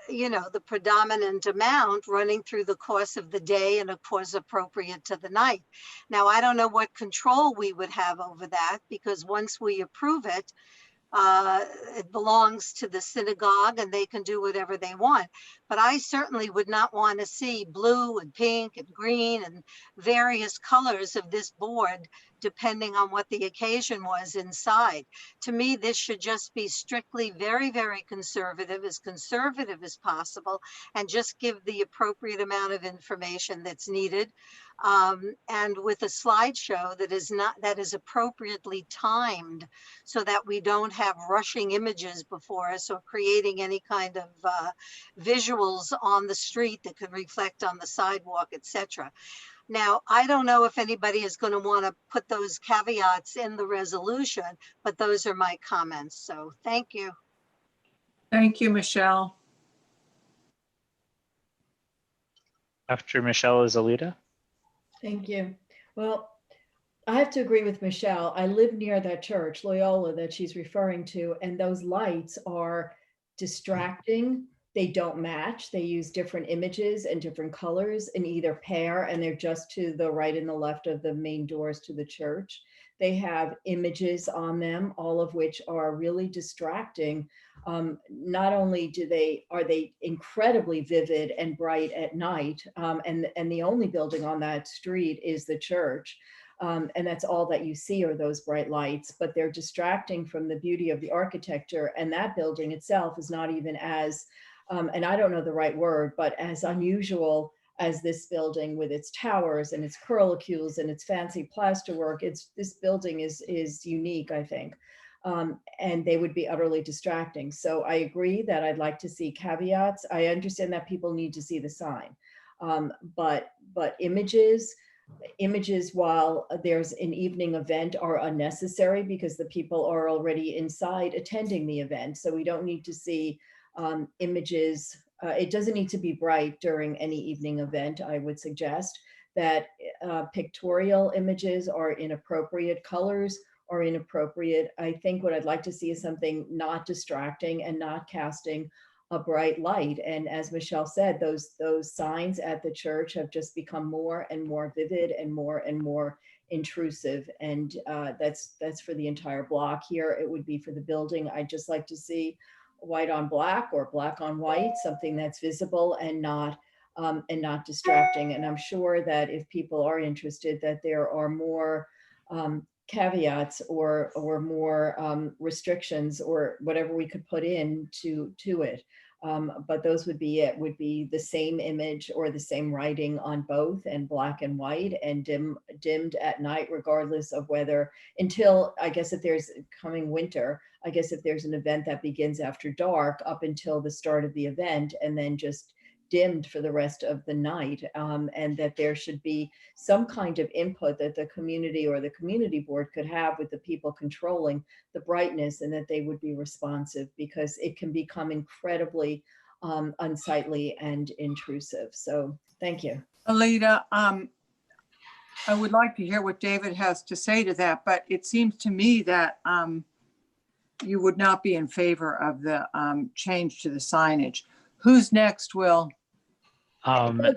Speaker 8: the predominant amount running through the course of the day and of course appropriate to the night. Now, I don't know what control we would have over that, because once we approve it, it belongs to the synagogue and they can do whatever they want. But I certainly would not want to see blue and pink and green and various colors of this board, depending on what the occasion was inside. To me, this should just be strictly very, very conservative as possible, and just give the appropriate amount of information that's needed. And with a slideshow that is appropriately timed, so that we don't have rushing images before us or creating any kind of visuals on the street that could reflect on the sidewalk, etc. Now, I don't know if anybody is going to want to put those caveats in the resolution, but those are my comments. So thank you.
Speaker 2: Thank you, Michelle.
Speaker 1: After Michelle is Alita.
Speaker 9: Thank you. Well, I have to agree with Michelle. I live near that church, Loyola, that she's referring to, and those lights are distracting. They don't match. They use different images and different colors in either pair, and they're just to the right and the left of the main doors to the church. They have images on them, all of which are really distracting. Not only are they incredibly vivid and bright at night, and the only building on that street is the church. And that's all that you see are those bright lights, but they're distracting from the beauty of the architecture. And that building itself is not even as, and I don't know the right word, but as unusual as this building with its towers and its curlicues and its fancy plasterwork. This building is unique, I think. And they would be utterly distracting. So I agree that I'd like to see caveats. I understand that people need to see the sign, but images while there's an evening event are unnecessary, because the people are already inside attending the event. So we don't need to see images. It doesn't need to be bright during any evening event. I would suggest that pictorial images are in appropriate colors are inappropriate. I think what I'd like to see is something not distracting and not casting a bright light. And as Michelle said, those signs at the church have just become more and more vivid and more intrusive. And that's for the entire block. Here it would be for the building. I'd just like to see white on black or black on white, something that's visible and not distracting. And I'm sure that if people are interested, that there are more caveats or more restrictions or whatever we could put in to it. But those would be it, would be the same image or the same writing on both, and black and white, and dimmed at night, regardless of whether, until, I guess if there's coming winter, I guess if there's an event that begins after dark up until the start of the event, and then just dimmed for the rest of the night, and that there should be some kind of input that the community or the community board could have with the people controlling the brightness, and that they would be responsive, because it can become incredibly unsightly and intrusive. So thank you.
Speaker 2: Alita, I would like to hear what David has to say to that, but it seems to me that you would not be in favor of the change to the signage. Who's next, Will?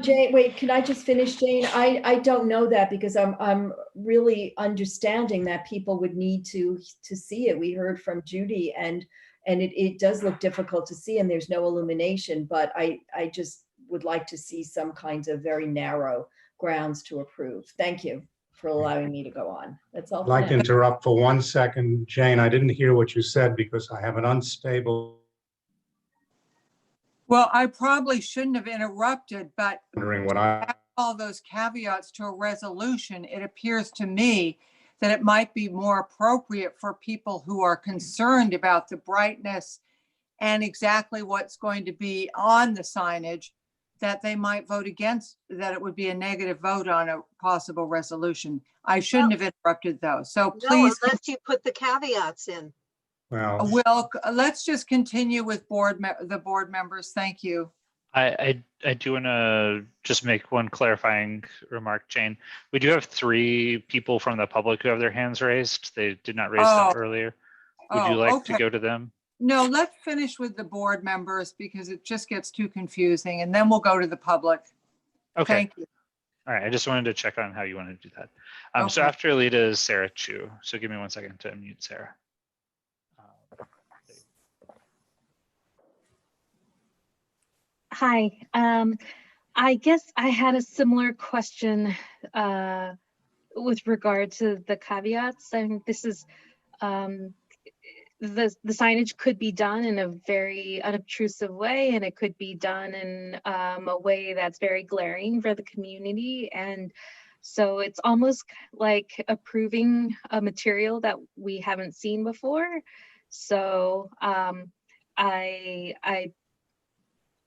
Speaker 9: Jane, wait, can I just finish, Jane? I don't know that, because I'm really understanding that people would need to see it. We heard from Judy, and it does look difficult to see, and there's no illumination, but I just would like to see some kinds of very narrow grounds to approve. Thank you for allowing me to go on. That's all.
Speaker 4: I'd like to interrupt for 1 second. Jane, I didn't hear what you said because I have an unstable.
Speaker 2: Well, I probably shouldn't have interrupted, but
Speaker 4: Wondering what I.
Speaker 2: All those caveats to a resolution, it appears to me that it might be more appropriate for people who are concerned about the brightness and exactly what's going to be on the signage, that they might vote against, that it would be a negative vote on a possible resolution. I shouldn't have interrupted though. So please.
Speaker 8: No, unless you put the caveats in.
Speaker 4: Well,
Speaker 2: Will, let's just continue with the board members. Thank you.
Speaker 1: I do want to just make one clarifying remark, Jane. We do have 3 people from the public who have their hands raised. They did not raise them earlier. Would you like to go to them?
Speaker 2: No, let's finish with the board members, because it just gets too confusing, and then we'll go to the public.
Speaker 1: Okay.
Speaker 2: Thank you.
Speaker 1: All right. I just wanted to check on how you want to do that. So
Speaker 2: Okay.
Speaker 1: after Alita is Sarah Chu. So give me 1 second to unmute Sarah.
Speaker 16: Hi, I guess I had a similar question with regard to the caveats. I think this is the signage could be done in a very unobtrusive way, and it could be done in a way that's very glaring for the community. And so it's almost like approving a material that we haven't seen before. So I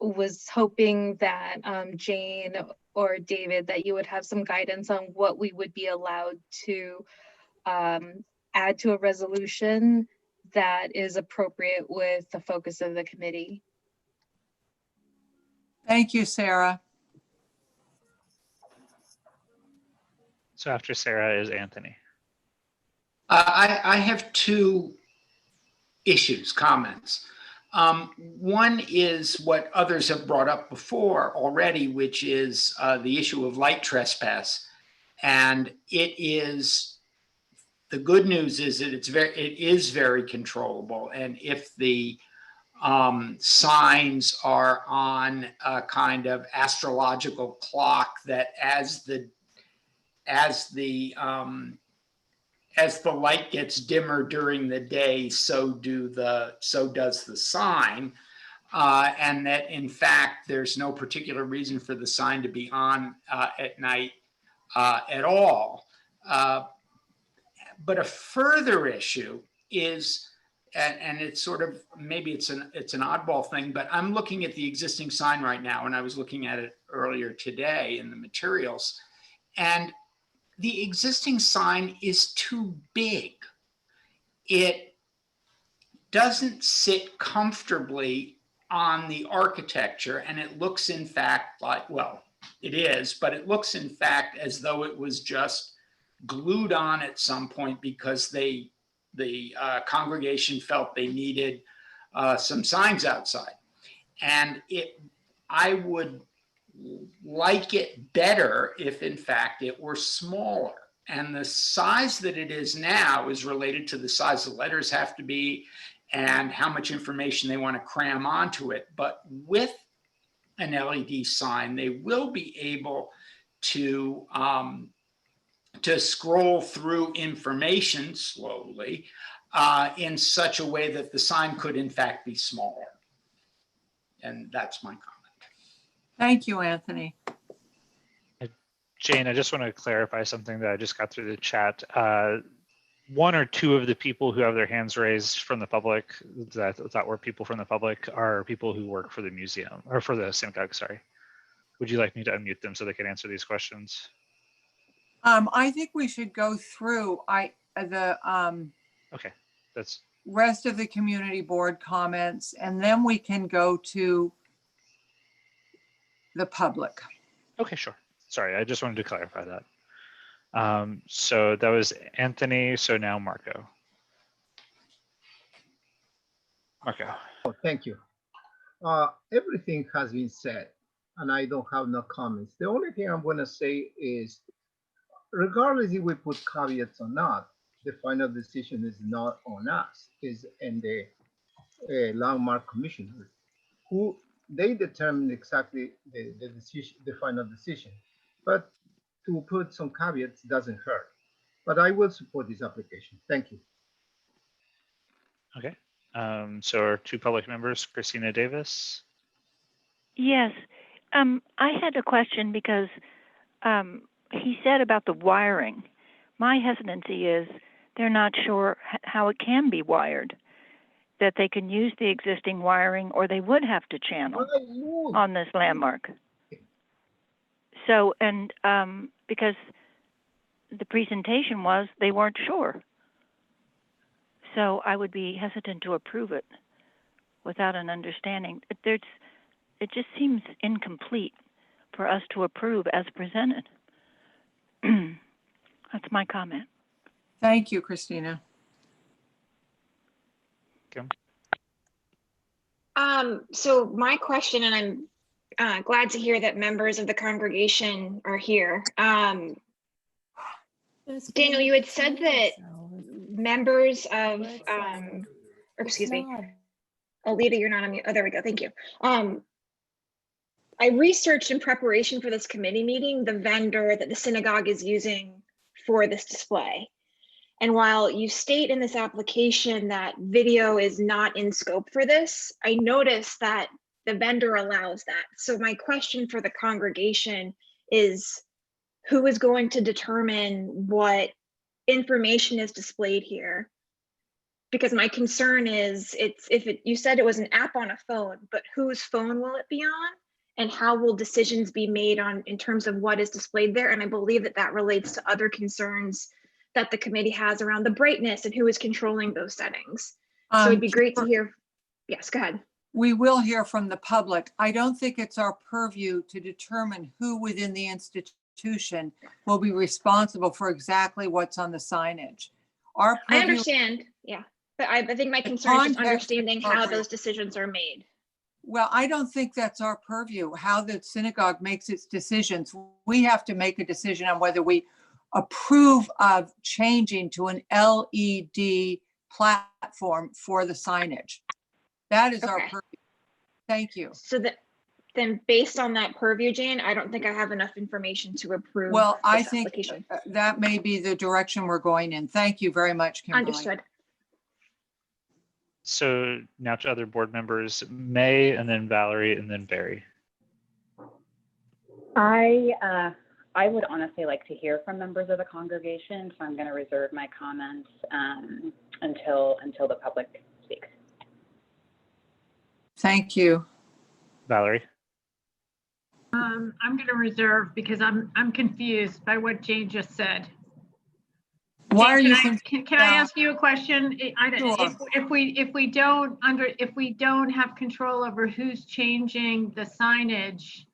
Speaker 16: was hoping that Jane or David, that you would have some guidance on what we would be allowed to add to a resolution that is appropriate with the focus of the committee.
Speaker 2: Thank you, Sarah.
Speaker 1: So after Sarah is Anthony.
Speaker 10: I have 2 comments. One is what others have brought up before already, which is the issue of light trespass. And the good news is that it is very controllable. And if the signs are on a kind of astrological clock that as the light gets dimmer during the day, so does the sign, and that in fact there's no particular reason for the sign to be on at night at all. But a further issue is, and it's sort of, maybe it's an oddball thing, but I'm looking at the existing sign right now, and I was looking at it earlier today in the materials, and the existing sign is too big. It doesn't sit comfortably on the architecture, and it looks in fact like, well, it is, but it looks in fact as though it was just glued on at some point because the congregation felt they needed some signs outside. And I would like it better if in fact it were smaller. And the size that it is now is related to the size the letters have to be and how much information they want to cram onto it. But with an LED sign, they will be able to scroll through information slowly in such a way that the sign could in fact be smaller. And that's my comment.
Speaker 2: Thank you, Anthony.
Speaker 1: Jane, I just want to clarify something that I just got through the chat. One or two of the people who have their hands raised from the public, that were people from the public, are people who work for the museum or for the synagogue, sorry. Would you like me to unmute them so they can answer these questions?
Speaker 2: I think we should go through
Speaker 1: Okay, that's
Speaker 2: rest of the community board comments, and then we can go to the public.
Speaker 1: okay, sure. Sorry, I just wanted to clarify that. So that was Anthony. So now Marco. Marco.
Speaker 12: Oh, thank you. Everything has been said, and I don't have no comments. The only thing I'm going to say is, regardless if we put caveats or not, the final decision is not on us, is in the landmark commissioners, who they determine exactly the decision, the final decision. But to put some caveats doesn't hurt. But I will support this application. Thank you.
Speaker 1: Okay. So our two public members, Christina Davis.
Speaker 6: Yes, I had a question because he said about the wiring. My hesitancy is they're not sure how it can be wired, that they can use the existing wiring or they would have to channel on this landmark. So, and because the presentation was they weren't sure. So I would be hesitant to approve it without an understanding. It just seems incomplete for us to approve as presented. That's my comment.
Speaker 2: Thank you, Christina.
Speaker 1: Kim?
Speaker 13: So my question, and I'm glad to hear that members of the congregation are here. Daniel, you had said that members of, or excuse me, Alita, you're not on mute. Oh, there we go. Thank you. I researched in preparation for this committee meeting the vendor that the synagogue is using for this display. And while you state in this application that video is not in scope for this, I noticed that the vendor allows that. So my question for the congregation is, who is going to determine what information is displayed here? Because my concern is, you said it was an app on a phone, but whose phone will it be on? And how will decisions be made on in terms of what is displayed there? And I believe that that relates to other concerns that the committee has around the brightness and who is controlling those settings. So it'd be great to hear. Yes, go ahead.
Speaker 2: We will hear from the public. I don't think it's our purview to determine who within the institution will be responsible for exactly what's on the signage. I
Speaker 13: understand, yeah, but I think my concern is just understanding how those decisions are made.
Speaker 2: Well, I don't think that's our purview, how the synagogue makes its decisions. We have to make a decision on whether we approve of changing to an LED platform for the signage. That is our purview. Thank you.
Speaker 13: So then based on that purview, Jane, I don't think I have enough information to approve.
Speaker 2: Well, I think that may be the direction we're going in. Thank you very much, Kimberly.
Speaker 13: Understood.
Speaker 1: So now to other board members, May, and then Valerie, and then Barry.
Speaker 17: I would honestly like to hear from members of the congregation, so I'm going to reserve my comments until the public speaks.
Speaker 2: Thank you.
Speaker 1: Valerie?
Speaker 11: I'm going to reserve because I'm confused by what Jane just said.
Speaker 2: Why are you?
Speaker 11: Can I ask you a question?
Speaker 2: Sure.
Speaker 11: If we don't have control over who's changing the signage,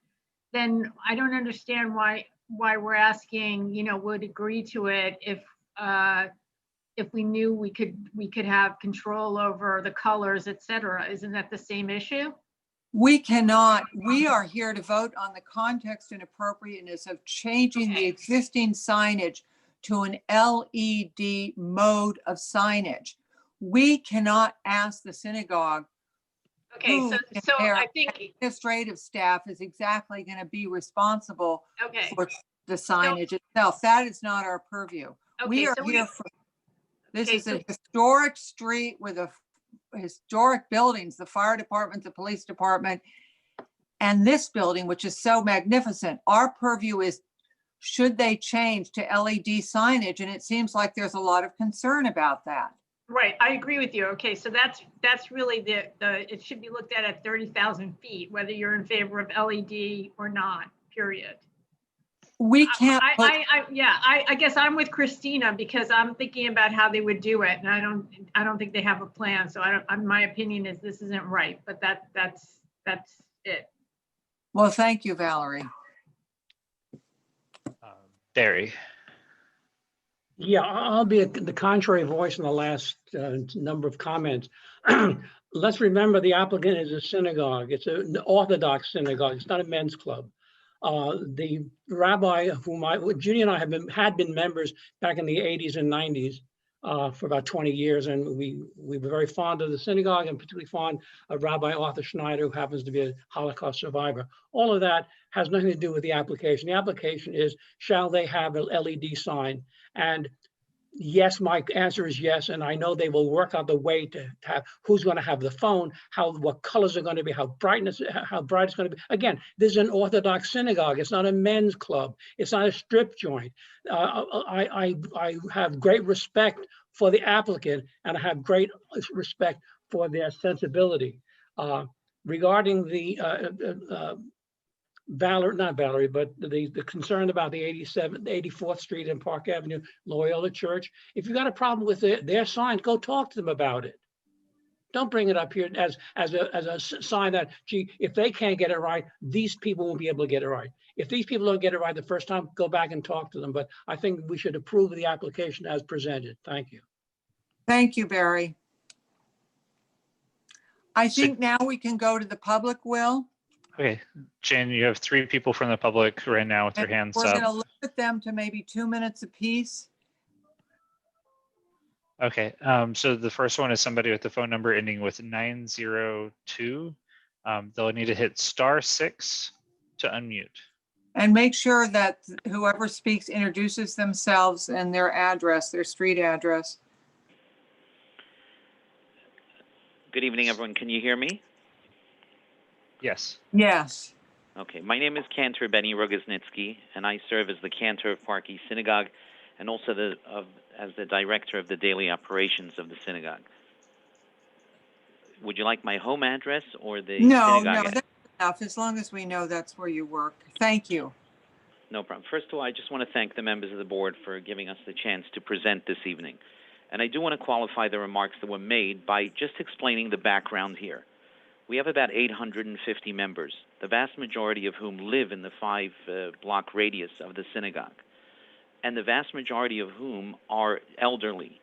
Speaker 11: then I don't understand why why we're asking, would agree to it if we knew we could have control over the colors, et cetera. Isn't that the same issue?
Speaker 2: We cannot, we are here to vote on the context and appropriateness of changing the existing signage to an LED mode of signage. We cannot ask the synagogue.
Speaker 11: Okay, so I think
Speaker 2: administrative staff is exactly going to be responsible
Speaker 11: okay.
Speaker 2: for the signage itself. That is not our purview.
Speaker 11: Okay,
Speaker 2: We are
Speaker 11: so
Speaker 2: here for, this
Speaker 11: okay,
Speaker 2: is a historic street with a historic buildings, the fire department, the police department, and this building, which is so magnificent. Our purview is, should they change to LED signage? And it seems like there's a lot of concern about that.
Speaker 11: Right, I agree with you. Okay, so that's really the it should be looked at 30,000 feet, whether you're in favor of LED or not, period.
Speaker 2: We can't
Speaker 11: I guess I'm with Christina because I'm thinking about how they would do it, and I don't think they have a plan. So my opinion is this isn't right, but that's it.
Speaker 2: Well, thank you, Valerie.
Speaker 1: Barry.
Speaker 14: Yeah, I'll be the contrary voice in the last number of comments. Let's remember the applicant is a synagogue. It's an Orthodox synagogue. It's not a men's club. The rabbi whom Judy and I had been members back in the 80s and 90s for about 20 years, and we were very fond of the synagogue, and particularly fond of Rabbi Arthur Schneider, who happens to be a Holocaust survivor. All of that has nothing to do with the application. The application is, shall they have an LED sign? And yes, my answer is yes, and I know they will work out the way to have who's going to have the phone, what colors are going to be, how bright it's going to be. Again, this is an Orthodox synagogue. It's not a men's club. It's not a strip joint. I have great respect for the applicant, and I have great respect for their sensibility. Regarding the not Valerie, but the concern about the 84th Street and Park Avenue Loyola Church. If you've got a problem with their sign, go talk to them about it. Don't bring it up here as a sign that, gee, if they can't get it right, these people won't be able to get it right. If these people don't get it right the first time, go back and talk to them. But I think we should approve of the application as presented. Thank you.
Speaker 2: Thank you, Barry. I think now we can go to the public, Will.
Speaker 1: Okay, Jen, you have 3 people from the public right now with their hands
Speaker 2: We're
Speaker 1: up.
Speaker 2: going to limit them to maybe 2 minutes apiece.
Speaker 1: Okay, so the first one is somebody with the phone number ending with 902. They'll need to hit *6 to unmute.
Speaker 2: And make sure that whoever speaks introduces themselves and their address, their street address.
Speaker 20: Good evening, everyone. Can you hear me?
Speaker 1: Yes.
Speaker 2: Yes.
Speaker 20: Okay. My name is Cantor Benny Rogoznitsky, and I serve as the cantor of Park East Synagogue and also as the director of the daily operations of the synagogue. Would you like my home address or the synagogue?
Speaker 2: No, that's enough, as long as we know that's where you work. Thank you.
Speaker 20: No problem. First of all, I just want to thank the members of the board for giving us the chance to present this evening. And I do want to qualify the remarks that were made by just explaining the background here. We have about 850 members, the vast majority of whom live in the 5-block radius of the synagogue, and the vast majority of whom are elderly.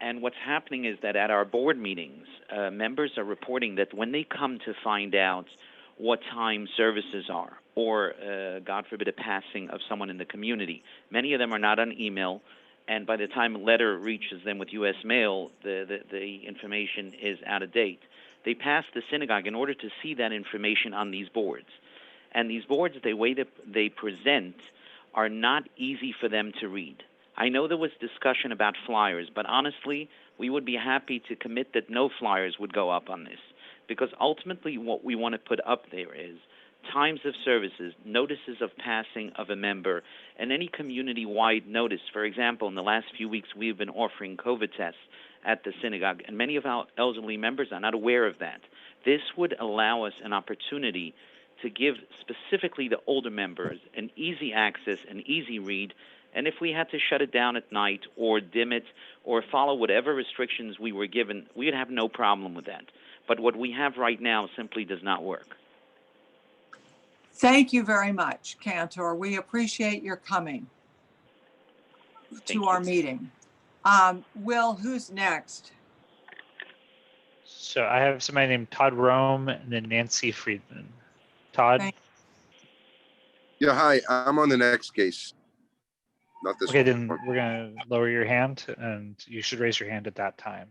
Speaker 20: And what's happening is that at our board meetings, members are reporting that when they come to find out what time services are, or God forbid a passing of someone in the community, many of them are not on email, and by the time a letter reaches them with U.S. mail, the information is out of date. They pass the synagogue in order to see that information on these boards. And these boards, the way that they present, are not easy for them to read. I know there was discussion about flyers, but honestly, we would be happy to commit that no flyers would go up on this, because ultimately what we want to put up there is times of services, notices of passing of a member, and any community-wide notice. For example, in the last few weeks, we've been offering COVID tests at the synagogue, and many of our elderly members are not aware of that. This would allow us an opportunity to give specifically the older members an easy access, an easy read, and if we had to shut it down at night or dim it or follow whatever restrictions we were given, we would have no problem with that. But what we have right now simply does not work.
Speaker 2: Thank you very much, Cantor. We appreciate your coming to our meeting. Will, who's next?
Speaker 1: So I have somebody named Todd Rome and then Nancy Friedman. Todd?
Speaker 21: Yeah, hi, I'm on the next case. Not this
Speaker 1: Okay,
Speaker 21: one.
Speaker 1: then we're gonna lower your hand and you should raise your hand at that time.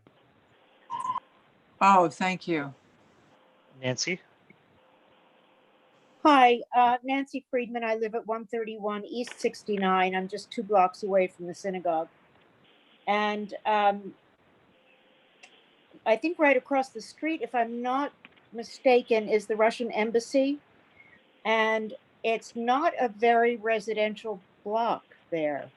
Speaker 2: Oh, thank you.
Speaker 1: Nancy?
Speaker 22: Hi, Nancy Friedman. I live at 131 East 69. I'm just 2 blocks away from the synagogue. And I think right across the street, if I'm not mistaken, is the Russian embassy. And it's not a very residential block there.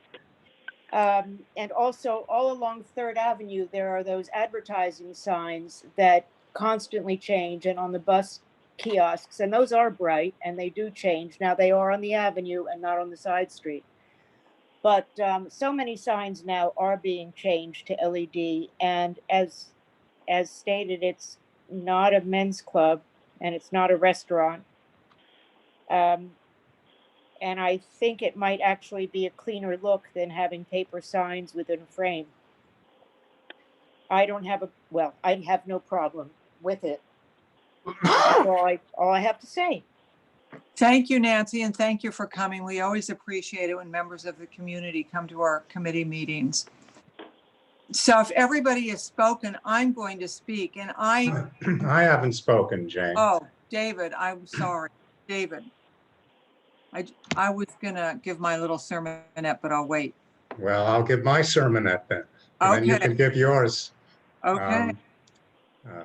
Speaker 22: And also all along 3rd Avenue, there are those advertising signs that constantly change, and on the bus kiosks, and those are bright and they do change. Now they are on the avenue and not on the side street. But so many signs now are being changed to LED, and as stated, it's not a men's club and it's not a restaurant. And I think it might actually be a cleaner look than having paper signs within a frame. I have no problem with it. That's all I have to say.
Speaker 2: Thank you, Nancy, and thank you for coming. We always appreciate it when members of the community come to our committee meetings. So if everybody has spoken, I'm going to speak, and I
Speaker 4: haven't spoken, Jane.
Speaker 2: Oh, David, I'm sorry. David. I was gonna give my little sermonette, but I'll wait.
Speaker 4: Well, I'll give my sermonette then. And then you can give yours.
Speaker 2: Okay.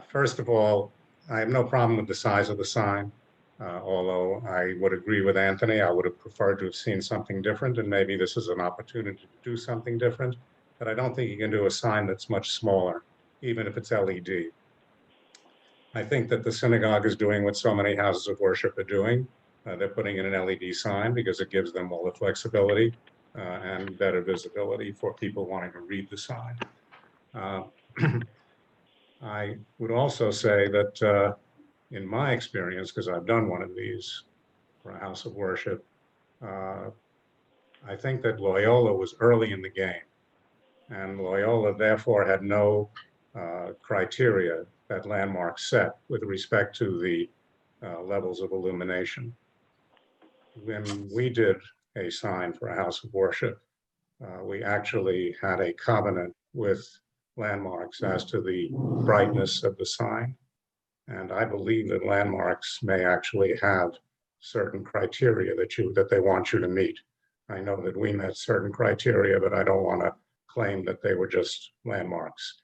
Speaker 4: First of all, I have no problem with the size of the sign. Although I would agree with Anthony, I would have preferred to have seen something different, and maybe this is an opportunity to do something different. But I don't think you can do a sign that's much smaller, even if it's LED. I think that the synagogue is doing what so many houses of worship are doing. They're putting in an LED sign because it gives them all the flexibility and better visibility for people wanting to read the sign. I would also say that in my experience, because I've done one of these for a house of worship, I think that Loyola was early in the game. And Loyola therefore had no criteria that Landmark set with respect to the levels of illumination. When we did a sign for a house of worship, we actually had a covenant with Landmarks as to the brightness of the sign. And I believe that Landmarks may actually have certain criteria that they want you to meet. I know that we met certain criteria, but I don't want to claim that they were just Landmarks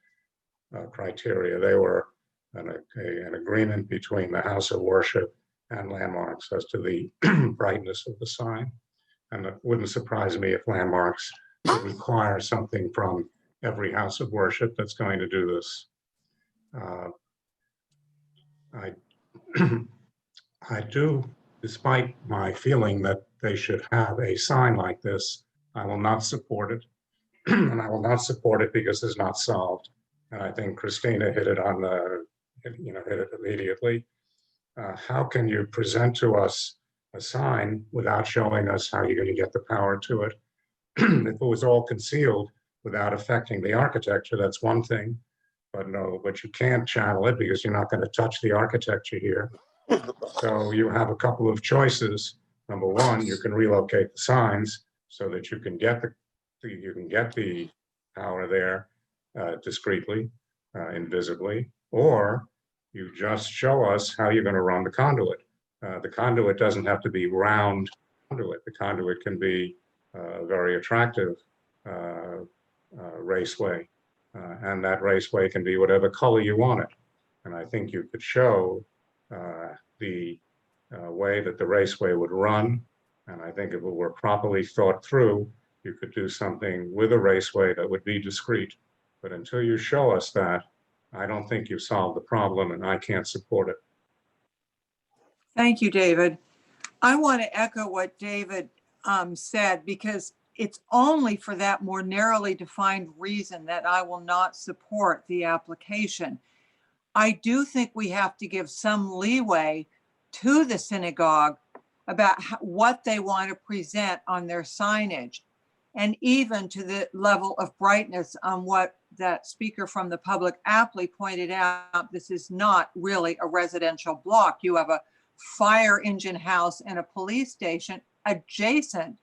Speaker 4: criteria. They were an agreement between the house of worship and Landmarks as to the brightness of the sign. And it wouldn't surprise me if Landmarks would require something from every house of worship that's going to do this. I do, despite my feeling that they should have a sign like this, I will not support it. And I will not support it because it's not solved. And I think Christina hit it on the, hit it immediately. How can you present to us a sign without showing us how you're going to get the power to it? If it was all concealed without affecting the architecture, that's one thing. But you can't channel it because you're not going to touch the architecture here. So you have a couple of choices. Number one, you can relocate the signs so that you can get the power there discreetly, invisibly, or you just show us how you're going to run the conduit. The conduit doesn't have to be round conduit. The conduit can be a very attractive raceway, and that raceway can be whatever color you want it. And I think you could show the way that the raceway would run. And I think if it were properly thought through, you could do something with a raceway that would be discreet. But until you show us that, I don't think you've solved the problem, and I can't support it.
Speaker 2: Thank you, David. I want to echo what David said, because it's only for that more narrowly defined reason that I will not support the application. I do think we have to give some leeway to the synagogue about what they want to present on their signage, and even to the level of brightness on what that speaker from the public aptly pointed out. This is not really a residential block. You have a fire engine house and a police station adjacent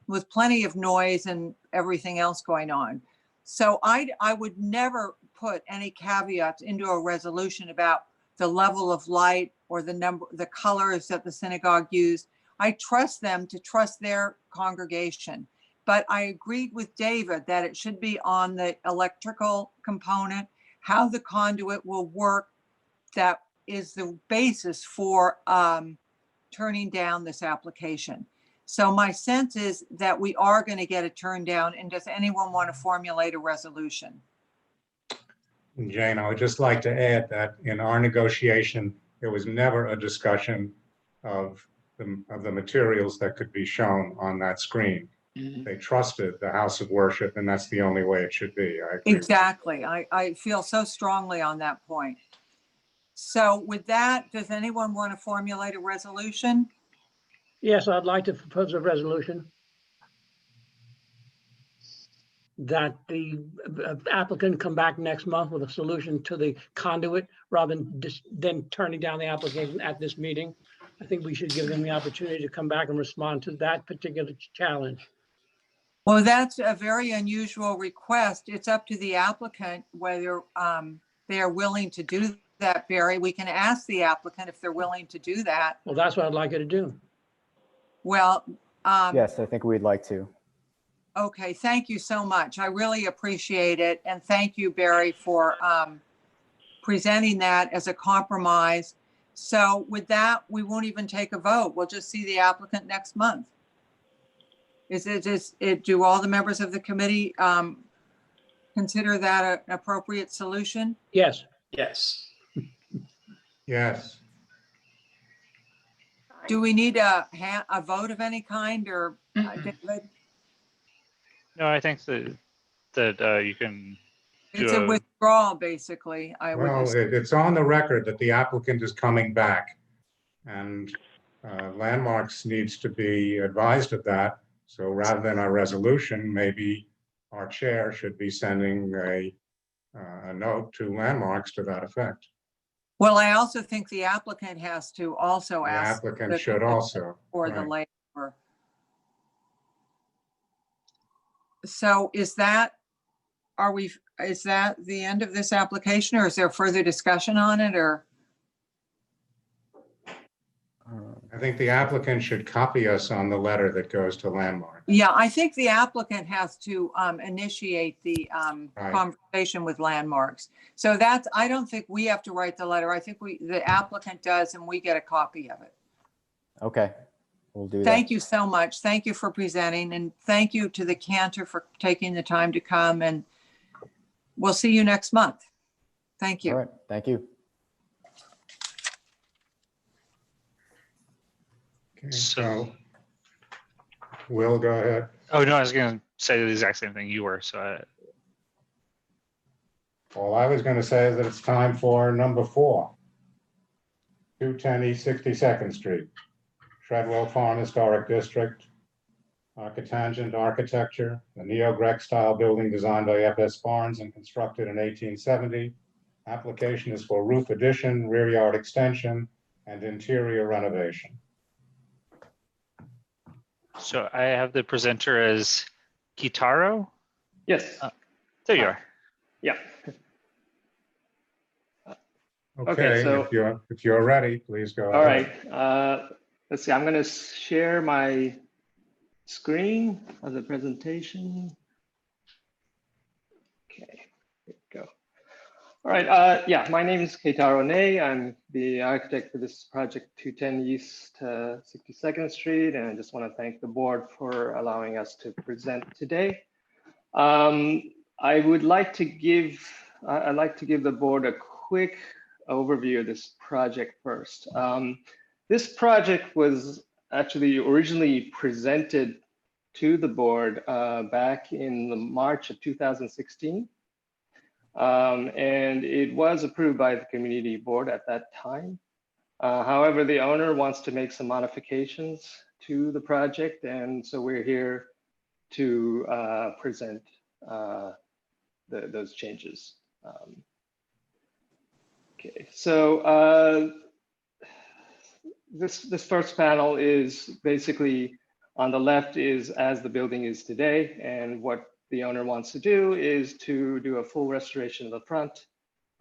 Speaker 2: with plenty of noise and everything else going on. So I would never put any caveats into a resolution about the level of light or the colors that the synagogue used. I trust them to trust their congregation. But I agreed with David that it should be on the electrical component, how the conduit will work. That is the basis for turning down this application. So my sense is that we are going to get it turned down. And does anyone want to formulate a resolution?
Speaker 4: Jane, I would just like to add that in our negotiation, there was never a discussion of the materials that could be shown on that screen. They trusted the house of worship, and that's the only way it should be. I agree.
Speaker 2: Exactly. I feel so strongly on that point. So with that, does anyone want to formulate a resolution?
Speaker 14: Yes, I'd like to propose a resolution that the applicant come back next month with a solution to the conduit rather than then turning down the application at this meeting. I think we should give them the opportunity to come back and respond to that particular challenge.
Speaker 2: Well, that's a very unusual request. It's up to the applicant whether they are willing to do that, Barry. We can ask the applicant if they're willing to do that.
Speaker 14: Well, that's what I'd like you to do.
Speaker 2: Well,
Speaker 18: Yes, I think we'd like to.
Speaker 2: okay, thank you so much. I really appreciate it. And thank you, Barry, for presenting that as a compromise. So with that, we won't even take a vote. We'll just see the applicant next month. Do all the members of the committee consider that an appropriate solution?
Speaker 14: Yes.
Speaker 10: Yes.
Speaker 4: Yes.
Speaker 2: Do we need a vote of any kind or David?
Speaker 1: No, I think that you can do
Speaker 2: It's a withdrawal, basically.
Speaker 4: Well, it's on the record that the applicant is coming back, and Landmarks needs to be advised of that. So rather than a resolution, maybe our chair should be sending a note to Landmarks to that effect.
Speaker 2: Well, I also think the applicant has to also
Speaker 4: The
Speaker 2: ask.
Speaker 4: applicant should also.
Speaker 2: For the
Speaker 4: Right.
Speaker 2: labor. So is that the end of this application, or is there further discussion on it, or?
Speaker 4: I think the applicant should copy us on the letter that goes to Landmark.
Speaker 2: Yeah, I think the applicant has to initiate the
Speaker 4: Right.
Speaker 2: conversation with Landmarks. So I don't think we have to write the letter. I think the applicant does, and we get a copy of it.
Speaker 18: Okay, we'll do that.
Speaker 2: Thank you so much. Thank you for presenting, and thank you to the Cantor for taking the time to come, and we'll see you next month. Thank you.
Speaker 18: All right, thank you.
Speaker 4: Okay, so Will, go ahead.
Speaker 1: Oh, no, I was going to say the exact same thing you were. So
Speaker 4: All I was going to say is that it's time for number 4, 210 East 62nd Street, Treadwell Farm Historic District, Architangent Architecture, the neo-Grec style building designed by F.S. Barnes and constructed in 1870. Application is for roof addition, rear yard extension, and interior renovation.
Speaker 1: So I have the presenter as Kitaro.
Speaker 3: Yes.
Speaker 1: There you are.
Speaker 3: Yeah.
Speaker 4: Okay,
Speaker 3: so
Speaker 4: if you're ready, please go
Speaker 3: all
Speaker 4: ahead.
Speaker 3: right. Let's see. I'm going to share my screen as a presentation. Okay, here we go. All right. Yeah, my name is Keitaro Ne. I'm the architect for this project, 210 East 62nd Street, and I just want to thank the board for allowing us to present today. I'd like to give the board a quick overview of this project first. This project was actually originally presented to the board back in the March of 2016. And it was approved by the community board at that time. However, the owner wants to make some modifications to the project, and so we're here to present those changes. Okay, so this first panel is basically on the left is as the building is today, and what the owner wants to do is to do a full restoration of the front,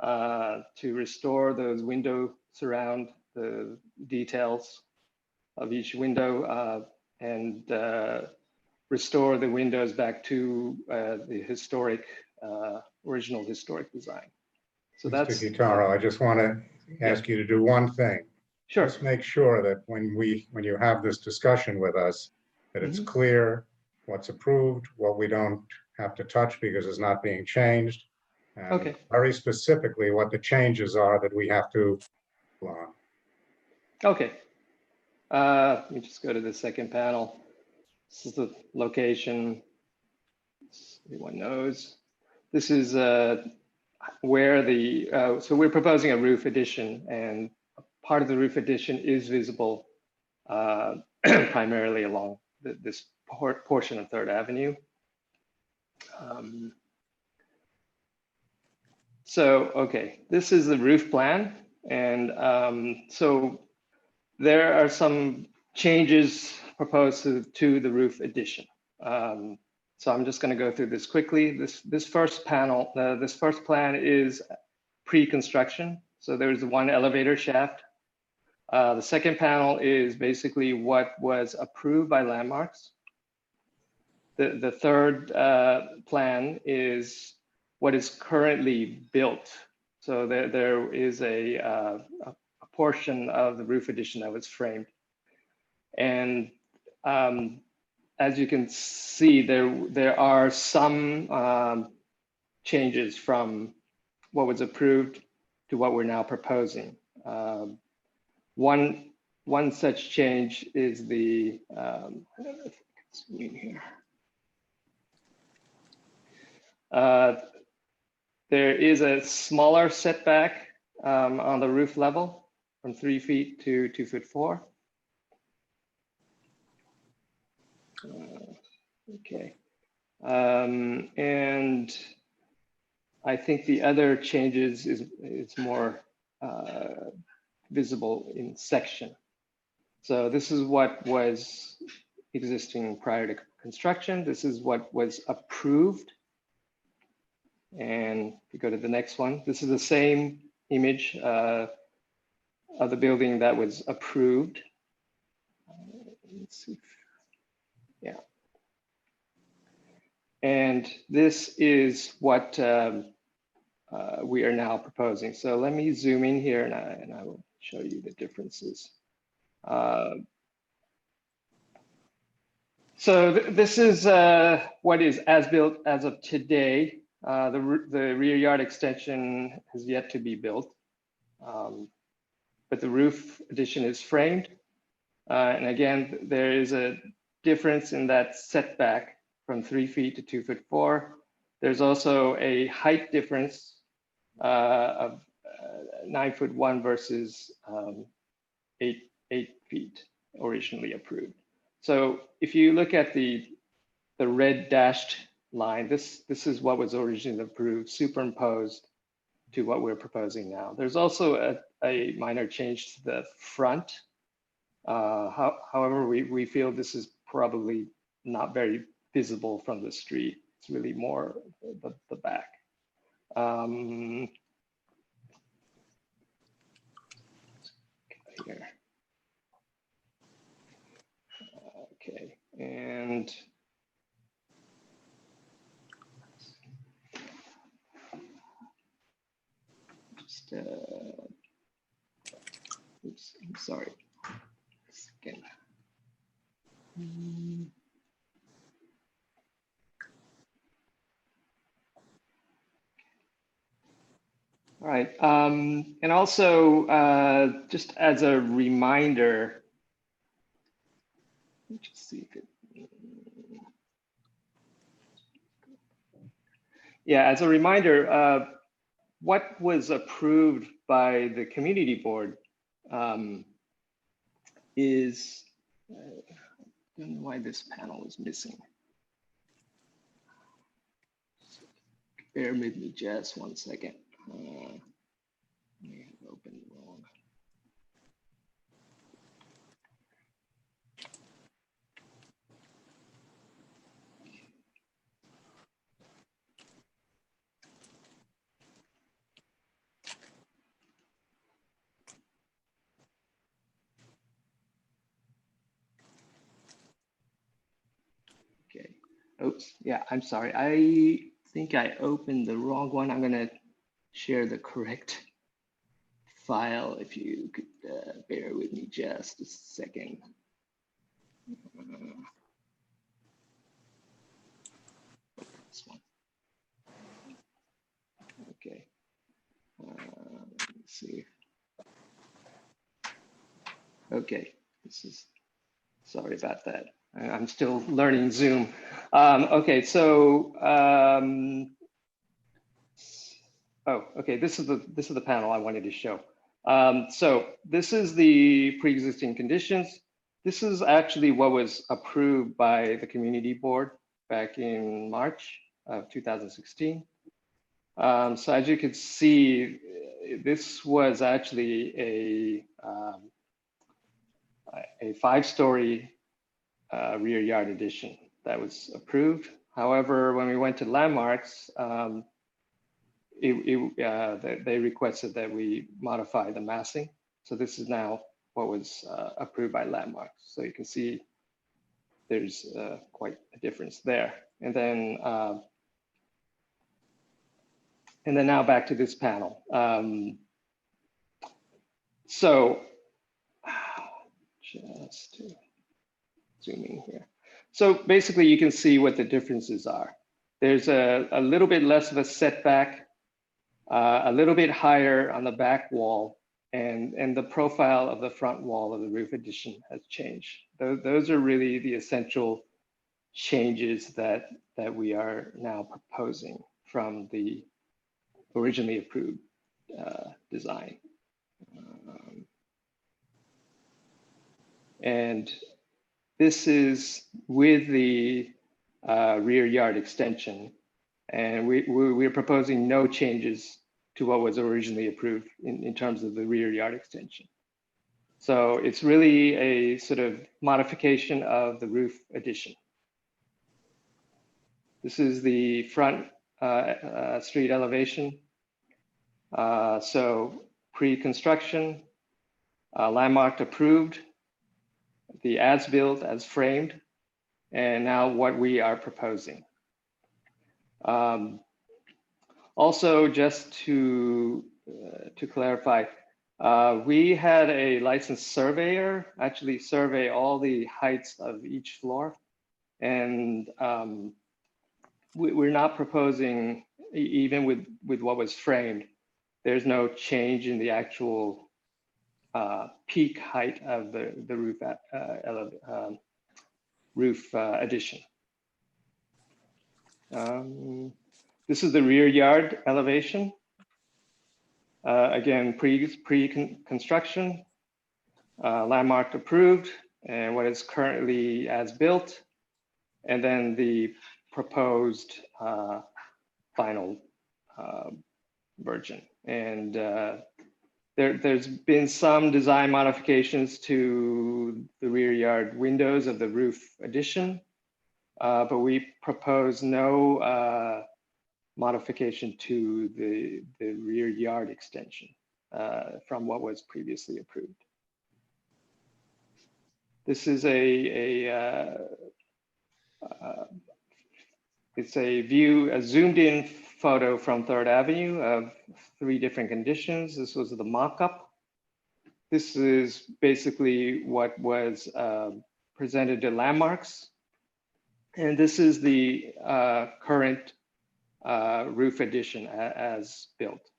Speaker 3: to restore those window surround, the details of each window, and restore the windows back to the historic, original historic design. So that's.
Speaker 4: Mr. Guitaro, I just want to ask you to do one thing.
Speaker 3: Sure.
Speaker 4: Just make sure that when you have this discussion with us, that it's clear what's approved, what we don't have to touch because it's not being changed. And
Speaker 3: okay.
Speaker 4: Very specifically what the changes are that we have to on.
Speaker 3: Okay. Let me just go to the second panel. This is the location. Everyone knows. This is where the, so we're proposing a roof addition, and part of the roof addition is visible primarily along this portion of 3rd Avenue. So, okay, this is the roof plan. And so there are some changes proposed to the roof addition. So I'm just going to go through this quickly. This first panel, this first plan is pre-construction. So there's one elevator shaft. The second panel is basically what was approved by landmarks. The third plan is what is currently built. So there is a portion of the roof addition that was framed. And as you can see, there are some changes from what was approved to what we're now proposing. One such change is the, I don't know if I can zoom in here. There is a smaller setback on the roof level from 3 feet to 2'4". Okay. And I think the other changes is more visible in section. So this is what was existing prior to construction. This is what was approved. And if you go to the next one, this is the same image of the building that was approved. Let's see. Yeah. And this is what we are now proposing. So let me zoom in here and I will show you the differences. So this is what is as built as of today. The rear yard extension has yet to be built, but the roof addition is framed. And again, there is a difference in that setback from 3 feet to 2'4". There's also a height difference of 9'1" versus 8 feet originally approved. So if you look at the red dashed line, this is what was originally approved, superimposed to what we're proposing now. There's also a minor change to the front. However, we feel this is probably not very visible from the street. It's really more the back. Here. Okay, and just, oops, I'm sorry. Again. All right, and also just as a reminder, let me just see if it, yeah, as a reminder, what was approved by the community board is, I don't know why this panel is missing. Bear with me just 1 second. I have opened wrong. Okay. Oops. Yeah, I'm sorry. I think I opened the wrong one. I'm gonna share the correct file if you could bear with me just a second. This one. Okay. Let's see. Okay. This is, sorry about that. I'm still learning Zoom. Okay, so oh, okay. This is the panel I wanted to show. So this is the pre-existing conditions. This is actually what was approved by the community board back in March of 2016. So as you can see, this was actually a 5-story rear yard addition that was approved. However, when we went to landmarks, they requested that we modify the massing. So this is now what was approved by landmarks. So you can see there's quite a difference there. And then now back to this panel. So just to zoom in here. So basically you can see what the differences are. There's a little bit less of a setback, a little bit higher on the back wall, and the profile of the front wall of the roof addition has changed. Those are really the essential changes that we are now proposing from the originally approved design. And this is with the rear yard extension. And we're proposing no changes to what was originally approved in terms of the rear yard extension. So it's really a sort of modification of the roof addition. This is the front street elevation. So pre-construction, landmark approved, the as-built as framed, and now what we are proposing. Also, just to clarify, we had a licensed surveyor actually survey all the heights of each floor, and we're not proposing, even with what was framed, there's no change in the actual peak height of the roof addition. This is the rear yard elevation. Again, pre-construction, landmark approved, and what is currently as built, and then the proposed final version. And there's been some design modifications to the rear yard windows of the roof addition, but we propose no modification to the rear yard extension from what was previously approved. This is it's a view, a zoomed in photo from 3rd Avenue of 3 different conditions. This was the mock-up. This is basically what was presented to landmarks. And this is the current roof addition as built.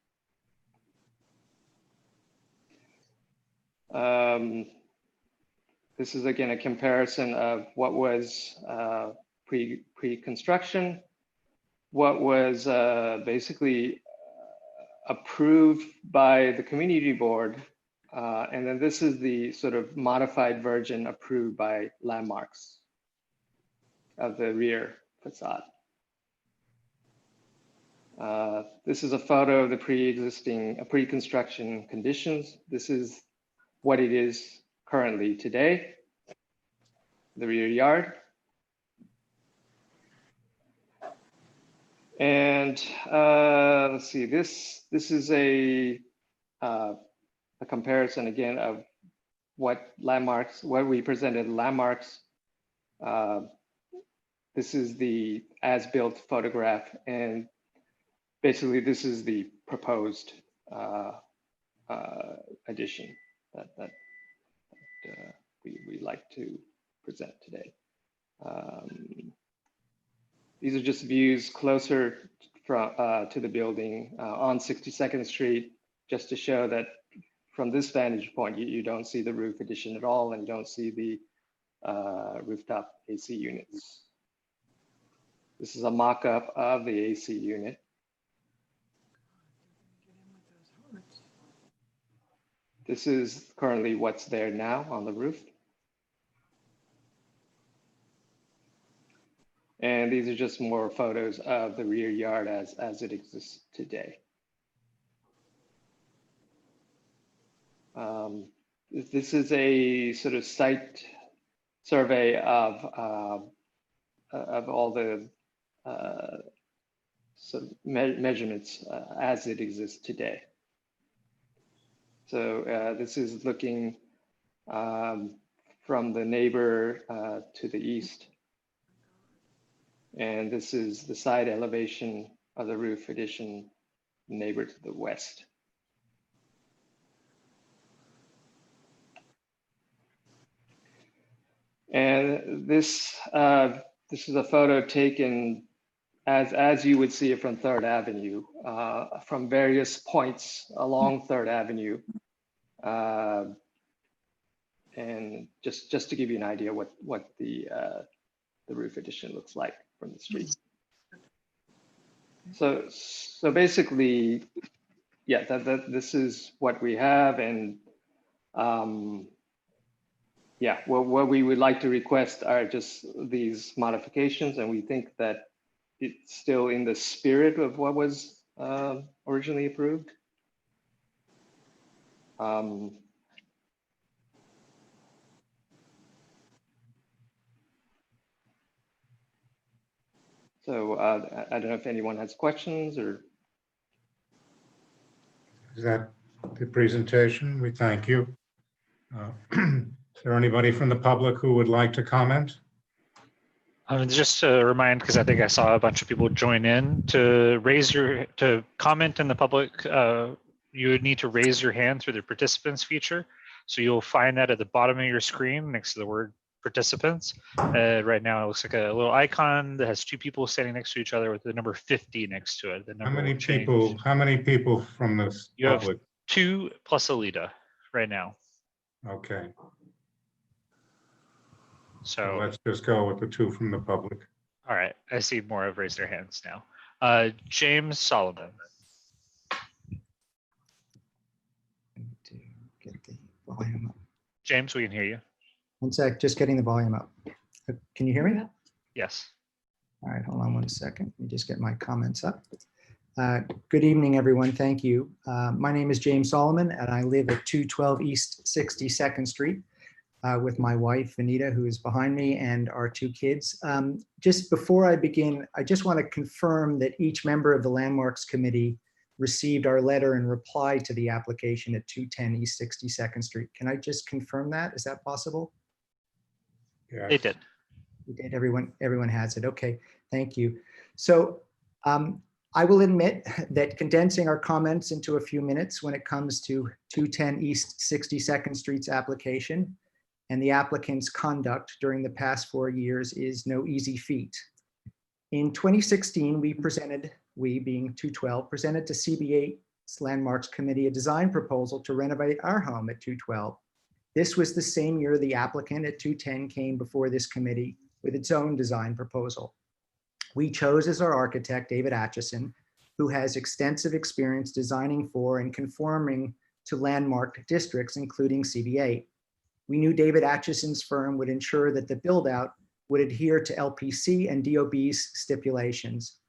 Speaker 3: This is again a comparison of what was pre-construction, what was basically approved by the community board And then this is the sort of modified version approved by Landmarks of the rear facade. This is a photo of the pre-construction conditions. This is what it is currently today, the rear yard. And let's see, this is a comparison again of what we presented Landmarks. This is the as-built photograph, and basically this is the proposed addition that we like to present today. These are just views closer to the building on 62nd Street, just to show that from this vantage point, you don't see the roof addition at all, and you don't see the rooftop AC units. This is a mock-up of the AC unit. This is currently what's there now on the roof. And these are just more photos of the rear yard as it exists today. This is a sort of site survey of all the measurements as it exists today. So this is looking from the neighbor to the east. And this is the side elevation of the roof addition, neighbor to the west. And this is a photo taken as you would see it from 3rd Avenue, from various points along 3rd Avenue. And just to give you an idea what the roof addition looks like from the street. So basically, yeah, this is what we have, and yeah, what we would like to request are just these modifications, and we think that it's still in the spirit of what was originally approved. So I don't know if anyone has questions or.
Speaker 4: Is that the presentation? We thank you. Is there anybody from the public who would like to comment?
Speaker 1: Just to remind, because I think I saw a bunch of people join in, to comment in the public, you would need to raise your hand through the participants feature. So you'll find that at the bottom of your screen next to the word participants. Right now it looks like a little icon that has 2 people standing next to each other with the number 50 next to it. The number
Speaker 4: How many people from the
Speaker 1: you
Speaker 4: public?
Speaker 1: have 2 plus Alita right now.
Speaker 4: Okay.
Speaker 1: So
Speaker 4: let's just go with the 2 from the public.
Speaker 1: All right, I see more have raised their hands now. James Solomon.
Speaker 5: Get the volume up.
Speaker 1: James, we can hear you.
Speaker 5: One sec, just getting the volume up. Can you hear me?
Speaker 1: Yes.
Speaker 5: All right, hold on 1 second. Let me just get my comments up. Good evening, everyone. Thank you. My name is James Solomon, and I live at 212 East 62nd Street with my wife, Anita, who is behind me, and our 2 kids. Just before I begin, I just want to confirm that each member of the Landmarks Committee received our letter in reply to the application at 210 East 62nd Street. Can I just confirm that? Is that possible?
Speaker 4: Yeah.
Speaker 1: They did.
Speaker 5: We did. Everyone has it. Okay, thank you. So I will admit that condensing our comments into a few minutes when it comes to 210 East 62nd Street's application and the applicant's conduct during the past 4 years is no easy feat. In 2016, we being 212, presented to CB8's Landmarks Committee a design proposal to renovate our home at 212. This was the same year the applicant at 210 came before this committee with its own design proposal. We chose as our architect, David Atchison, who has extensive experience designing for and conforming to landmark districts, including CB8. We knew David Atchison's firm would ensure that the build-out would adhere to LPC and DOB's stipulations.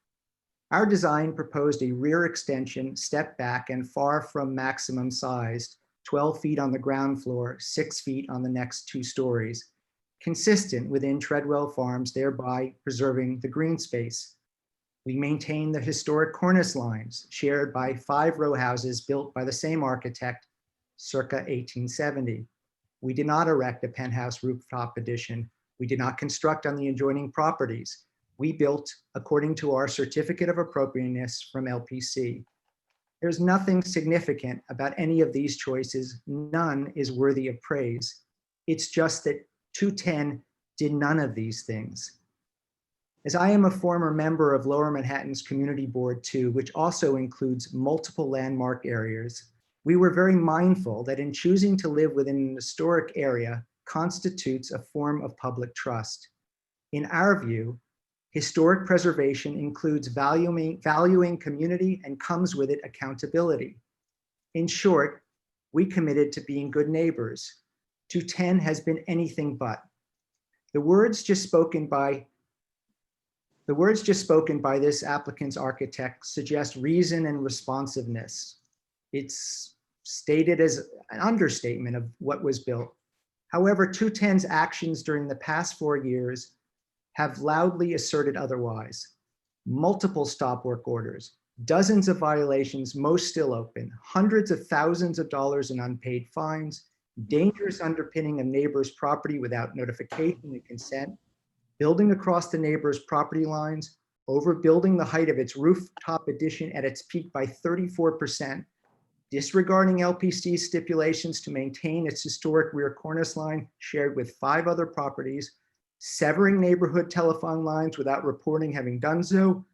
Speaker 5: Our design proposed a rear extension, step back, and far from maximum sized, 12 feet on the ground floor, 6 feet on the next 2 stories, consistent within Treadwell Farms, thereby preserving the green space. We maintain the historic cornice lines shared by 5 row houses built by the same architect circa 1870. We did not erect a penthouse rooftop addition. We did not construct on the adjoining properties. We built according to our certificate of appropriateness from LPC. There's nothing significant about any of these choices. None is worthy of praise. It's just that 210 did none of these things. As I am a former member of Lower Manhattan's Community Board 2, which also includes multiple landmark areas, we were very mindful that in choosing to live within an historic area constitutes a form of public trust. In our view, historic preservation includes valuing community and comes with it accountability. In short, we committed to being good neighbors. 210 has been anything but. The words just spoken by this applicant's architect suggest reason and responsiveness. It's stated as an understatement of what was built. However, 210's actions during the past 4 years have loudly asserted otherwise. Multiple stop work orders, dozens of violations, most still open, hundreds of thousands of dollars in unpaid fines, dangerous underpinning of neighbors' property without notification and consent, building across the neighbor's property lines, overbuilding the height of its rooftop addition at its peak by 34%, disregarding LPC stipulations to maintain its historic rear cornice line shared with 5 other properties, severing neighborhood telephone lines without reporting having done so,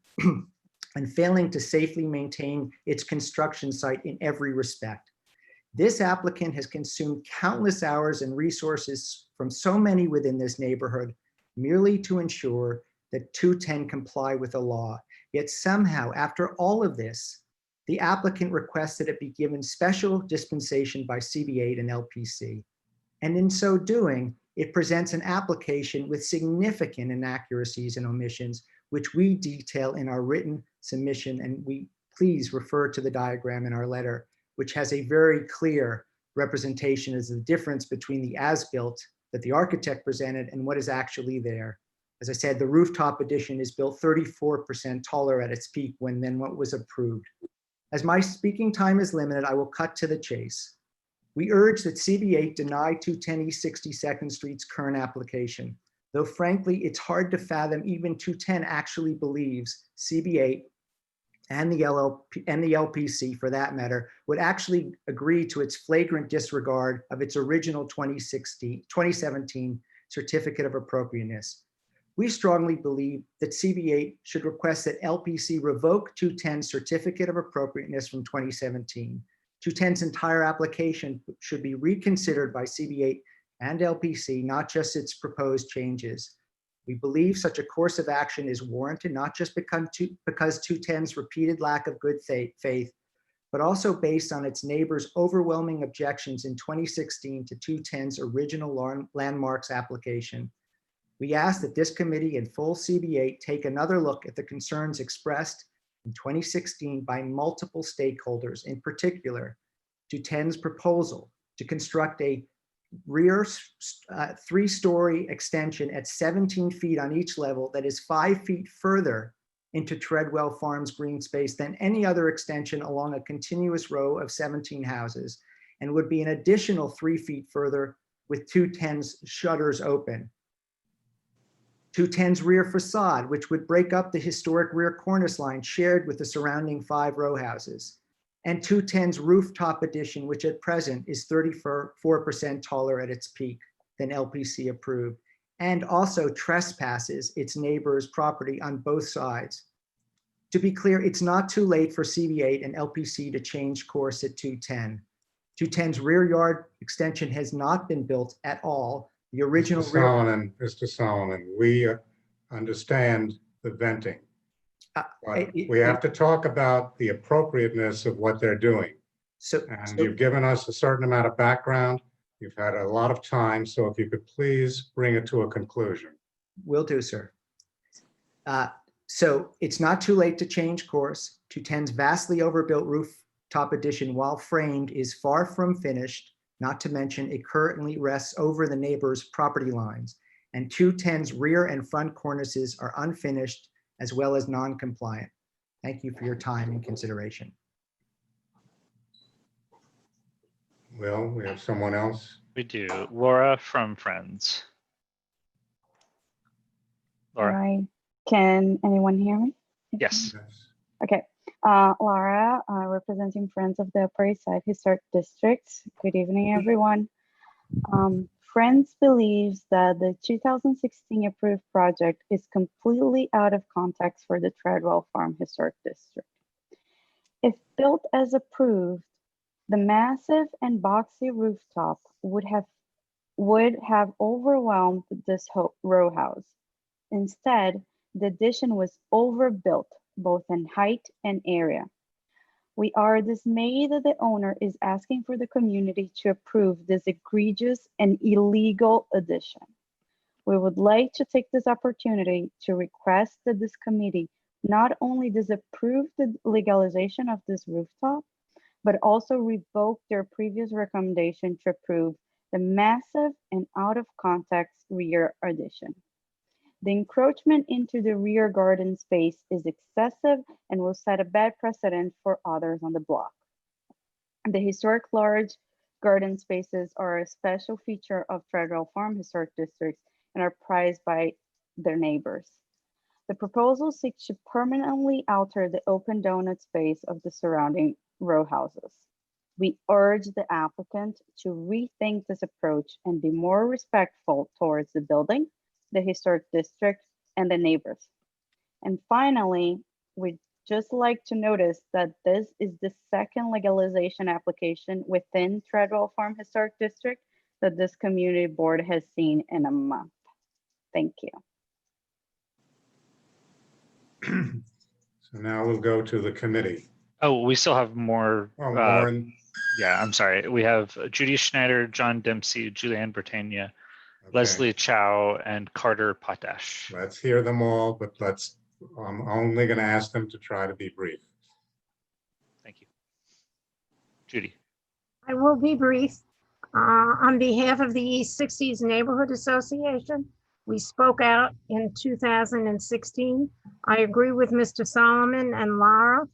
Speaker 5: and failing to safely maintain its construction site in every respect. This applicant has consumed countless hours and resources from so many within this neighborhood merely to ensure that 210 comply with the law. Yet somehow, after all of this, the applicant requests that it be given special dispensation by CB8 and LPC. And in so doing, it presents an application with significant inaccuracies and omissions, which we detail in our written submission, and we please refer to the diagram in our letter, which has a very clear representation as the difference between the as-built that the architect presented and what is actually there. As I said, the rooftop addition is built 34% taller at its peak than what was approved. As my speaking time is limited, I will cut to the chase. We urge that CB8 deny 210 East 62nd Street's current application, though frankly, it's hard to fathom even 210 actually believes CB8 and the LPC, for that matter, would actually agree to its flagrant disregard of its original 2017 certificate of appropriateness. We strongly believe that CB8 should request that LPC revoke 210's certificate of appropriateness from 2017. 210's entire application should be reconsidered by CB8 and LPC, not just its proposed changes. We believe such a course of action is warranted, not just because 210's repeated lack of good faith, but also based on its neighbors' overwhelming objections in 2016 to 210's original landmarks application. We ask that this committee and full CB8 take another look at the concerns expressed in 2016 by multiple stakeholders, in particular, 210's proposal to construct a rear 3-story extension at 17 feet on each level that is 5 feet further into Treadwell Farms green space than any other extension along a continuous row of 17 houses, and would be an additional 3 feet further with 210's shutters open. 210's rear facade, which would break up the historic rear cornice line shared with the surrounding 5 row houses. And 210's rooftop addition, which at present is 34% taller at its peak than LPC approved, and also trespasses its neighbor's property on both sides. To be clear, it's not too late for CB8 and LPC to change course at 210. 210's rear yard extension has not been built at all. The original
Speaker 4: Mr. Solomon, we understand the venting. But we have to talk about the appropriateness of what they're doing. And you've given us a certain amount of background. You've had a lot of time, so if you could please bring it to a conclusion.
Speaker 5: Will do, sir. So it's not too late to change course. 210's vastly overbuilt rooftop addition, while framed, is far from finished, not to mention it currently rests over the neighbor's property lines. And 210's rear and front cornices are unfinished as well as non-compliant. Thank you for your time and consideration.
Speaker 4: Will, we have someone else?
Speaker 1: We do. Laura from Friends. Laura.
Speaker 15: Hi, can anyone hear me?
Speaker 1: Yes.
Speaker 15: Okay. Laura, representing Friends of the Upper East Side Historic District. Good evening, everyone. Friends believes that the 2016 approved project is completely out of context for the Treadwell Farm Historic District. If built as approved, the massive and boxy rooftop would have overwhelmed this row house. Instead, the addition was overbuilt both in height and area. We are dismayed that the owner is asking for the community to approve this egregious and illegal addition. We would like to take this opportunity to request that this committee not only disapprove the legalization of this rooftop, but also revoke their previous recommendation to approve the massive and out of context rear addition. The encroachment into the rear garden space is excessive and will set a bad precedent for others on the block. The historic large garden spaces are a special feature of Treadwell Farm Historic Districts and are prized by their neighbors. The proposal seeks to permanently alter the open donut space of the surrounding row houses. We urge the applicant to rethink this approach and be more respectful towards the building, the historic district, and the neighbors. And finally, we'd just like to notice that this is the second legalization application within Treadwell Farm Historic District that this community board has seen in a month. Thank you.
Speaker 4: So now we'll go to the committee.
Speaker 1: Oh, we still have more.
Speaker 4: Lauren.
Speaker 1: Yeah, I'm sorry. We have Judy Schneider, John Dempsey, Julianne Britannia, Leslie Chow, and Carter Potash.
Speaker 4: Let's hear them all, but I'm only going to ask them to try to be brief.
Speaker 1: Thank you. Judy.
Speaker 19: I will be brief. On behalf of the East 60s Neighborhood Association, we spoke out in 2016. I agree with Mr. Solomon and Lara,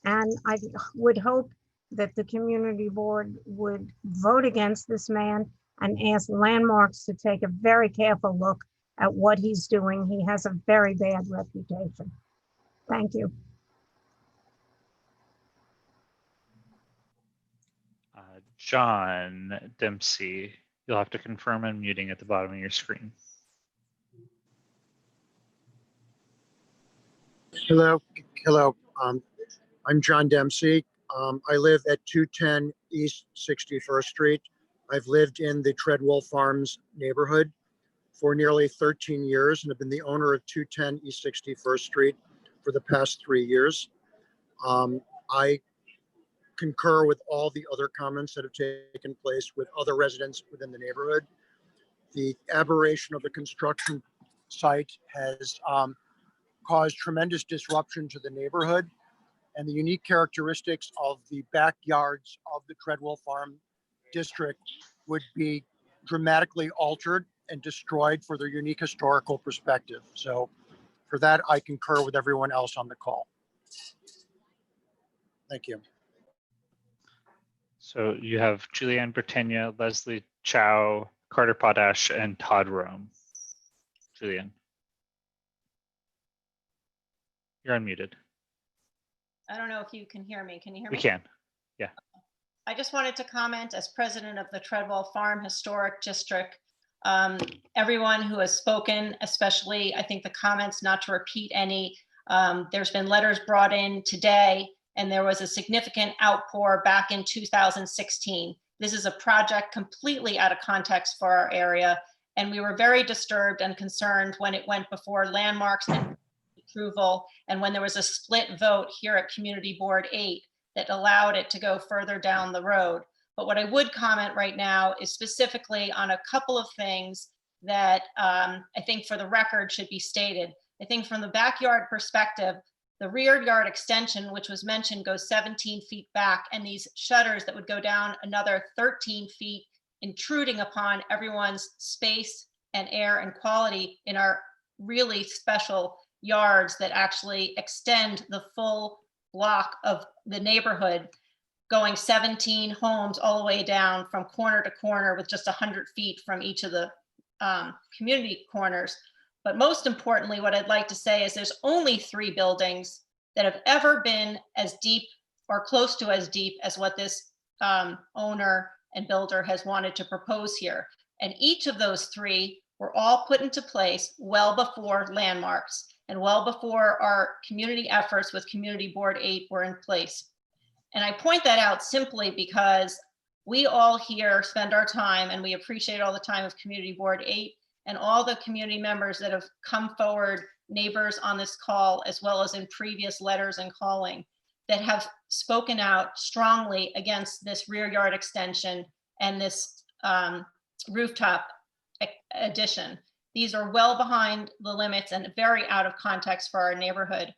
Speaker 19: and I would hope that the community board would vote against this man and ask Landmarks to take a very careful look at what he's doing. He has a very bad reputation. Thank you.
Speaker 1: John Dempsey, you'll have to confirm unmuting at the bottom of your screen.
Speaker 23: Hello. I'm John Dempsey. I live at 210 East 61st Street. I've lived in the Treadwell Farms neighborhood for nearly 13 years and have been the owner of 210 East 61st Street for the past 3 years. I concur with all the other comments that have taken place with other residents within the neighborhood. The aberration of the construction site has caused tremendous disruption to the neighborhood, and the unique characteristics of the backyards of the Treadwell Farm district would be dramatically altered and destroyed for their unique historical perspective. So for that, I concur with everyone else on the call. Thank you.
Speaker 1: So you have Julianne Britannia, Leslie Chow, Carter Potash, and Todd Rome. Julianne. You're unmuted.
Speaker 24: I don't know if you can hear me. Can you hear
Speaker 1: We
Speaker 24: me?
Speaker 1: can. Yeah.
Speaker 24: I just wanted to comment as president of the Treadwell Farm Historic District. Everyone who has spoken, especially I think the comments, not to repeat any, there's been letters brought in today, and there was a significant outpour back in 2016. This is a project completely out of context for our area, and we were very disturbed and concerned when it went before Landmarks and approval, and when there was a split vote here at Community Board 8, that allowed it to go further down the road. But what I would comment right now is specifically on a couple of things that I think for the record should be stated. I think from the backyard perspective, the rear yard extension, which was mentioned, goes 17 feet back, and these shutters that would go down another 13 feet, intruding upon everyone's space and air and quality in our really special yards that actually extend the full block of the neighborhood, going 17 homes all the way down from corner to corner with just 100 feet from each of the community corners. But most importantly, what I'd like to say is there's only 3 buildings that have ever been as deep or close to as deep as what this owner and builder has wanted to propose here. And each of those 3 were all put into place well before landmarks and well before our community efforts with Community Board 8 were in place. And I point that out simply because we all here spend our time, and we appreciate all the time of Community Board 8 and all the community members that have come forward, neighbors on this call, as well as in previous letters and calling, that have spoken out strongly against this rear yard extension and this rooftop addition. These are well behind the limits and very out of context for our neighborhood.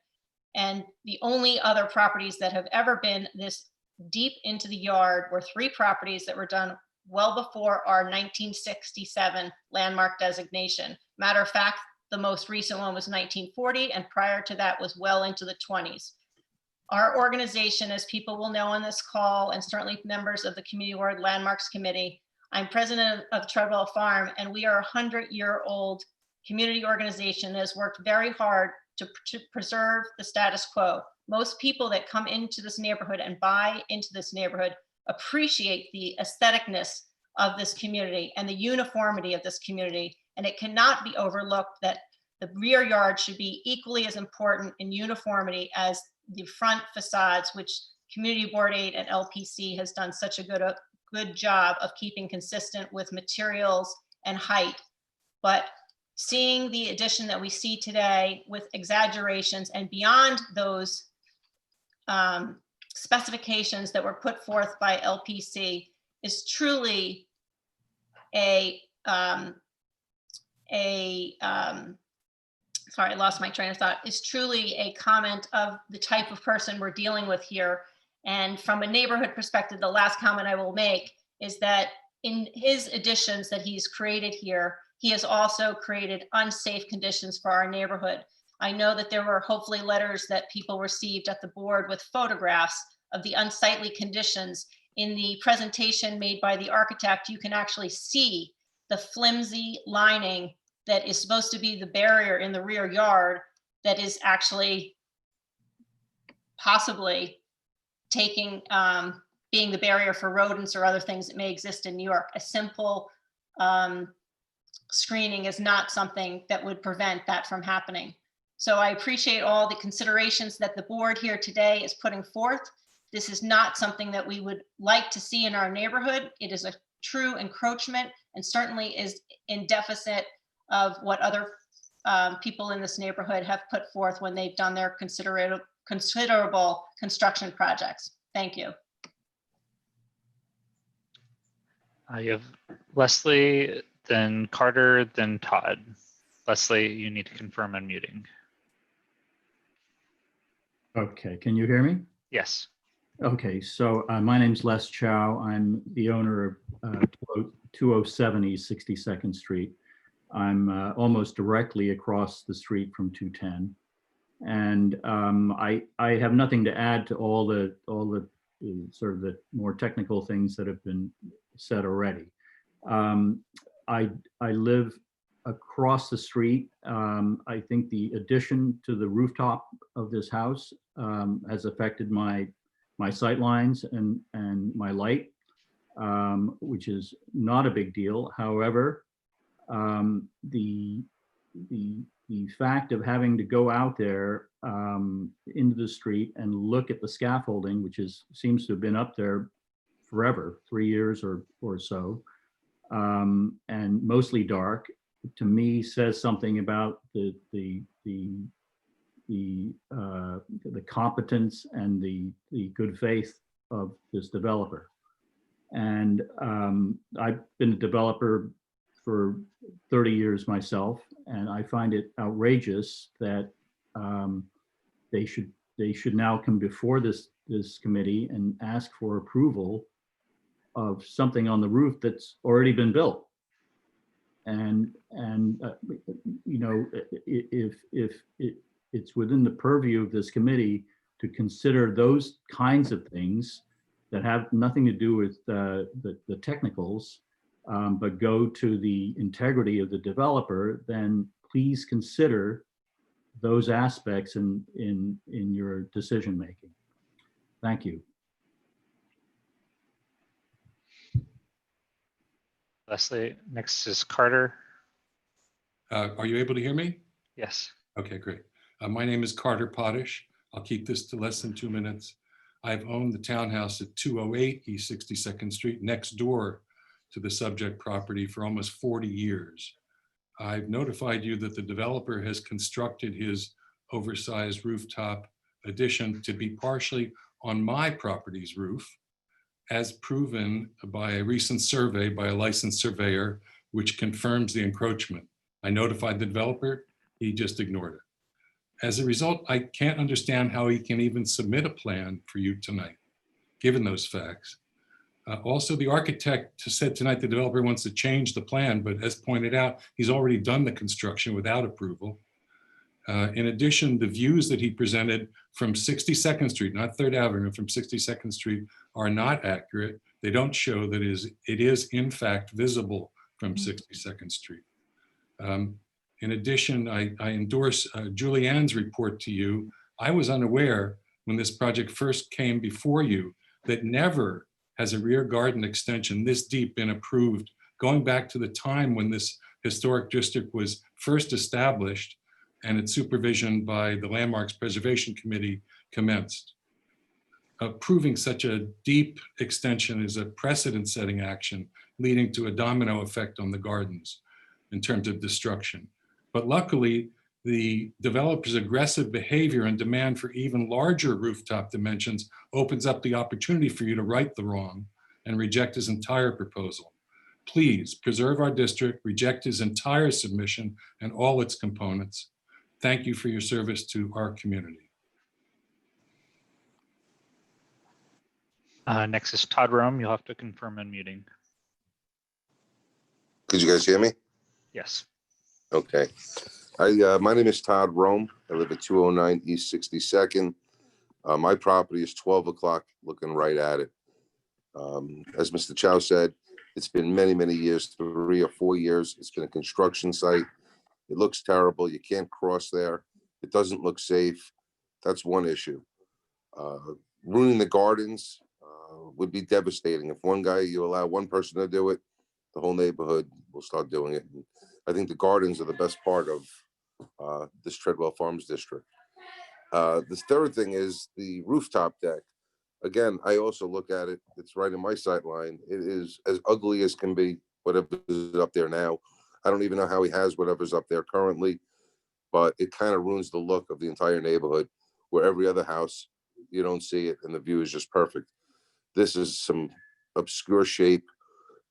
Speaker 24: And the only other properties that have ever been this deep into the yard were 3 properties that were done well before our 1967 landmark designation. Matter of fact, the most recent one was 1940, and prior to that was well into the 20s. Our organization, as people will know on this call, and certainly members of the Community Board Landmarks Committee, I'm president of Treadwell Farm, and we are a 100-year-old community organization that has worked very hard to preserve the status quo. Most people that come into this neighborhood and buy into this neighborhood appreciate the aestheticness of this community and the uniformity of this community. And it cannot be overlooked that the rear yard should be equally as important in uniformity as the front facades, which Community Board 8 and LPC has done such a good job of keeping consistent with materials and height. But seeing the addition that we see today with exaggerations and beyond those specifications that were put forth by LPC is truly sorry, I lost my train of thought, is truly a comment of the type of person we're dealing with here. And from a neighborhood perspective, the last comment I will make is that in his additions that he's created here, he has also created unsafe conditions for our neighborhood. I know that there were hopefully letters that people received at the board with photographs of the unsightly conditions. In the presentation made by the architect, you can actually see the flimsy lining that is supposed to be the barrier in the rear yard that is actually possibly taking, being the barrier for rodents or other things that may exist in New York. A simple screening is not something that would prevent that from happening. So I appreciate all the considerations that the board here today is putting forth. This is not something that we would like to see in our neighborhood. It is a true encroachment and certainly is in deficit of what other people in this neighborhood have put forth when they've done their considerable construction projects. Thank you.
Speaker 1: You have Leslie, then Carter, then Todd. Leslie, you need to confirm unmuting.
Speaker 7: Okay, can you hear me?
Speaker 1: Yes.
Speaker 7: Okay, so my name's Les Chow. I'm the owner of 207 East 62nd Street. I'm almost directly across the street from 210. And I have nothing to add to all the sort of the more technical things that have been said already. I live across the street. I think the addition to the rooftop of this house has affected my sight lines and my light, which is not a big deal. However, the fact of having to go out there into the street and look at the scaffolding, which seems to have been up there forever, 3 years or so, and mostly dark, to me says something about the competence and the good faith of this developer. And I've been a developer for 30 years myself, and I find it outrageous that they should now come before this committee and ask for approval of something on the roof that's already been built. And you know, if it's within the purview of this committee to consider those kinds of things that have nothing to do with the technicals, but go to the integrity of the developer, then please consider those aspects in your decision making. Thank you.
Speaker 1: Leslie, next is Carter.
Speaker 8: Are you able to hear me?
Speaker 1: Yes.
Speaker 8: Okay, great. My name is Carter Potash. I'll keep this to less than 2 minutes. I've owned the townhouse at 208 East 62nd Street, next door to the subject property, for almost 40 years. I've notified you that the developer has constructed his oversized rooftop addition to be partially on my property's roof, as proven by a recent survey by a licensed surveyor, which confirms the encroachment. I notified the developer, he just ignored it. As a result, I can't understand how he can even submit a plan for you tonight, given those facts. Also, the architect said tonight the developer wants to change the plan, but as pointed out, he's already done the construction without approval. In addition, the views that he presented from 62nd Street, not 3rd Avenue, from 62nd Street are not accurate. They don't show that it is in fact visible from 62nd Street. In addition, I endorse Julianne's report to you. I was unaware when this project first came before you that never has a rear garden extension this deep been approved, going back to the time when this historic district was first established and its supervision by the Landmarks Preservation Committee commenced. Approving such a deep extension is a precedent-setting action, leading to a domino effect on the gardens in terms of destruction. But luckily, the developer's aggressive behavior and demand for even larger rooftop dimensions opens up the opportunity for you to right the wrong and reject his entire proposal. Please preserve our district, reject his entire submission and all its components. Thank you for your service to our community.
Speaker 1: Next is Todd Rome. You'll have to confirm unmuting.
Speaker 21: Could you guys hear me?
Speaker 1: Yes.
Speaker 21: Okay. My name is Todd Rome. I live at 209 East 62nd. My property is 12 o'clock, looking right at it. As Mr. Chow said, it's been many, many years, 3 or 4 years. It's been a construction site. It looks terrible. You can't cross there. It doesn't look safe. That's one issue. Ruining the gardens would be devastating. If you allow one person to do it, the whole neighborhood will start doing it. And I think the gardens are the best part of this Treadwell Farms district. The third thing is the rooftop deck. Again, I also look at it. It's right in my sight line. It is as ugly as can be, whatever is up there now. I don't even know how he has whatever's up there currently, but it kind of ruins the look of the entire neighborhood, where every other house, you don't see it and the view is just perfect. This is some obscure shape.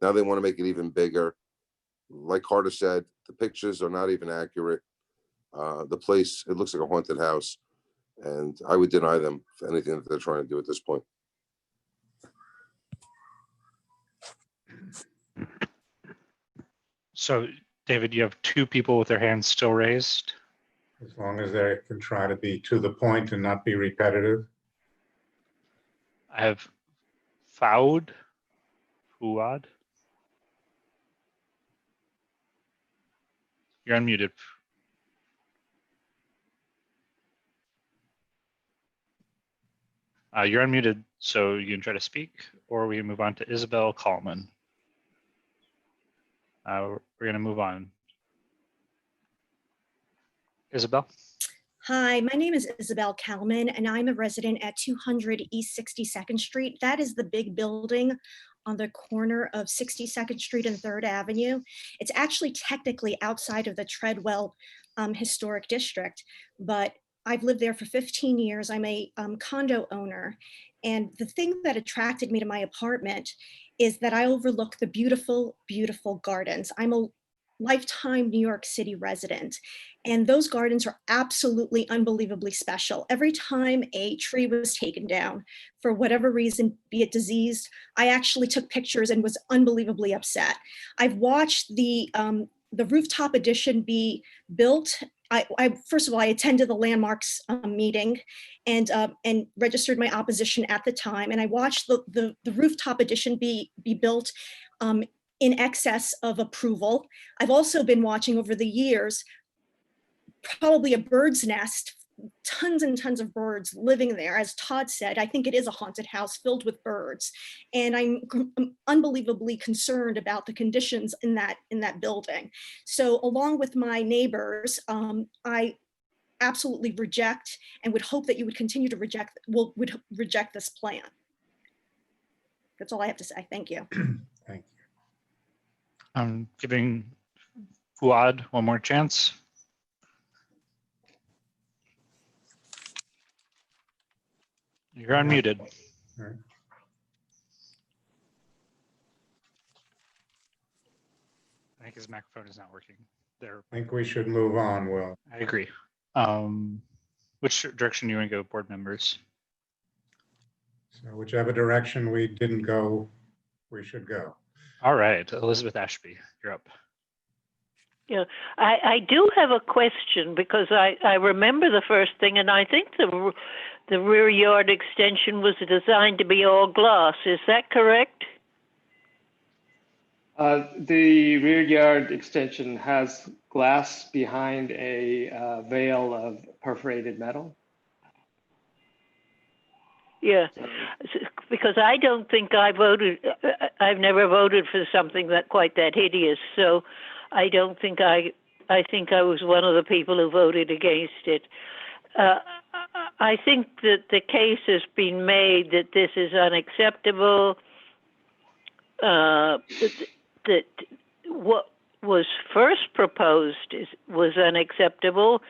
Speaker 21: Now they want to make it even bigger. Like Carter said, the pictures are not even accurate. The place, it looks like a haunted house, and I would deny them for anything that they're trying to do at this point.
Speaker 1: So, David, you have 2 people with their hands still raised.
Speaker 4: As long as they can try to be to the point and not be repetitive.
Speaker 1: I have Fouad. You're unmuted. You're unmuted, so you can try to speak, or we can move on to Isabel Kalman. We're going to move on. Isabel?
Speaker 9: Hi, my name is Isabel Kalman, and I'm a resident at 200 East 62nd Street. That is the big building on the corner of 62nd Street and 3rd Avenue. It's actually technically outside of the Treadwell Historic District, but I've lived there for 15 years. I'm a condo owner. And the thing that attracted me to my apartment is that I overlook the beautiful, beautiful gardens. I'm a lifetime New York City resident, and those gardens are absolutely unbelievably special. Every time a tree was taken down for whatever reason, be it diseased, I actually took pictures and was unbelievably upset. I've watched the rooftop addition be built. First of all, I attended the landmarks meeting and registered my opposition at the time. And I watched the rooftop addition be built in excess of approval. I've also been watching over the years, probably a bird's nest, tons and tons of birds living there. As Todd said, I think it is a haunted house filled with birds. And I'm unbelievably concerned about the conditions in that building. So along with my neighbors, I absolutely reject and would hope that you would continue to would reject this plan. That's all I have to say. Thank you.
Speaker 4: Thank you.
Speaker 1: I'm giving Fuad one more chance. You're unmuted.
Speaker 4: All right.
Speaker 1: I think his microphone is not working. There.
Speaker 4: I think we should move on, Will.
Speaker 1: I agree. Which direction do you want to go, board members?
Speaker 4: So whichever direction we didn't go, we should go.
Speaker 1: All right, Elizabeth Ashby, you're up.
Speaker 6: Yeah, I do have a question because I remember the first thing, and I think the rear yard extension was designed to be all glass. Is that correct?
Speaker 3: The rear yard extension has glass behind a veil of perforated metal.
Speaker 6: Yeah, because I don't think I voted. I've never voted for something quite that hideous. So I don't think I think I was one of the people who voted against it. I think that the case has been made that this is unacceptable. That what was first proposed was unacceptable.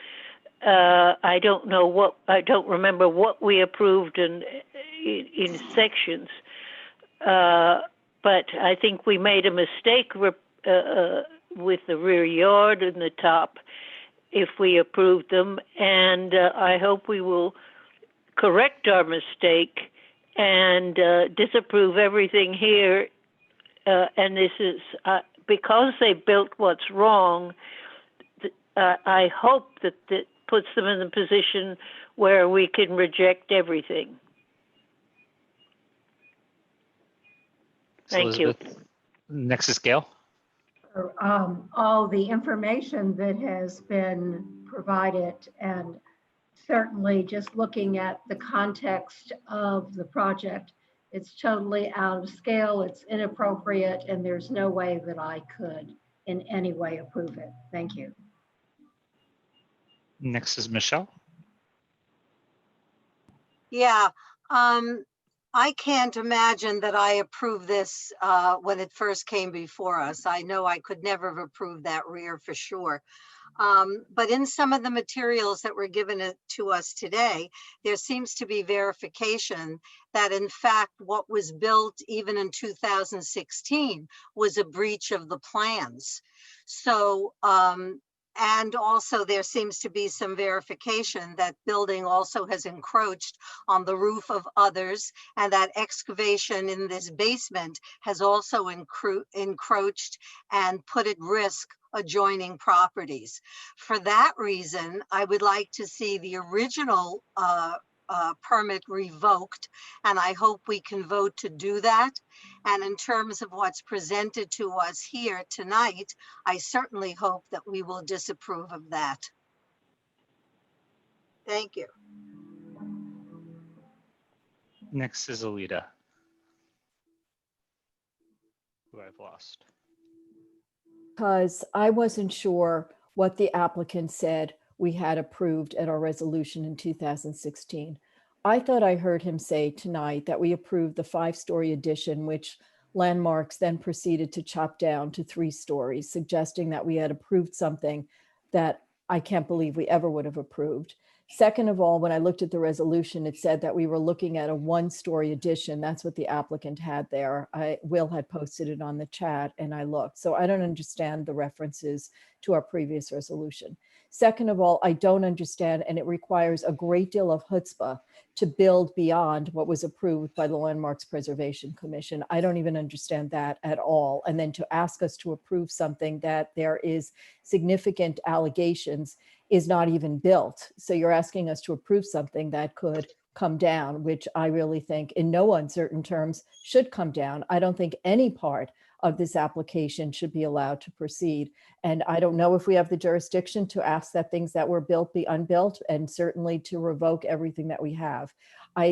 Speaker 6: I don't remember what we approved in sections, but I think we made a mistake with the rear yard and the top if we approved them, and I hope we will correct our mistake and disapprove everything here. And this is because they built what's wrong. I hope that that puts them in the position where we can reject everything. Thank you.
Speaker 1: Next is Gail.
Speaker 12: All the information that has been provided, and certainly just looking at the context of the project, it's totally out of scale, it's inappropriate, and there's no way that I could in any way approve it. Thank you.
Speaker 1: Next is Michelle.
Speaker 13: Yeah, I can't imagine that I approved this when it first came before us. I know I could never have approved that rear for sure. But in some of the materials that were given to us today, there seems to be verification that in fact what was built even in 2016 was a breach of the plans. So, and also there seems to be some verification that building also has encroached on the roof of others, and that excavation in this basement has also encroached and put at risk adjoining properties. For that reason, I would like to see the original permit revoked, and I hope we can vote to do that. And in terms of what's presented to us here tonight, I certainly hope that we will disapprove of that. Thank you.
Speaker 1: Next is Alita, who I've lost.
Speaker 16: Because I wasn't sure what the applicant said we had approved at our resolution in 2016. I thought I heard him say tonight that we approved the 5-story addition, which Landmarks then proceeded to chop down to 3 stories, suggesting that we had approved something that I can't believe we ever would have approved. Second of all, when I looked at the resolution, it said that we were looking at a one-story addition. That's what the applicant had there. Will had posted it on the chat and I looked. So I don't understand the references to our previous resolution. Second of all, I don't understand, and it requires a great deal of chutzpah to build beyond what was approved by the Landmarks Preservation Commission. I don't even understand that at all. And then to ask us to approve something that there is significant allegations is not even built. So you're asking us to approve something that could come down, which I really think in no uncertain terms should come down. I don't think any part of this application should be allowed to proceed. And I don't know if we have the jurisdiction to ask that things that were built be unbuilt, and certainly to revoke everything that we have.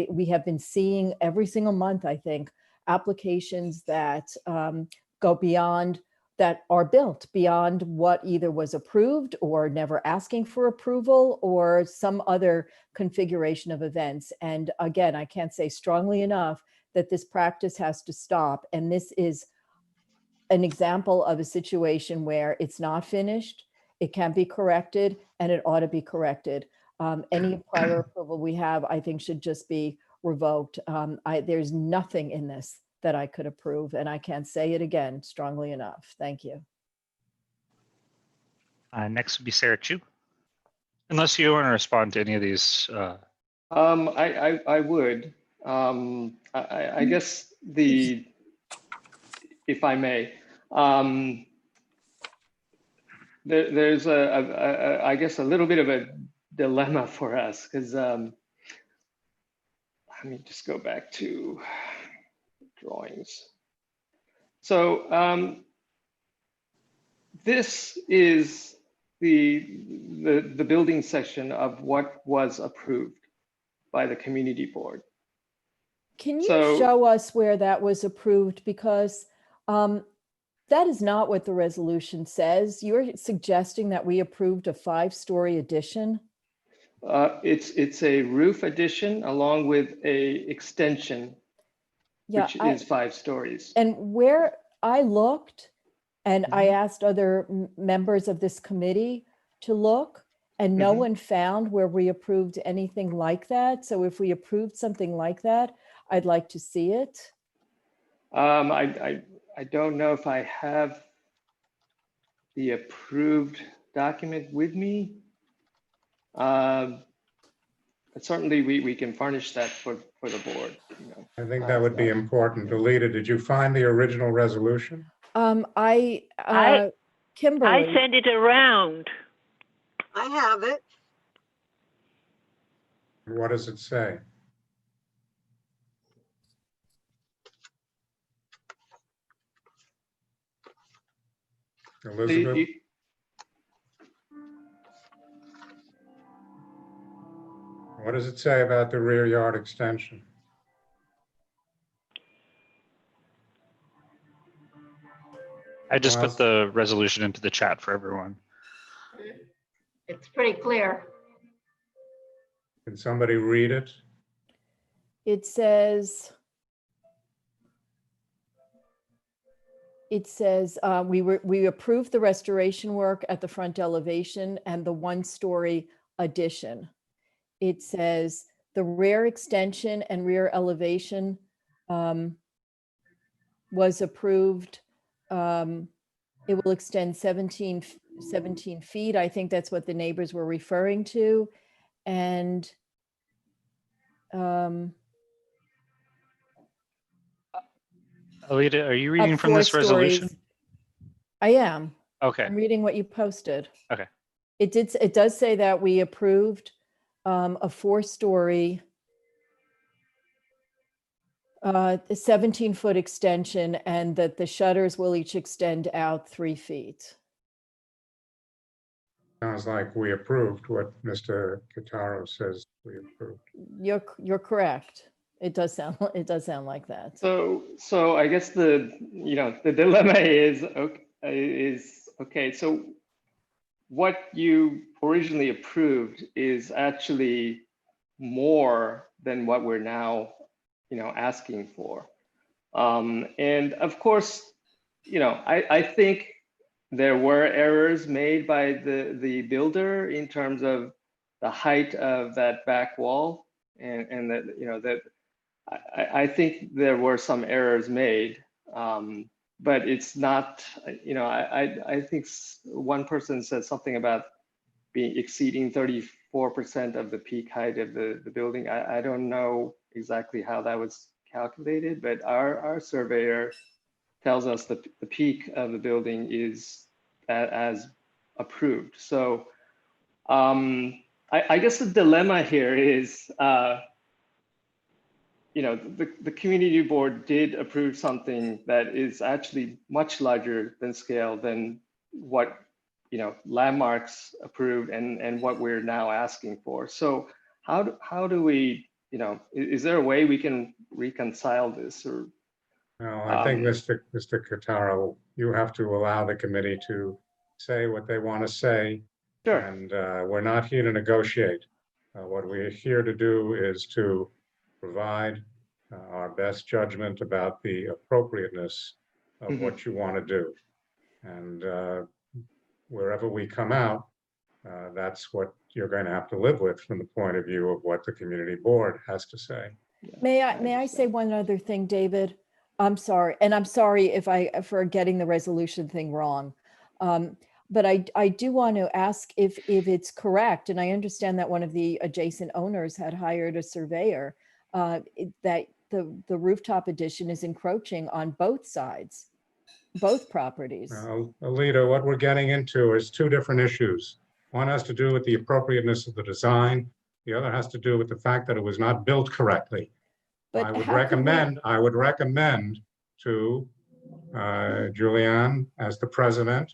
Speaker 16: We have been seeing every single month, I think, applications that go beyond, that are built beyond what either was approved or never asking for approval or some other configuration of events. And again, I can't say strongly enough that this practice has to stop. And this is an example of a situation where it's not finished, it can be corrected, and it ought to be corrected. Any prior approval we have, I think, should just be revoked. There's nothing in this that I could approve, and I can't say it again strongly enough. Thank you.
Speaker 1: Next would be Sarah Chu. Unless you want to respond to any of these.
Speaker 3: I would. I guess if I may, there's I guess a little bit of a dilemma for us, because let me just go back to drawings. So this is the building section of what was approved by the community board.
Speaker 16: Can you show us where that was approved? Because that is not what the resolution says. You're suggesting that we approved a 5-story addition?
Speaker 3: It's a roof addition along with a extension, which is 5 stories.
Speaker 16: And where I looked, and I asked other members of this committee to look, and no one found where we approved anything like that. So if we approved something like that, I'd like to see it.
Speaker 3: I don't know if I have the approved document with me. But certainly we can furnish that for the board. You know.
Speaker 4: I think that would be important. Alita, did you find the original resolution?
Speaker 16: Kimberly.
Speaker 6: I sent it around.
Speaker 13: I have it.
Speaker 4: What does it say? Elizabeth? What does it say about the rear yard extension?
Speaker 1: I just put the resolution into the chat for everyone.
Speaker 12: It's pretty clear.
Speaker 4: Can somebody read it?
Speaker 16: It says, we approved the restoration work at the front elevation and the 1-story addition. It says the rear extension and rear elevation was approved. It will extend 17 feet. I think that's what the neighbors were referring to. And
Speaker 1: Alita, are you reading from this resolution?
Speaker 16: I am.
Speaker 1: Okay.
Speaker 16: I'm reading what you posted.
Speaker 1: Okay.
Speaker 16: It does say that we approved a 4-story, 17-foot extension, and that the shutters will each extend out 3 feet.
Speaker 4: Sounds like we approved what Mr. Kitaro says we approved.
Speaker 16: You're correct. It does sound like that.
Speaker 3: So I guess the dilemma is okay. So what you originally approved is actually more than what we're now asking for, and of course I think there were errors made by the builder in terms of the height of that back wall, and that, that I think there were some errors made, but it's not, I think one person said something about being exceeding 34% of the peak height of the building. I don't know exactly how that was calculated, but our surveyor tells us that the peak of the building is as approved. So I guess the dilemma here is, the community board did approve something that is actually much larger than scale than what, Landmarks approved and what we're now asking for. So how do we, is there a way we can reconcile this? Or
Speaker 4: No, I think Mr. Kotaro, you have to allow the committee to say what they want to say.
Speaker 3: Sure.
Speaker 4: And we're not here to negotiate. What we're here to do is to provide our best judgment about the appropriateness of what you want to do. And wherever we come out, that's what you're going to have to live with from the point of view of what the community board has to say.
Speaker 16: May I say one other thing, David? I'm sorry, and I'm sorry for getting the resolution thing wrong. But I do want to ask if it's correct, and I understand that one of the adjacent owners had hired a surveyor, that the rooftop addition is encroaching on both sides, both properties.
Speaker 4: Alita, what we're getting into is two different issues. One has to do with the appropriateness of the design. The other has to do with the fact that it was not built correctly.
Speaker 16: But
Speaker 4: I would recommend to Julianne, as the president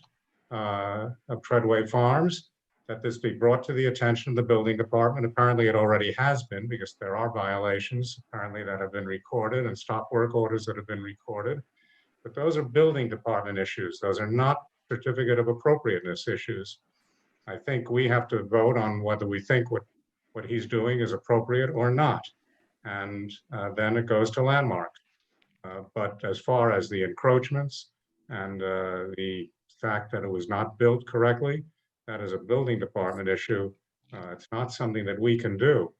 Speaker 4: of Treadway Farms, that this be brought to the attention of the building department. Apparently it already has been, because there are violations apparently that have been recorded and stop work orders that have been recorded. But those are building department issues. Those are not certificate of appropriateness issues. I think we have to vote on whether we think what he's doing is appropriate or not. And then it goes to Landmarks. But as far as the encroachments and the fact that it was not built correctly, that is a building department issue. It's not something that we can do.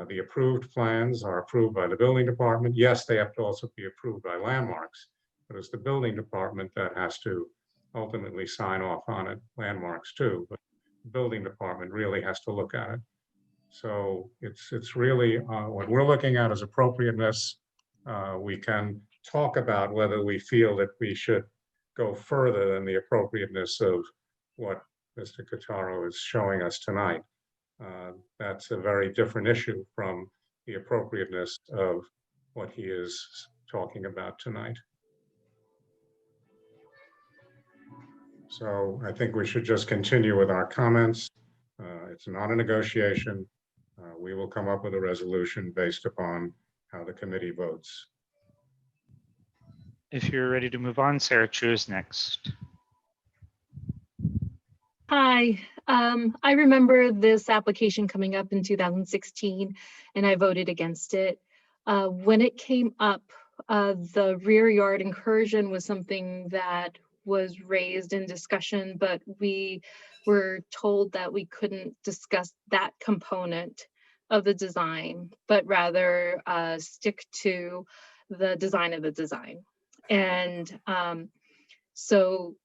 Speaker 4: The approved plans are approved by the building department. Yes, they have to also be approved by Landmarks, but it's the building department that has to ultimately sign off on it, Landmarks too, but the building department really has to look at it. So it's really what we're looking at is appropriateness. We can talk about whether we feel that we should go further than the appropriateness of what Mr. Kotaro is showing us tonight. That's a very different issue from the appropriateness of what he is talking about tonight. So I think we should just continue with our comments. It's not a negotiation. We will come up with a resolution based upon how the committee votes.
Speaker 1: If you're ready to move on, Sarah Chu is next.
Speaker 11: Hi, I remember this application coming up in 2016 and I voted against it. When it came up, the rear yard incursion was something that was raised in discussion, but we were told that we couldn't discuss that component of the design, but rather stick to the design of the design. And so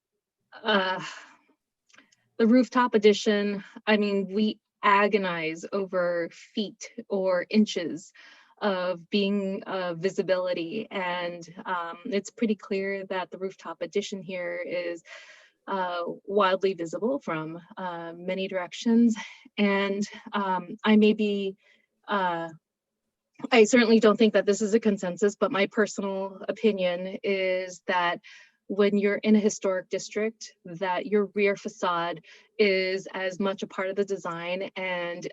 Speaker 11: the rooftop addition, I mean, we agonize over feet or inches of being visibility. And it's pretty clear that the rooftop addition here is wildly visible from many directions. And I certainly don't think that this is a consensus, but my personal opinion is that when you're in a historic district, that your rear facade is as much a part of the design and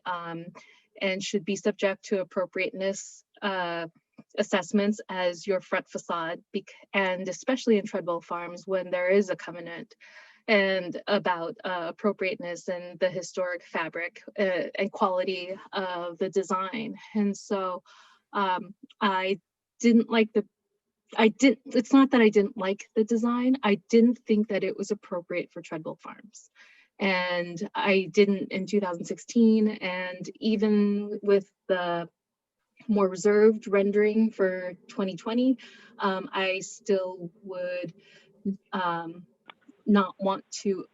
Speaker 11: should be subject to appropriateness assessments as your front facade, and especially in Treadwell Farms when there is a covenant and about appropriateness and the historic fabric and quality of the design. And so it's not that I didn't like the design. I didn't think that it was appropriate for Treadwell Farms. And I didn't in 2016. And even with the more reserved rendering for 2020, I still would not want to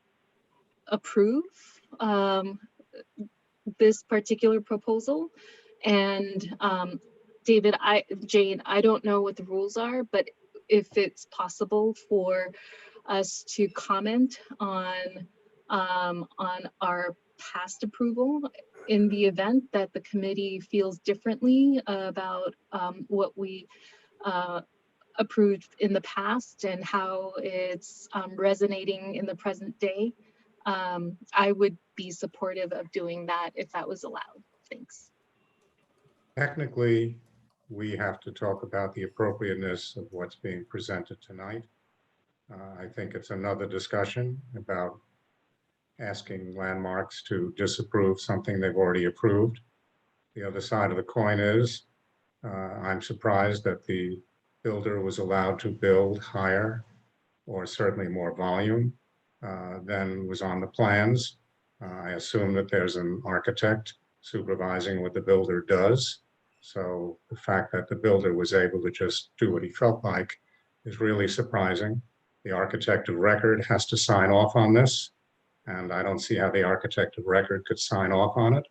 Speaker 11: approve this particular proposal. And Jane, I don't know what the rules are, but if it's possible for us to comment on our past approval in the event that the committee feels differently about what we approved in the past and how it's resonating in the present day, I would be supportive of doing that if that was allowed. Thanks.
Speaker 4: Technically, we have to talk about the appropriateness of what's being presented tonight. I think it's another discussion about asking landmarks to disapprove something they've already approved. The other side of the coin is, I'm surprised that the builder was allowed to build higher or certainly more volume than was on the plans. I assume that there's an architect supervising what the builder does. So the fact that the builder was able to just do what he felt like is really surprising. The architect of record has to sign off on this, and I don't see how the architect of record could sign off on it.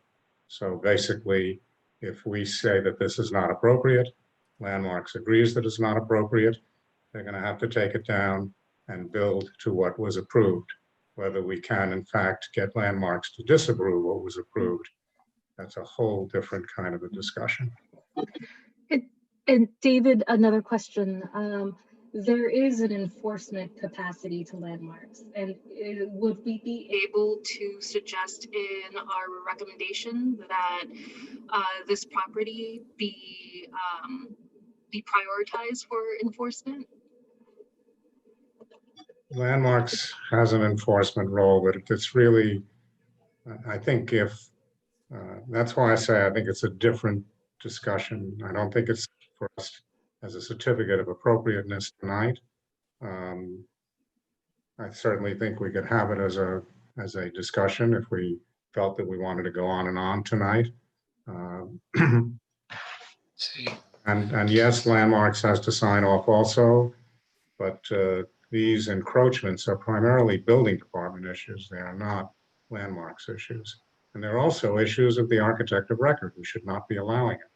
Speaker 4: So basically, if we say that this is not appropriate, Landmarks agrees that it's not appropriate, they're going to have to take it down and build to what was approved. Whether we can, in fact, get Landmarks to disapprove what was approved, that's a whole different kind of a discussion.
Speaker 11: And David, another question. There is an enforcement capacity to Landmarks, and would we be able to suggest in our recommendation that this property be prioritized for enforcement?
Speaker 4: Landmarks has an enforcement role, but it's really, I think that's why I say I think it's a different discussion. I don't think it's for us as a certificate of appropriateness tonight. I certainly think we could have it as a discussion if we felt that we wanted to go on and on tonight. And yes, Landmarks has to sign off also, but these encroachments are primarily building department issues. They are not Landmarks issues. And there are also issues of the architect of record who should not be allowing it.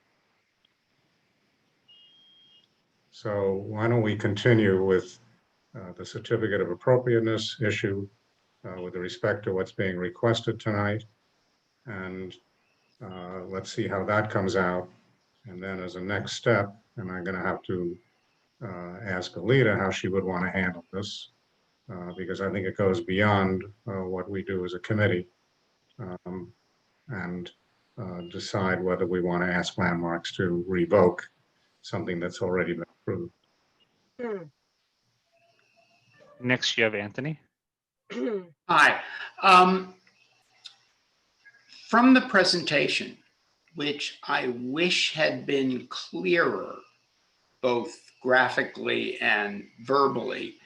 Speaker 4: So why don't we continue with the certificate of appropriateness issue with respect to what's being requested tonight. And let's see how that comes out. And then as a next step, and I'm going to have to ask Alita how she would want to handle this, because I think it goes beyond what we do as a committee, and decide whether we want to ask Landmarks to revoke something that's already been approved.
Speaker 1: Next, you have Anthony.
Speaker 10: Hi. From the presentation, which I wish had been clearer, both graphically and verbally,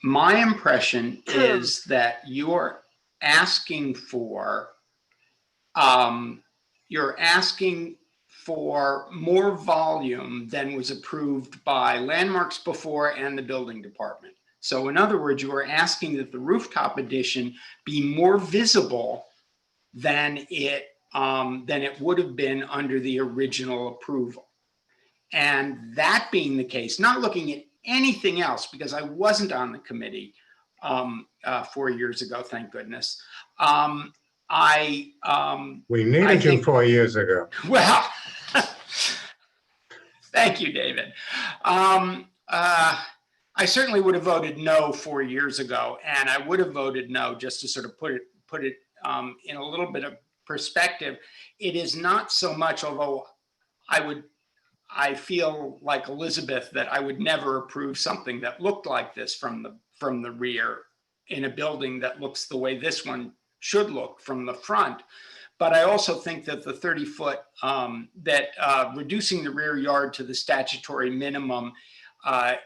Speaker 10: my impression is that you're asking for more volume than was approved by Landmarks before and the building department. So in other words, you are asking that the rooftop addition be more visible than it would have been under the original approval. And that being the case, not looking at anything else, because I wasn't on the committee 4 years ago, thank goodness.
Speaker 4: We needed you 4 years ago.
Speaker 10: Well, thank you, David. I certainly would have voted no 4 years ago, and I would have voted no just to sort of put it in a little bit of perspective. It is not so much, although I feel like Elizabeth that I would never approve something that looked like this from the rear in a building that looks the way this one should look from the front. But I also think that the 30-foot, reducing the rear yard to the statutory minimum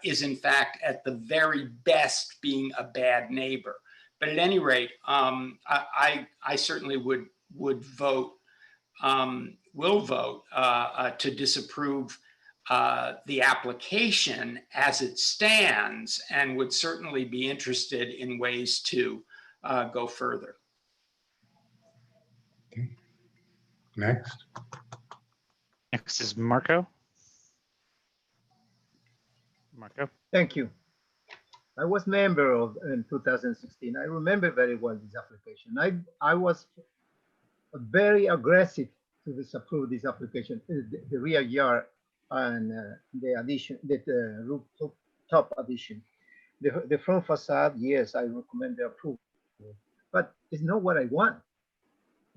Speaker 10: is in fact at the very best being a bad neighbor, But at any rate, I certainly would vote, will vote to disapprove the application as it stands, and would certainly be interested in ways to go further.
Speaker 4: Next.
Speaker 1: Next is Marco. Marco.
Speaker 14: Thank you. I was member of in 2016. I remember very well this application. I was very aggressive to disapprove this application, the rear yard and the addition, the rooftop addition. The front facade, yes, I recommend the approval, but it's not what I want.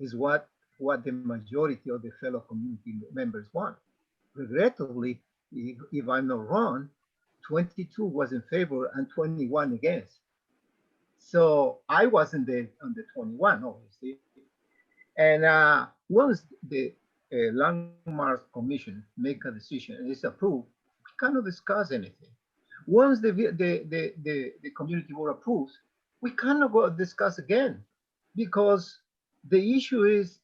Speaker 14: It's what the majority of the fellow community members want. Regrettably, if I'm not wrong, 22 was in favor and 21 against. So I was on the 21, obviously. And once the Landmark Commission make a decision and it's approved, we cannot discuss anything. Once the community board approves, we cannot go discuss again, because the issue is,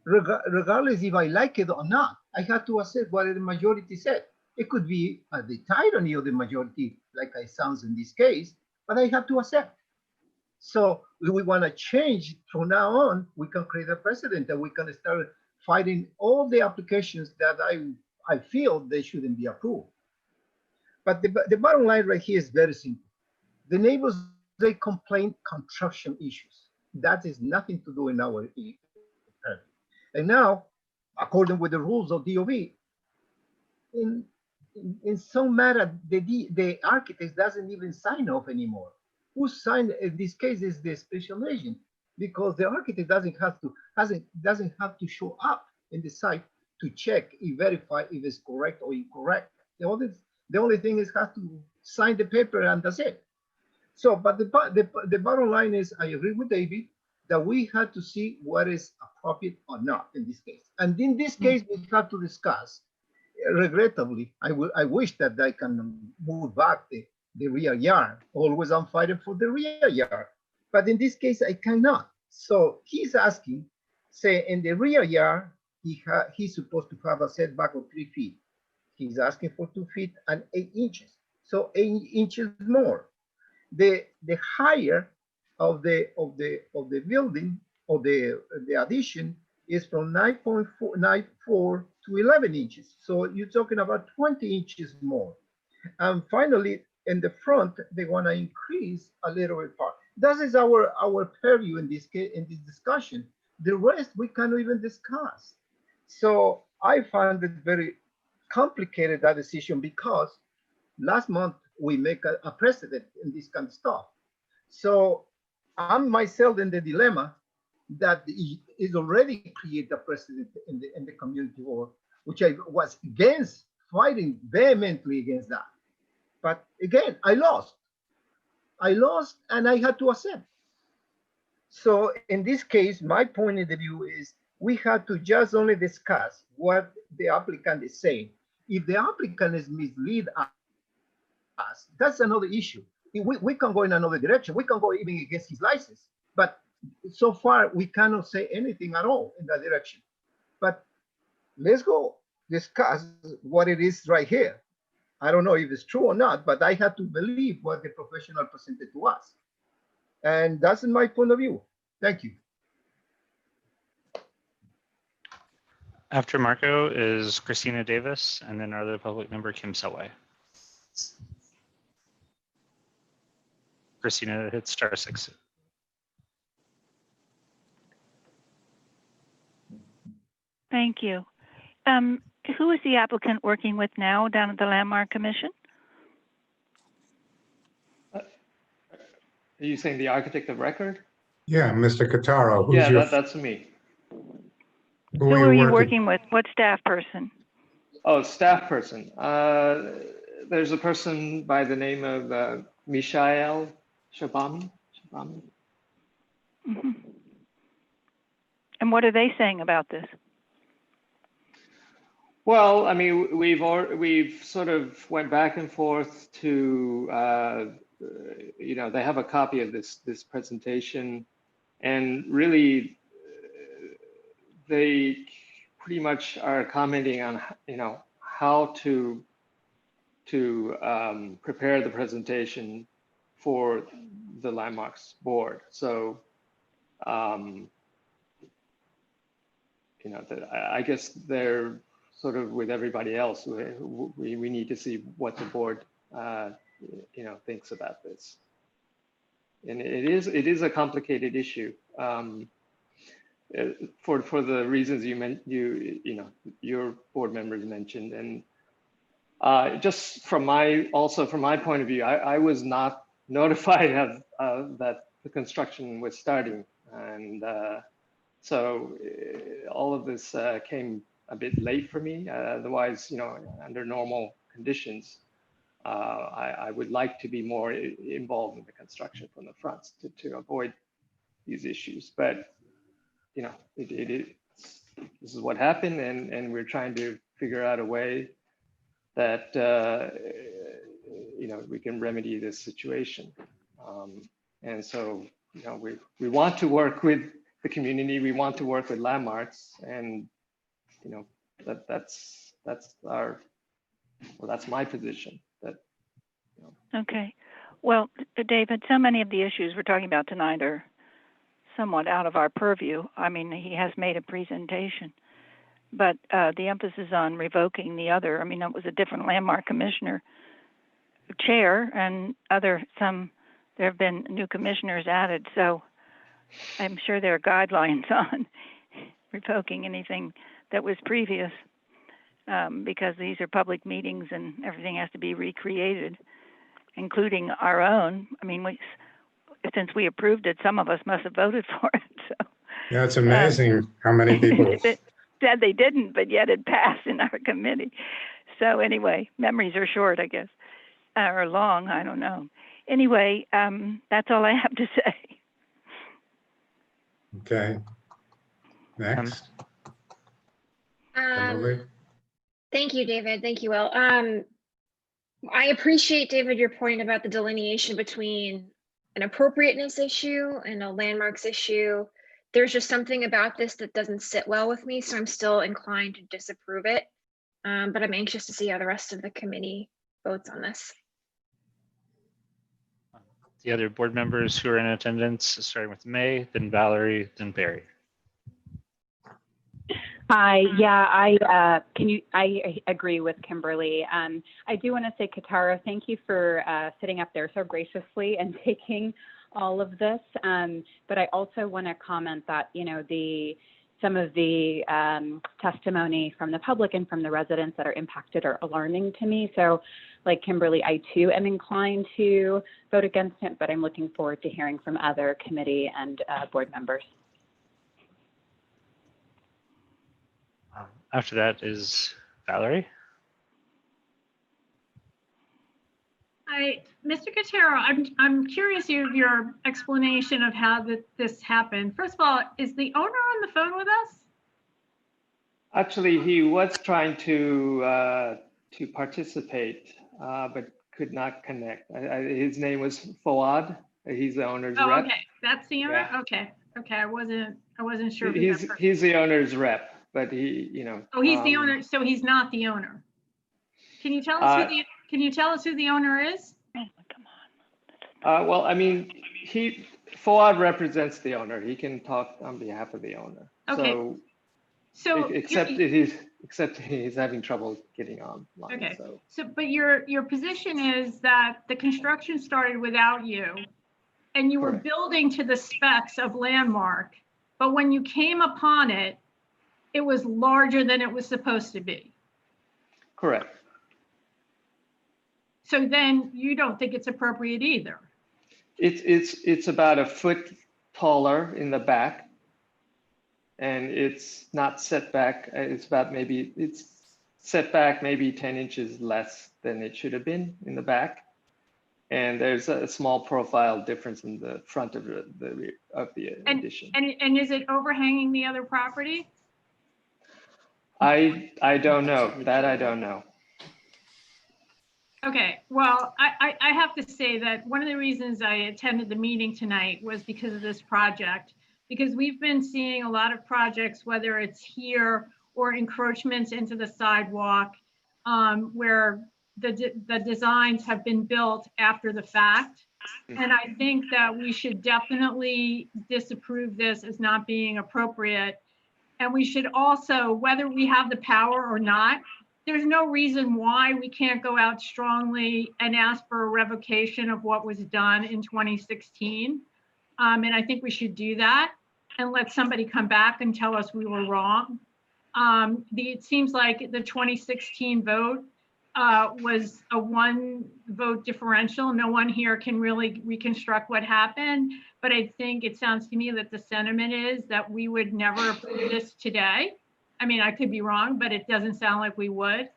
Speaker 14: regardless if I like it or not, I have to accept what the majority said. It could be the tyranny of the majority, like it sounds in this case, but I have to accept. So if we want to change from now on, we can create a precedent and we can start fighting all the applications that I feel they shouldn't be approved. But the bottom line right here is very simple. The neighbors, they complain construction issues. That is nothing to do in our area. And now, according with the rules of DOB, in some matter, the architect doesn't even sign off anymore. Who signed in this case is the special agent, because the architect doesn't have to show up in the site to check and verify if it's correct or incorrect. The only thing is has to sign the paper and that's it. So, but the bottom line is, I agree with David that we had to see what is appropriate or not in this case. And in this case, we have to discuss. Regrettably, I wish that I can move back the rear yard. Always I'm fighting for the rear yard. But in this case, I cannot. So he's asking, say in the rear yard, he's supposed to have a setback of 3 feet. He's asking for 2 feet and 8 inches. So 8 inches more. The higher of the building or the addition is from 9.94 to 11 inches. So you're talking about 20 inches more. And finally, in the front, they want to increase a little bit part. That is our purview in this case, in this discussion. The rest we cannot even discuss. So I found it very complicated, that decision, because last month we make a precedent in this kind of stuff. So I'm myself in the dilemma that is already created a precedent in the community board, which I was against, fighting vehemently against that. But again, I lost and I had to accept. So in this case, my point of view is we had to just only discuss what the applicant is saying. If the applicant is mislead us, that's another issue. We can go in another direction. We can go even against his license. But so far, we cannot say anything at all in that direction. But let's go discuss what it is right here. I don't know if it's true or not, but I had to believe what the professional presented to us. And that's my point of view. Thank you.
Speaker 1: After Marco is Christina Davis, and then our other public member, Kim Selway. Christina, hit *6.
Speaker 17: Thank you. Who is the applicant working with now down at the Landmark Commission?
Speaker 3: Are you saying the architect of record?
Speaker 4: Yeah, Mr. Cataro. Who's
Speaker 3: Yeah, that's me.
Speaker 17: Who are you working with? What staff person?
Speaker 3: Oh, staff person. There's a person by the name of Mishael Shabami.
Speaker 17: Mm-hmm. And what are they saying about this?
Speaker 3: Well, I mean, we've sort of went back and forth to they have a copy of this presentation, and really they pretty much are commenting on how to prepare the presentation for the landmarks board. So I guess they're sort of with everybody else. We need to see what the board thinks about this. And it is a complicated issue for the reasons your board members mentioned. And just from my point of view, I was not notified of that the construction was starting, and so all of this came a bit late for me. Otherwise, under normal conditions, I would like to be more involved in the construction from the front to avoid these issues. But this is what happened, and we're trying to figure out a way that we can remedy this situation. And so we want to work with the community. We want to work with landmarks, and that's my position.
Speaker 17: Okay. Well, David, so many of the issues we're talking about tonight are somewhat out of our purview. I mean, he has made a presentation, but the emphasis on revoking the other, I mean, that was a different landmark commissioner chair, and there have been new commissioners added. So I'm sure there are guidelines on revoking anything that was previous, because these are public meetings and everything has to be recreated, including our own. I mean, since we approved it, some of us must have voted for it. So
Speaker 4: Yeah, it's amazing how many people
Speaker 17: said they didn't, but yet it passed in our committee. So anyway, memories are short, I guess, or long, I don't know. Anyway, that's all I have to say.
Speaker 4: Okay. Next. Kimberly?
Speaker 2: Thank you, David. Thank you, Will. I appreciate, David, your point about the delineation between an appropriateness issue and a landmarks issue. There's just something about this that doesn't sit well with me, so I'm still inclined to disapprove it. But I'm anxious to see how the rest of the committee votes on this.
Speaker 1: The other board members who are in attendance, starting with May, then Valerie, then Barry.
Speaker 18: Hi, yeah, I agree with Kimberly. I do want to say, Katara, thank you for sitting up there so graciously and taking all of this. But I also want to comment that, some of the testimony from the public and from the residents that are impacted are alarming to me. So like Kimberly, I too am inclined to vote against it, but I'm looking forward to hearing from other committee and board members.
Speaker 1: After that is Valerie.
Speaker 20: Mr. Cotero, I'm curious of your explanation of how this happened. First of all, is the owner on the phone with us?
Speaker 3: Actually, he was trying to participate, but could not connect. His name was Fawad. He's the owner's rep.
Speaker 20: Okay, that's the owner.
Speaker 3: Yeah.
Speaker 20: Okay. I wasn't sure.
Speaker 3: He's the owner's rep, but
Speaker 20: Oh, he's the owner. So he's not the owner. Can you tell us who the owner is?
Speaker 17: Oh, come on.
Speaker 3: Well, I mean, Fawad represents the owner. He can talk on behalf of the owner.
Speaker 20: Okay. So
Speaker 3: except he's having trouble getting online.
Speaker 20: Okay.
Speaker 3: So
Speaker 20: but your position is that the construction started without you, and you were building to the specs of Landmark, but when you came upon it, it was larger than it was supposed to be.
Speaker 3: Correct.
Speaker 20: So then you don't think it's appropriate either.
Speaker 3: It's about a foot taller in the back, and it's not set back. It's set back maybe 10 inches less than it should have been in the back, and there's a small profile difference in the front of the addition.
Speaker 20: And is it overhanging the other property?
Speaker 3: I don't know. That I don't know.
Speaker 20: Okay, well, I have to say that one of the reasons I attended the meeting tonight was because of this project. Because we've been seeing a lot of projects, whether it's here or encroachments into the sidewalk, where the designs have been built after the fact. And I think that we should definitely disapprove this as not being appropriate. And we should also, whether we have the power or not, there's no reason why we can't go out strongly and ask for a revocation of what was done in 2016. And I think we should do that and let somebody come back and tell us we were wrong. It seems like the 2016 vote was a 1 vote differential. No one here can really reconstruct what happened, but I think it sounds to me that the sentiment is that we would never approve this today. I mean, I could be wrong, but it doesn't sound like we would.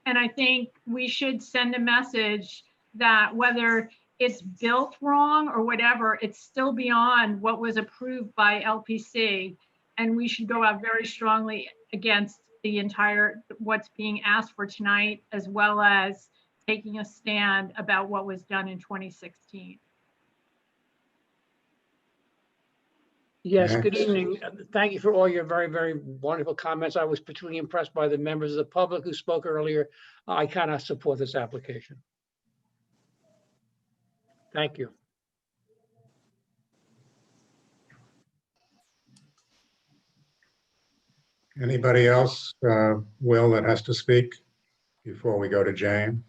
Speaker 20: And I think we should send a message that whether it's built wrong or whatever, it's still beyond what was approved by LPC. And we should go out very strongly against the entire, what's being asked for tonight, as well as taking a stand about what was done in 2016.
Speaker 5: Yes, good evening. Thank you for all your very, very wonderful comments. I was particularly impressed by the members of the public who spoke earlier. I cannot support this application. Thank you.
Speaker 4: Anybody else, Will, that has to speak before we go to Jane?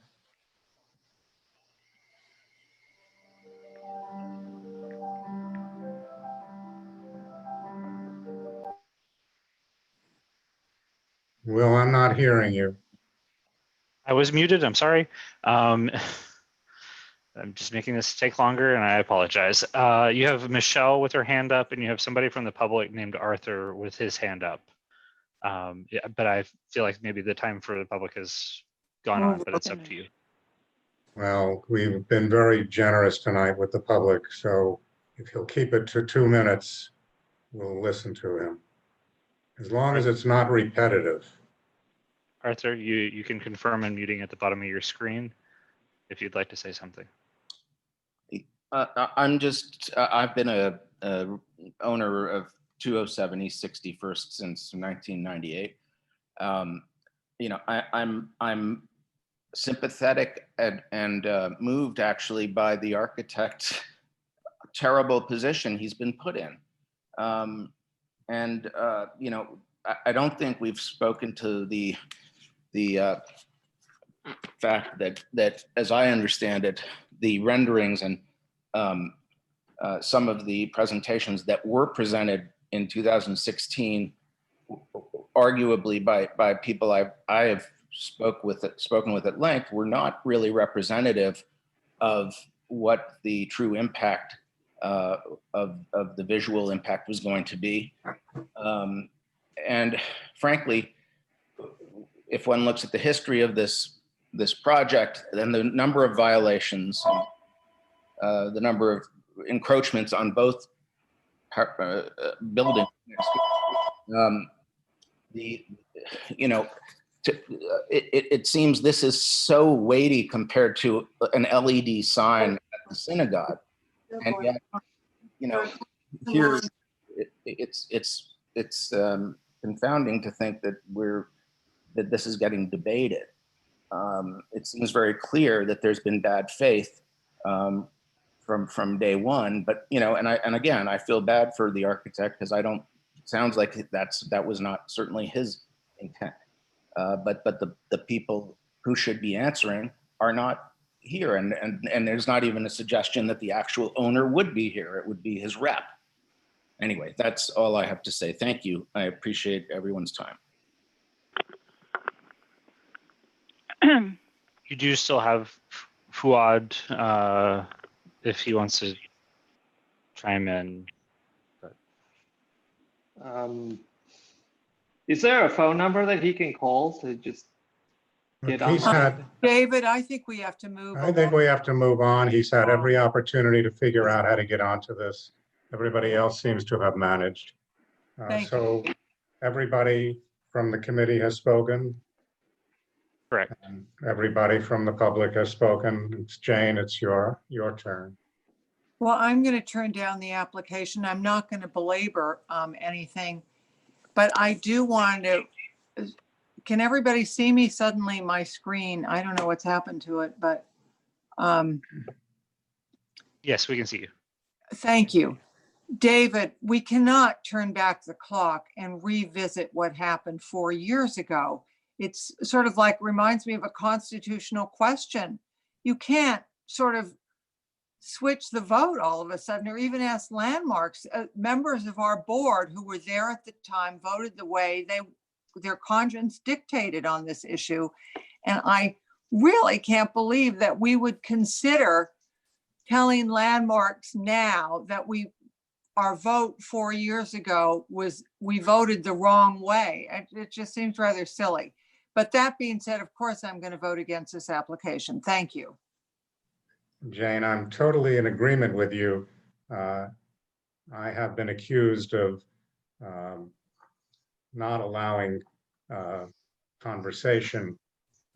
Speaker 4: Will, I'm not hearing you.
Speaker 1: I was muted, I'm sorry. I'm just making this take longer and I apologize. You have Michelle with her hand up and you have somebody from the public named Arthur with his hand up. Yeah, but I feel like maybe the time for the public has gone on, but it's up to you.
Speaker 4: Well, we've been very generous tonight with the public, so if he'll keep it to 2 minutes, we'll listen to him. As long as it's not repetitive.
Speaker 1: Arthur, you can confirm unmuting at the bottom of your screen if you'd like to say something.
Speaker 15: I've been a owner of 207 East 61st since 1998. You know, I'm sympathetic and moved actually by the architect's terrible position he's been put in. You know, I don't think we've spoken to the fact that as I understand it, the renderings and some of the presentations that were presented in 2016, arguably by people I have spoken with at length, were not really representative of what the true impact of the visual impact was going to be. And frankly, if one looks at the history of this project and the number of violations, the number of encroachments on both buildings, you know, it seems this is so weighty compared to an LED sign at the synagogue, and yet, you know, here it's confounding to think that this is getting debated. It seems very clear that there's been bad faith from day one, but you know, and again, I feel bad for the architect because it sounds like that was not certainly his intent. But the people who should be answering are not here, and there's not even a suggestion that the actual owner would be here. It would be his rep. Anyway, that's all I have to say. Thank you. I appreciate everyone's time.
Speaker 1: You do still have Fuad if he wants to chime in. But.
Speaker 3: Is there a phone number that he can call to just get on?
Speaker 19: David, I think we have to move on.
Speaker 4: I think we have to move on. He's had every opportunity to figure out how to get onto this. Everybody else seems to have managed. So everybody from the committee has spoken.
Speaker 1: Correct.
Speaker 4: And everybody from the public has spoken. It's Jane, it's your turn.
Speaker 19: Well, I'm going to turn down the application. I'm not going to belabor anything, but I do want to, can everybody see me? Suddenly my screen, I don't know what's happened to it, but
Speaker 1: Yes, we can see you.
Speaker 19: thank you. David, we cannot turn back the clock and revisit what happened 4 years ago. It's sort of like, reminds me of a constitutional question. You can't sort of switch the vote all of a sudden, or even ask landmarks. Members of our board who were there at the time voted the way their conscience dictated on this issue. And I really can't believe that we would consider telling landmarks now that our vote 4 years ago we voted the wrong way. It just seems rather silly. But that being said, of course, I'm going to vote against this application. Thank you.
Speaker 4: Jane, I'm totally in agreement with you. I have been accused of not allowing conversation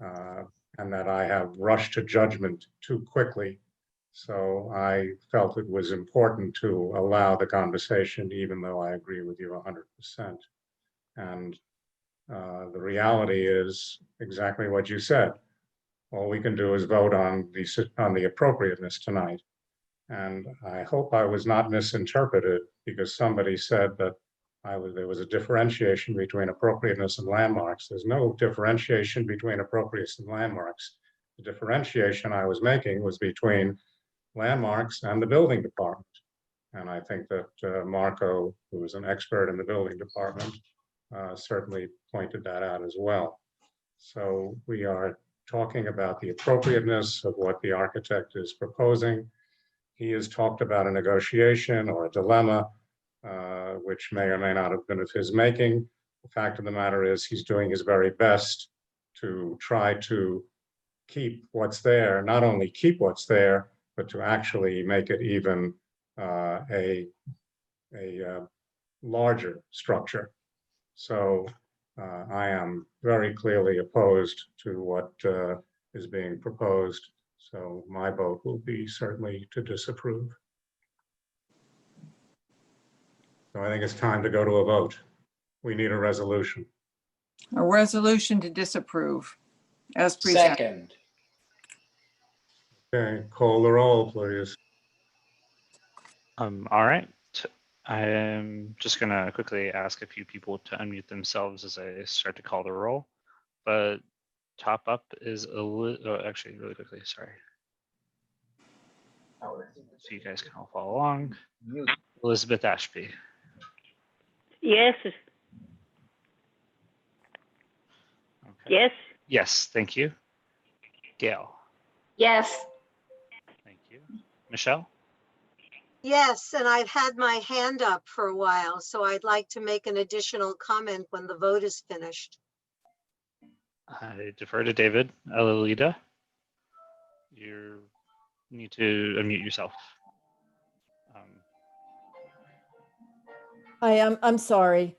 Speaker 4: and that I have rushed to judgment too quickly. So I felt it was important to allow the conversation, even though I agree with you 100%. And the reality is exactly what you said. All we can do is vote on the appropriateness tonight. And I hope I was not misinterpreted, because somebody said that there was a differentiation between appropriateness and landmarks. There's no differentiation between appropriateness and landmarks. The differentiation I was making was between landmarks and the building department. And I think that Marco, who is an expert in the building department, certainly pointed that out as well. So we are talking about the appropriateness of what the architect is proposing. He has talked about a negotiation or a dilemma, which may or may not have been of his making. The fact of the matter is he's doing his very best to try to keep what's there, not only keep what's there, but to actually make it even a larger structure. So I am very clearly opposed to what is being proposed. So my vote will be certainly to disapprove. So I think it's time to go to a vote. We need a resolution.
Speaker 19: A resolution to disapprove as presented.
Speaker 10: Second.
Speaker 4: Okay, call the roll, please.
Speaker 1: All right. I am just going to quickly ask a few people to unmute themselves as I start to call the roll. But top up is actually really quickly, sorry. So you guys can all follow along. Elizabeth Ashby.
Speaker 6: Yes.
Speaker 1: Okay.
Speaker 6: Yes.
Speaker 1: Yes, thank you. Gail.
Speaker 2: Yes.
Speaker 1: Thank you. Michelle?
Speaker 13: Yes, and I've had my hand up for a while, so I'd like to make an additional comment when the vote is finished.
Speaker 1: I defer to David. Alelita, you need to unmute yourself.
Speaker 16: Hi, I'm sorry.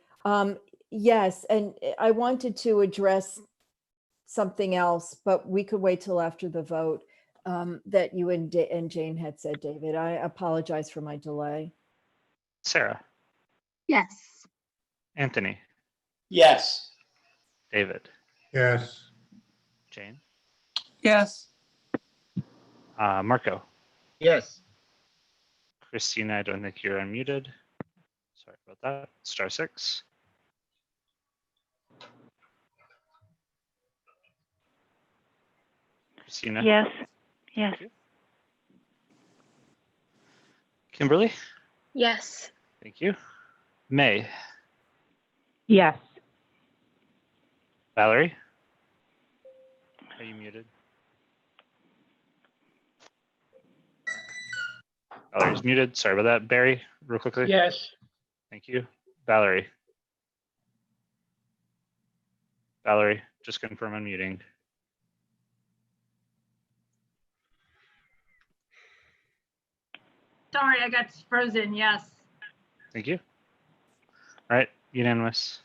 Speaker 16: Yes, and I wanted to address something else, but we could wait till after the vote that you and Jane had said, David. I apologize for my delay.
Speaker 1: Sarah.
Speaker 12: Yes.
Speaker 1: Anthony.
Speaker 10: Yes.
Speaker 1: David.
Speaker 4: Yes.
Speaker 1: Jane.
Speaker 19: Yes.
Speaker 1: Marco.
Speaker 14: Yes.
Speaker 1: Christina, I don't think you're unmuted. Sorry about that. Star 6. Christina?
Speaker 17: Yes. Yes.
Speaker 1: Kimberly?
Speaker 2: Yes.
Speaker 1: Thank you. May?
Speaker 18: Yes.
Speaker 1: Valerie? Are you muted? Valerie's muted. Sorry about that. Barry, real quickly.
Speaker 5: Yes.
Speaker 1: Thank you. Valerie. Valerie, just confirm unmuting.
Speaker 20: Sorry, I got frozen. Yes.
Speaker 1: Thank you. All right, unanimous.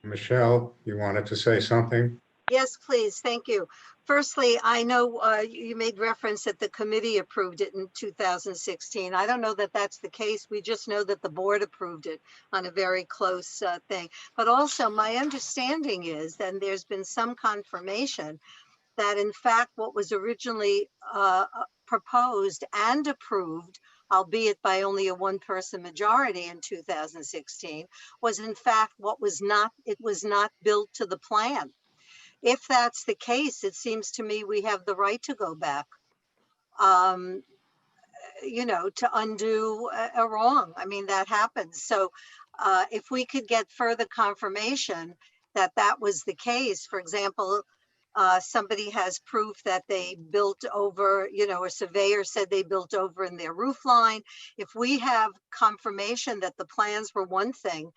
Speaker 4: Michelle, you wanted to say something?
Speaker 13: Yes, please. Thank you. Firstly, I know you made reference that the committee approved it in 2016. I don't know that that's the case. We just know that the board approved it on a very close thing. But also my understanding is, and there's been some confirmation, that in fact what was originally proposed and approved, albeit by only a one-person majority in 2016, was in fact what was not, it was not built to the plan. If that's the case, it seems to me we have the right to go back, you know, to undo a wrong. I mean, that happens. So if we could get further confirmation that that was the case, for example, somebody has proof that they built over, you know, a surveyor said they built over in their roof line. If we have confirmation that the plans were one thing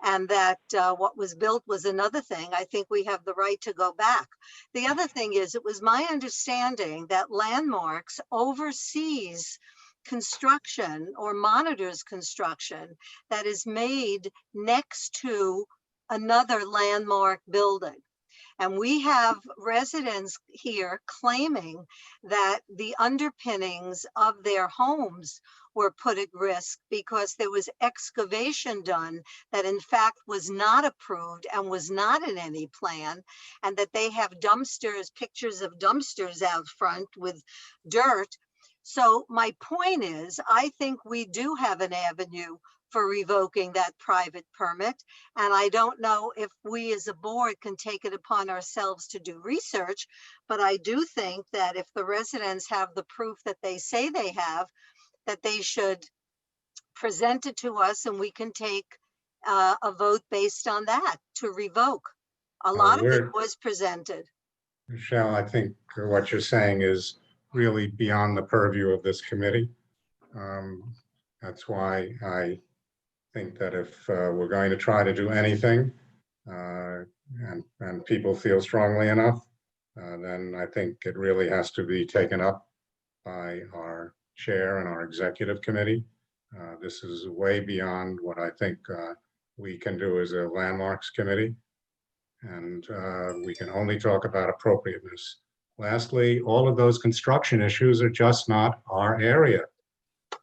Speaker 13: and that what was built was another thing, I think we have the right to go back. The other thing is, it was my understanding that Landmarks oversees construction or monitors construction that is made next to another landmark building. And we have residents here claiming that the underpinnings of their homes were put at risk because there was excavation done that in fact was not approved and was not in any plan, and that they have dumpsters, pictures of dumpsters out front with dirt. So my point is, I think we do have an avenue for revoking that private permit. And I don't know if we as a board can take it upon ourselves to do research, but I do think that if the residents have the proof that they say they have, that they should present it to us and we can take a vote based on that to revoke. A lot of it was presented.
Speaker 4: Michelle, I think what you're saying is really beyond the purview of this committee. That's why I think that if we're going to try to do anything and people feel strongly enough, then I think it really has to be taken up by our chair and our executive committee. This is way beyond what I think we can do as a landmarks committee. And we can only talk about appropriateness. Lastly, all of those construction issues are just not our area.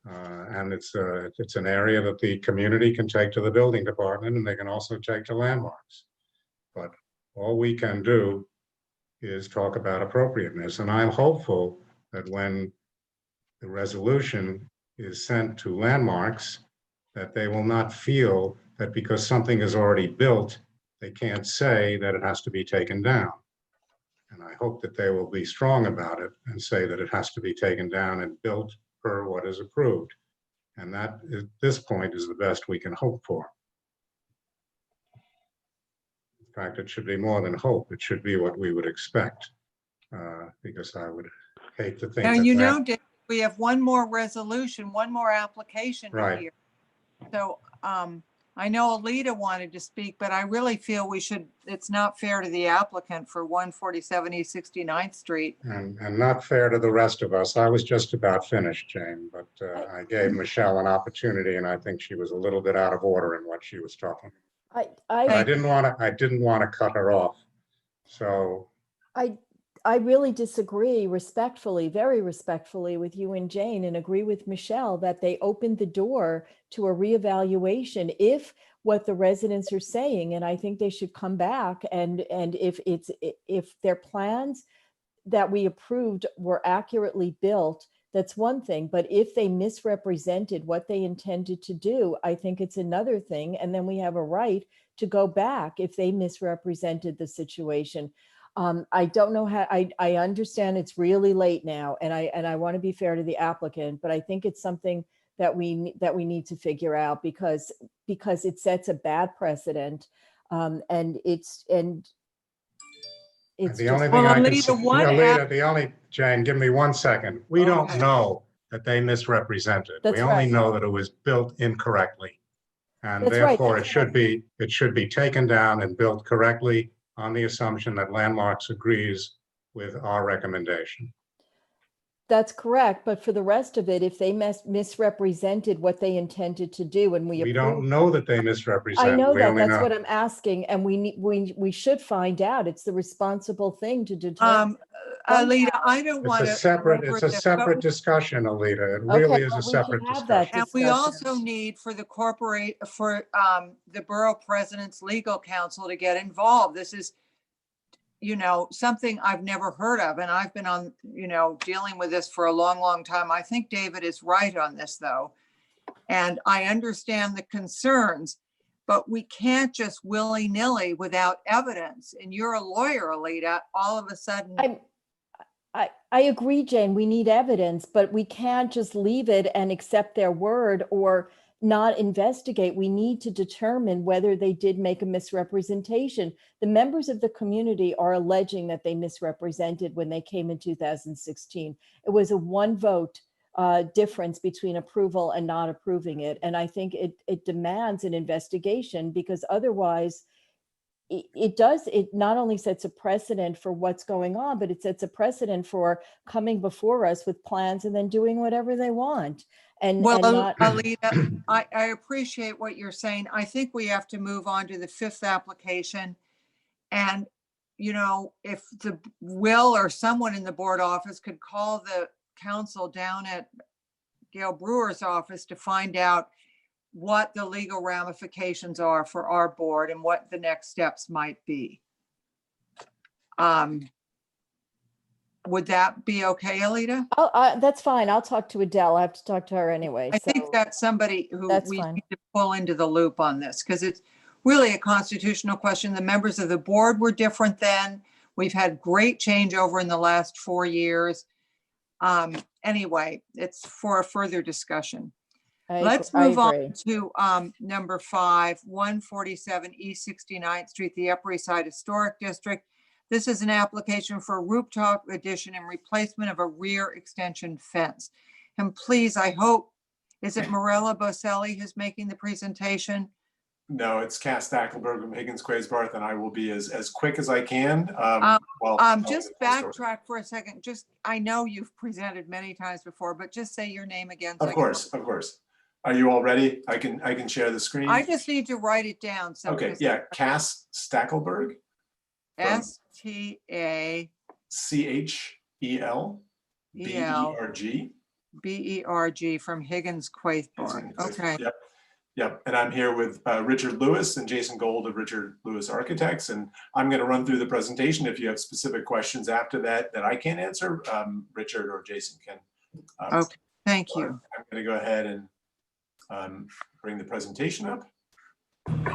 Speaker 4: And it's an area that the community can take to the building department, and they can also take to landmarks. But all we can do is talk about appropriateness. And I'm hopeful that when the resolution is sent to landmarks, that they will not feel that because something is already built, they can't say that it has to be taken down. And I hope that they will be strong about it and say that it has to be taken down and built per what is approved. And that, at this point, is the best we can hope for. In fact, it should be more than hope. It should be what we would expect, because I would hate to think
Speaker 19: Now,
Speaker 4: that
Speaker 19: you know, Dave, we have one more resolution, one more application to
Speaker 4: Right.
Speaker 19: hear. So I know Alita wanted to speak, but I really feel we should, it's not fair to the applicant for 147 East 69th Street.
Speaker 4: And not fair to the rest of us. I was just about finished, Jane, but I gave Michelle an opportunity, and I think she was a little bit out of order in what she was talking. I didn't want to cut her off. So
Speaker 16: I really disagree respectfully, very respectfully with you and Jane, and agree with Michelle that they opened the door to a reevaluation if what the residents are saying, and I think they should come back and if their plans that we approved were accurately built, that's one thing. But if they misrepresented what they intended to do, I think it's another thing. And then we have a right to go back if they misrepresented the situation. I don't know how, I understand it's really late now, and I want to be fair to the applicant, but I think it's something that we need to figure out because it sets a bad precedent, and it's
Speaker 4: the only thing I can say, Jane, give me 1 second. We don't know that they misrepresented.
Speaker 16: That's
Speaker 4: we only
Speaker 16: right.
Speaker 4: know that it was built incorrectly, and
Speaker 16: That's right.
Speaker 4: therefore it should be taken down and built correctly on the assumption that Landmarks agrees with our recommendation.
Speaker 16: that's correct. But for the rest of it, if they misrepresented what they intended to do and
Speaker 4: We don't know that they misrepresent.
Speaker 16: I know
Speaker 4: We
Speaker 16: that,
Speaker 4: only
Speaker 16: that's
Speaker 4: know.
Speaker 16: what I'm asking, and we should find out. It's the responsible thing to determine.
Speaker 19: Alita, I don't
Speaker 4: It's
Speaker 19: want
Speaker 4: a
Speaker 19: to.
Speaker 4: separate discussion, Alita. It
Speaker 16: Okay,
Speaker 4: really is
Speaker 16: well,
Speaker 4: a
Speaker 16: we can
Speaker 4: separate
Speaker 16: have that
Speaker 4: discussion.
Speaker 19: And we
Speaker 16: discussion.
Speaker 19: also need for the the borough president's legal counsel to get involved. This is, something I've never heard of, and I've been on, dealing with this for a long, long time. I think David is right on this, though. And I understand the concerns, but we can't just willy-nilly without evidence. And you're a lawyer, Alita, all of a sudden.
Speaker 16: I agree, Jane, we need evidence, but we can't just leave it and accept their word or not investigate. We need to determine whether they did make a misrepresentation. The members of the community are alleging that they misrepresented when they came in 2016. It was a one vote difference between approval and not approving it. And I think it demands an investigation, because otherwise it not only sets a precedent for what's going on, but it sets a precedent for coming before us with plans and then doing whatever they want.
Speaker 19: Well,
Speaker 16: not
Speaker 19: Alita, I appreciate what you're saying. I think we have to move on to the 5th application. And, if the Will or someone in the board office could call the council down at Gail Brewer's office to find out what the legal ramifications are for our board and what the next steps might be. Would that be okay, Alita?
Speaker 16: Oh, that's fine. I'll talk to Adele. I have to talk to her anyway.
Speaker 19: I think that's somebody who we
Speaker 16: fine.
Speaker 19: need to pull into the loop on this, because it's really a constitutional question. The members of the board were different then. We've had great change over in the last 4 years. Anyway, it's for a further discussion. Let's move on to number 5, 147 East 69th Street, the Upper East Side Historic District. This is an application for a rooftop addition and replacement of a rear extension fence. And please, I hope, is it Morella Boselli who's making the presentation?
Speaker 7: No, it's Cass Stackelberg from Higgins Quaysbarth, and I will be as quick as I can.
Speaker 19: Just backtrack for a second. I know you've presented many times before, but just say your name again.
Speaker 7: Of course. Are you all ready? I can share the screen.
Speaker 19: I just need to write it down.
Speaker 7: Okay, yeah, Cass Stackelberg.
Speaker 19: STACHEL BERG from Higgins Quaysbarth. Okay.
Speaker 7: Yep. And I'm here with Richard Lewis and Jason Gold of Richard Lewis Architects. And I'm going to run through the presentation. If you have specific questions after that I can't answer, Richard or Jason can.
Speaker 19: Okay, thank you.
Speaker 7: I'm going to go ahead and bring the presentation up.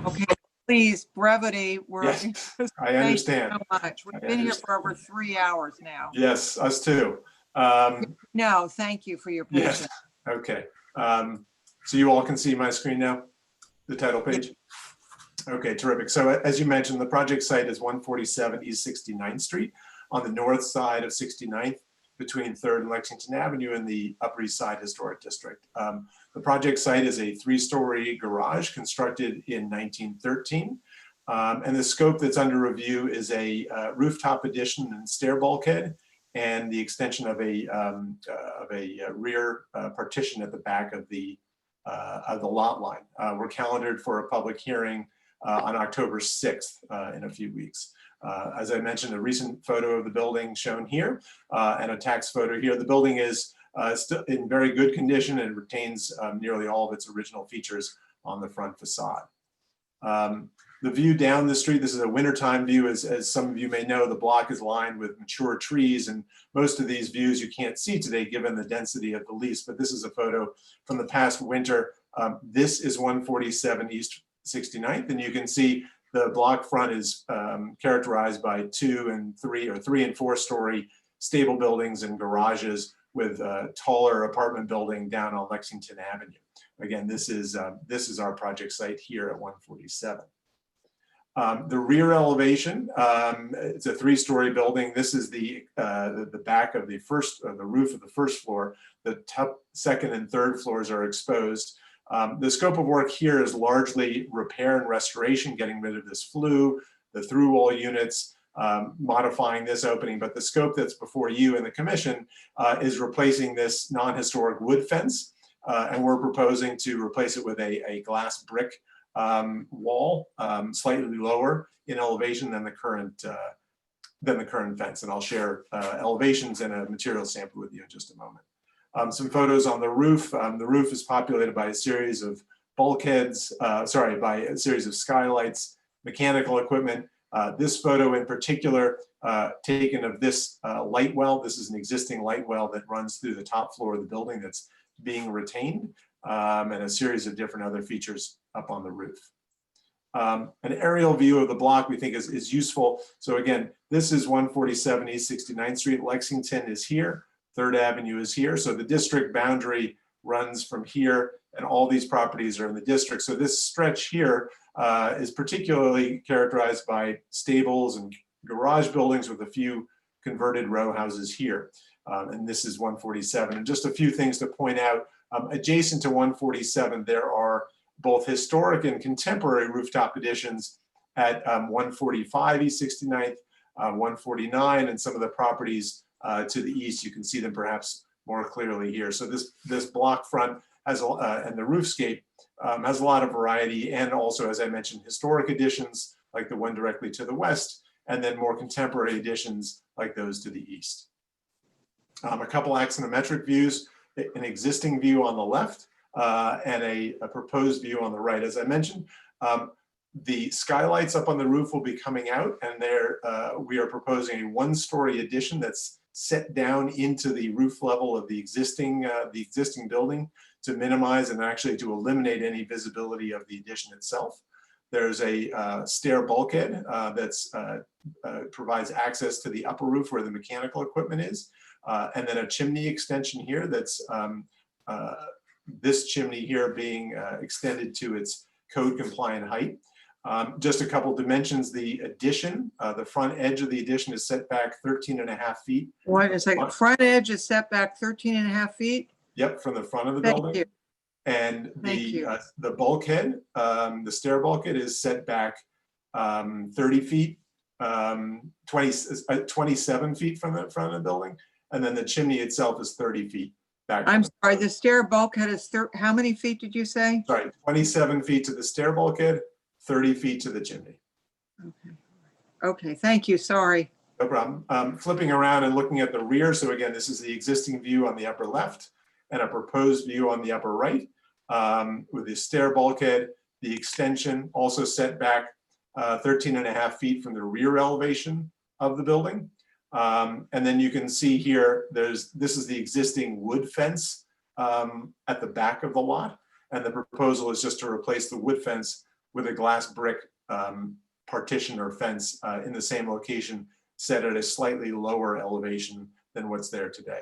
Speaker 19: Okay, please, brevity.
Speaker 7: Yes, I understand.
Speaker 19: Thank you so much. We've been here for over 3 hours now.
Speaker 7: Yes, us too.
Speaker 19: No, thank you for your patience.
Speaker 7: Yes. Okay. So you all can see my screen now, the title page? Okay, terrific. So as you mentioned, the project site is 147 East 69th Street on the north side of 69th between 3rd and Lexington Avenue in the Upper East Side Historic District. The project site is a 3-story garage constructed in 1913. And the scope that's under review is a rooftop addition and stair bulkhead and the extension of a rear partition at the back of the lot line. We're calendared for a public hearing on October 6th in a few weeks. As I mentioned, a recent photo of the building shown here and a tax photo here. The building is still in very good condition and retains nearly all of its original features on the front facade. The view down the street, this is a wintertime view. As some of you may know, the block is lined with mature trees, and most of these views you can't see today given the density of the lease, but this is a photo from the past winter. This is 147 East 69th, and you can see the block front is characterized by 2 and 3 or 3 and 4 story stable buildings and garages with a taller apartment building down on Lexington Avenue. Again, this is our project site here at 147. The rear elevation, it's a 3-story building. This is the back of the roof of the first floor. The top, second, and third floors are exposed. The scope of work here is largely repair and restoration, getting rid of this flue, the through wall units, modifying this opening, but the scope that's before you and the commission is replacing this non-historic wood fence. And we're proposing to replace it with a glass brick wall, slightly lower in elevation than the current fence. And I'll share elevations and a material sample with you in just a moment. Some photos on the roof. The roof is populated by a series of bulkheads, by a series of skylights, mechanical equipment. This photo in particular, taken of this light well. This is an existing light well that runs through the top floor of the building that's being retained, and a series of different other features up on the roof. An aerial view of the block we think is useful. So again, this is 147 East 69th Street. Lexington is here. 3rd Avenue is here. So the district boundary runs from here, and all these properties are in the district. So this stretch here is particularly characterized by stables and garage buildings with a few converted row houses here. And this is 147. And just a few things to point out. Adjacent to 147, there are both historic and contemporary rooftop additions at 145 East 69th, 149, and some of the properties to the east. You can see them perhaps more clearly here. So this block front has and the roofscape has a lot of variety, and also, as I mentioned, historic additions like the one directly to the west, and then more contemporary additions like those to the east. A couple axonometric views, an existing view on the left, and a proposed view on the right. As I mentioned, the skylights up on the roof will be coming out, and we are proposing a one-story addition that's set down into the roof level of the existing building to minimize and actually to eliminate any visibility of the addition itself. There's a stair bulkhead that provides access to the upper roof where the mechanical equipment is, and then a chimney extension here that's this chimney here being extended to its code compliant height. Just a couple dimensions, the addition, the front edge of the addition is set back 13.5 feet.
Speaker 19: Wait a second, front edge is set back 13.5 feet?
Speaker 7: Yep, from the front of the
Speaker 19: Thank
Speaker 7: building.
Speaker 19: you.
Speaker 7: And the bulkhead, the stair bulkhead is set back 30 feet, 27 feet from the front of the building. And then the chimney itself is 30 feet back.
Speaker 19: I'm sorry, the stair bulkhead is how many feet did you say?
Speaker 7: Sorry, 27 feet to the stair bulkhead, 30 feet to the chimney.
Speaker 19: Okay, okay, thank you, sorry.
Speaker 7: No problem. Flipping around and looking at the rear. So again, this is the existing view on the upper left and a proposed view on the upper right, with the stair bulkhead, the extension also set back 13.5 feet from the rear elevation of the building. And then you can see here, this is the existing wood fence at the back of the lot. And the proposal is just to replace the wood fence with a glass brick partition or fence in the same location, set at a slightly lower elevation than what's there today.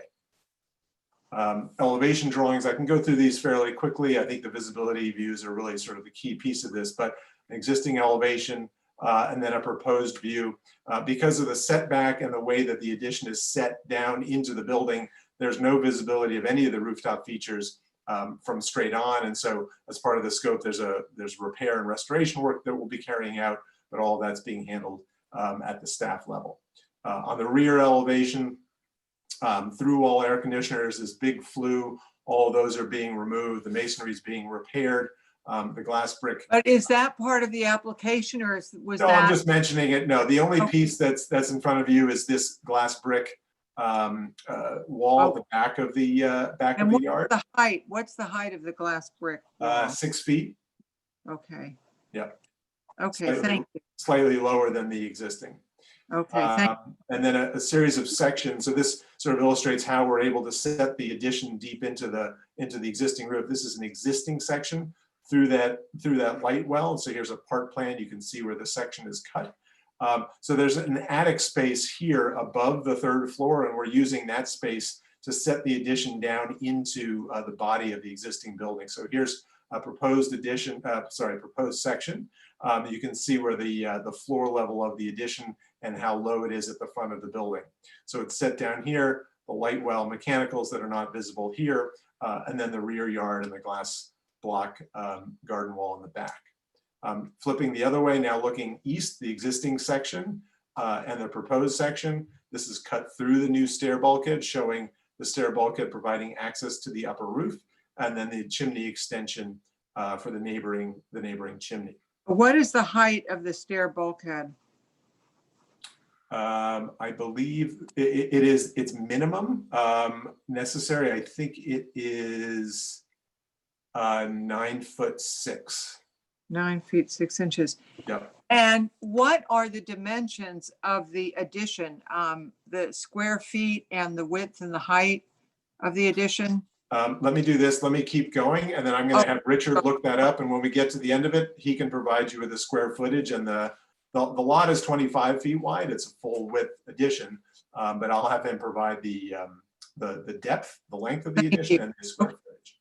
Speaker 7: Elevation drawings, I can go through these fairly quickly. I think the visibility views are really sort of the key piece of this, but an existing elevation and then a proposed view. Because of the setback and the way that the addition is set down into the building, there's no visibility of any of the rooftop features from straight on. And so as part of the scope, there's repair and restoration work that we'll be carrying out, but all that's being handled at the staff level. On the rear elevation, through all air conditioners, this big flue, all of those are being removed. The masonry is being repaired. The glass brick.
Speaker 19: But is that part of the application, or was
Speaker 7: no,
Speaker 19: that?
Speaker 7: I'm just mentioning it. No, the only piece that's in front of you is this glass brick wall at the back of the yard.
Speaker 19: What's the height? What's the height of the glass brick wall?
Speaker 7: 6 feet.
Speaker 19: Okay.
Speaker 7: Yep.
Speaker 19: Okay, thank you.
Speaker 7: Slightly lower than the existing.
Speaker 19: Okay, thank you.
Speaker 7: And then a series of sections. So this sort of illustrates how we're able to set the addition deep into the existing roof. This is an existing section through that light well. So here's a part plan. You can see where the section is cut. So there's an attic space here above the 3rd floor, and we're using that space to set the addition down into the body of the existing building. So here's a proposed addition, proposed section. You can see where the floor level of the addition and how low it is at the front of the building. So it's set down here, the light well mechanicals that are not visible here, and then the rear yard and the glass block garden wall in the back. Flipping the other way, now looking east, the existing section and the proposed section. This is cut through the new stair bulkhead, showing the stair bulkhead providing access to the upper roof, and then the chimney extension for the neighboring chimney.
Speaker 19: What is the height of the stair bulkhead?
Speaker 7: I believe it's minimum necessary. I think it is 9'6".
Speaker 19: 9 feet 6 inches.
Speaker 7: Yep.
Speaker 19: And what are the dimensions of the addition? The square feet and the width and the height of the addition?
Speaker 7: Let me do this. Let me keep going, and then I'm going to have Richard look that up. And when we get to the end of it, he can provide you with the square footage. And the lot is 25 feet wide. It's a full width addition, but I'll have him provide the depth, the length of the addition, and the square footage.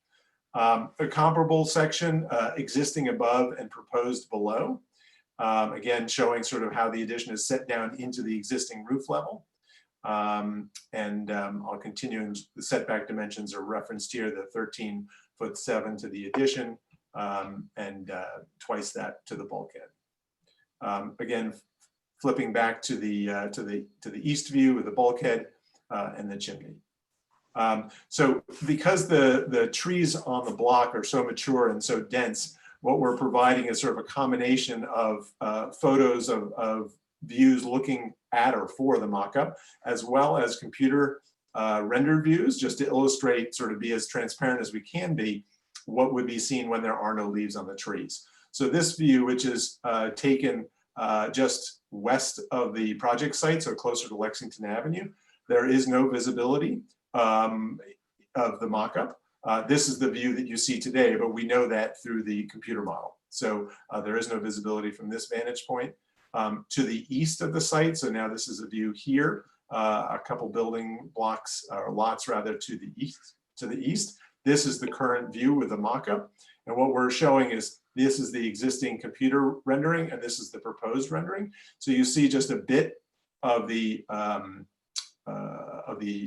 Speaker 7: A comparable section existing above and proposed below. Again, showing sort of how the addition is set down into the existing roof level. I'll continue. The setback dimensions are referenced here, the 13'7" to the addition, and twice that to the bulkhead. Again, flipping back to the east view with the bulkhead and the chimney. So because the trees on the block are so mature and so dense, what we're providing is sort of a combination of photos of views looking at or for the mock-up, as well as computer rendered views, just to illustrate, sort of be as transparent as we can be, what would be seen when there are no leaves on the trees. So this view, which is taken just west of the project site, so closer to Lexington Avenue, there is no visibility of the mock-up. This is the view that you see today, but we know that through the computer model. So there is no visibility from this vantage point. To the east of the site, so now this is a view here, a couple building blocks, or lots rather, to the east. This is the current view with the mock-up. And what we're showing is this is the existing computer rendering, and this is the proposed rendering. So you see just a bit of the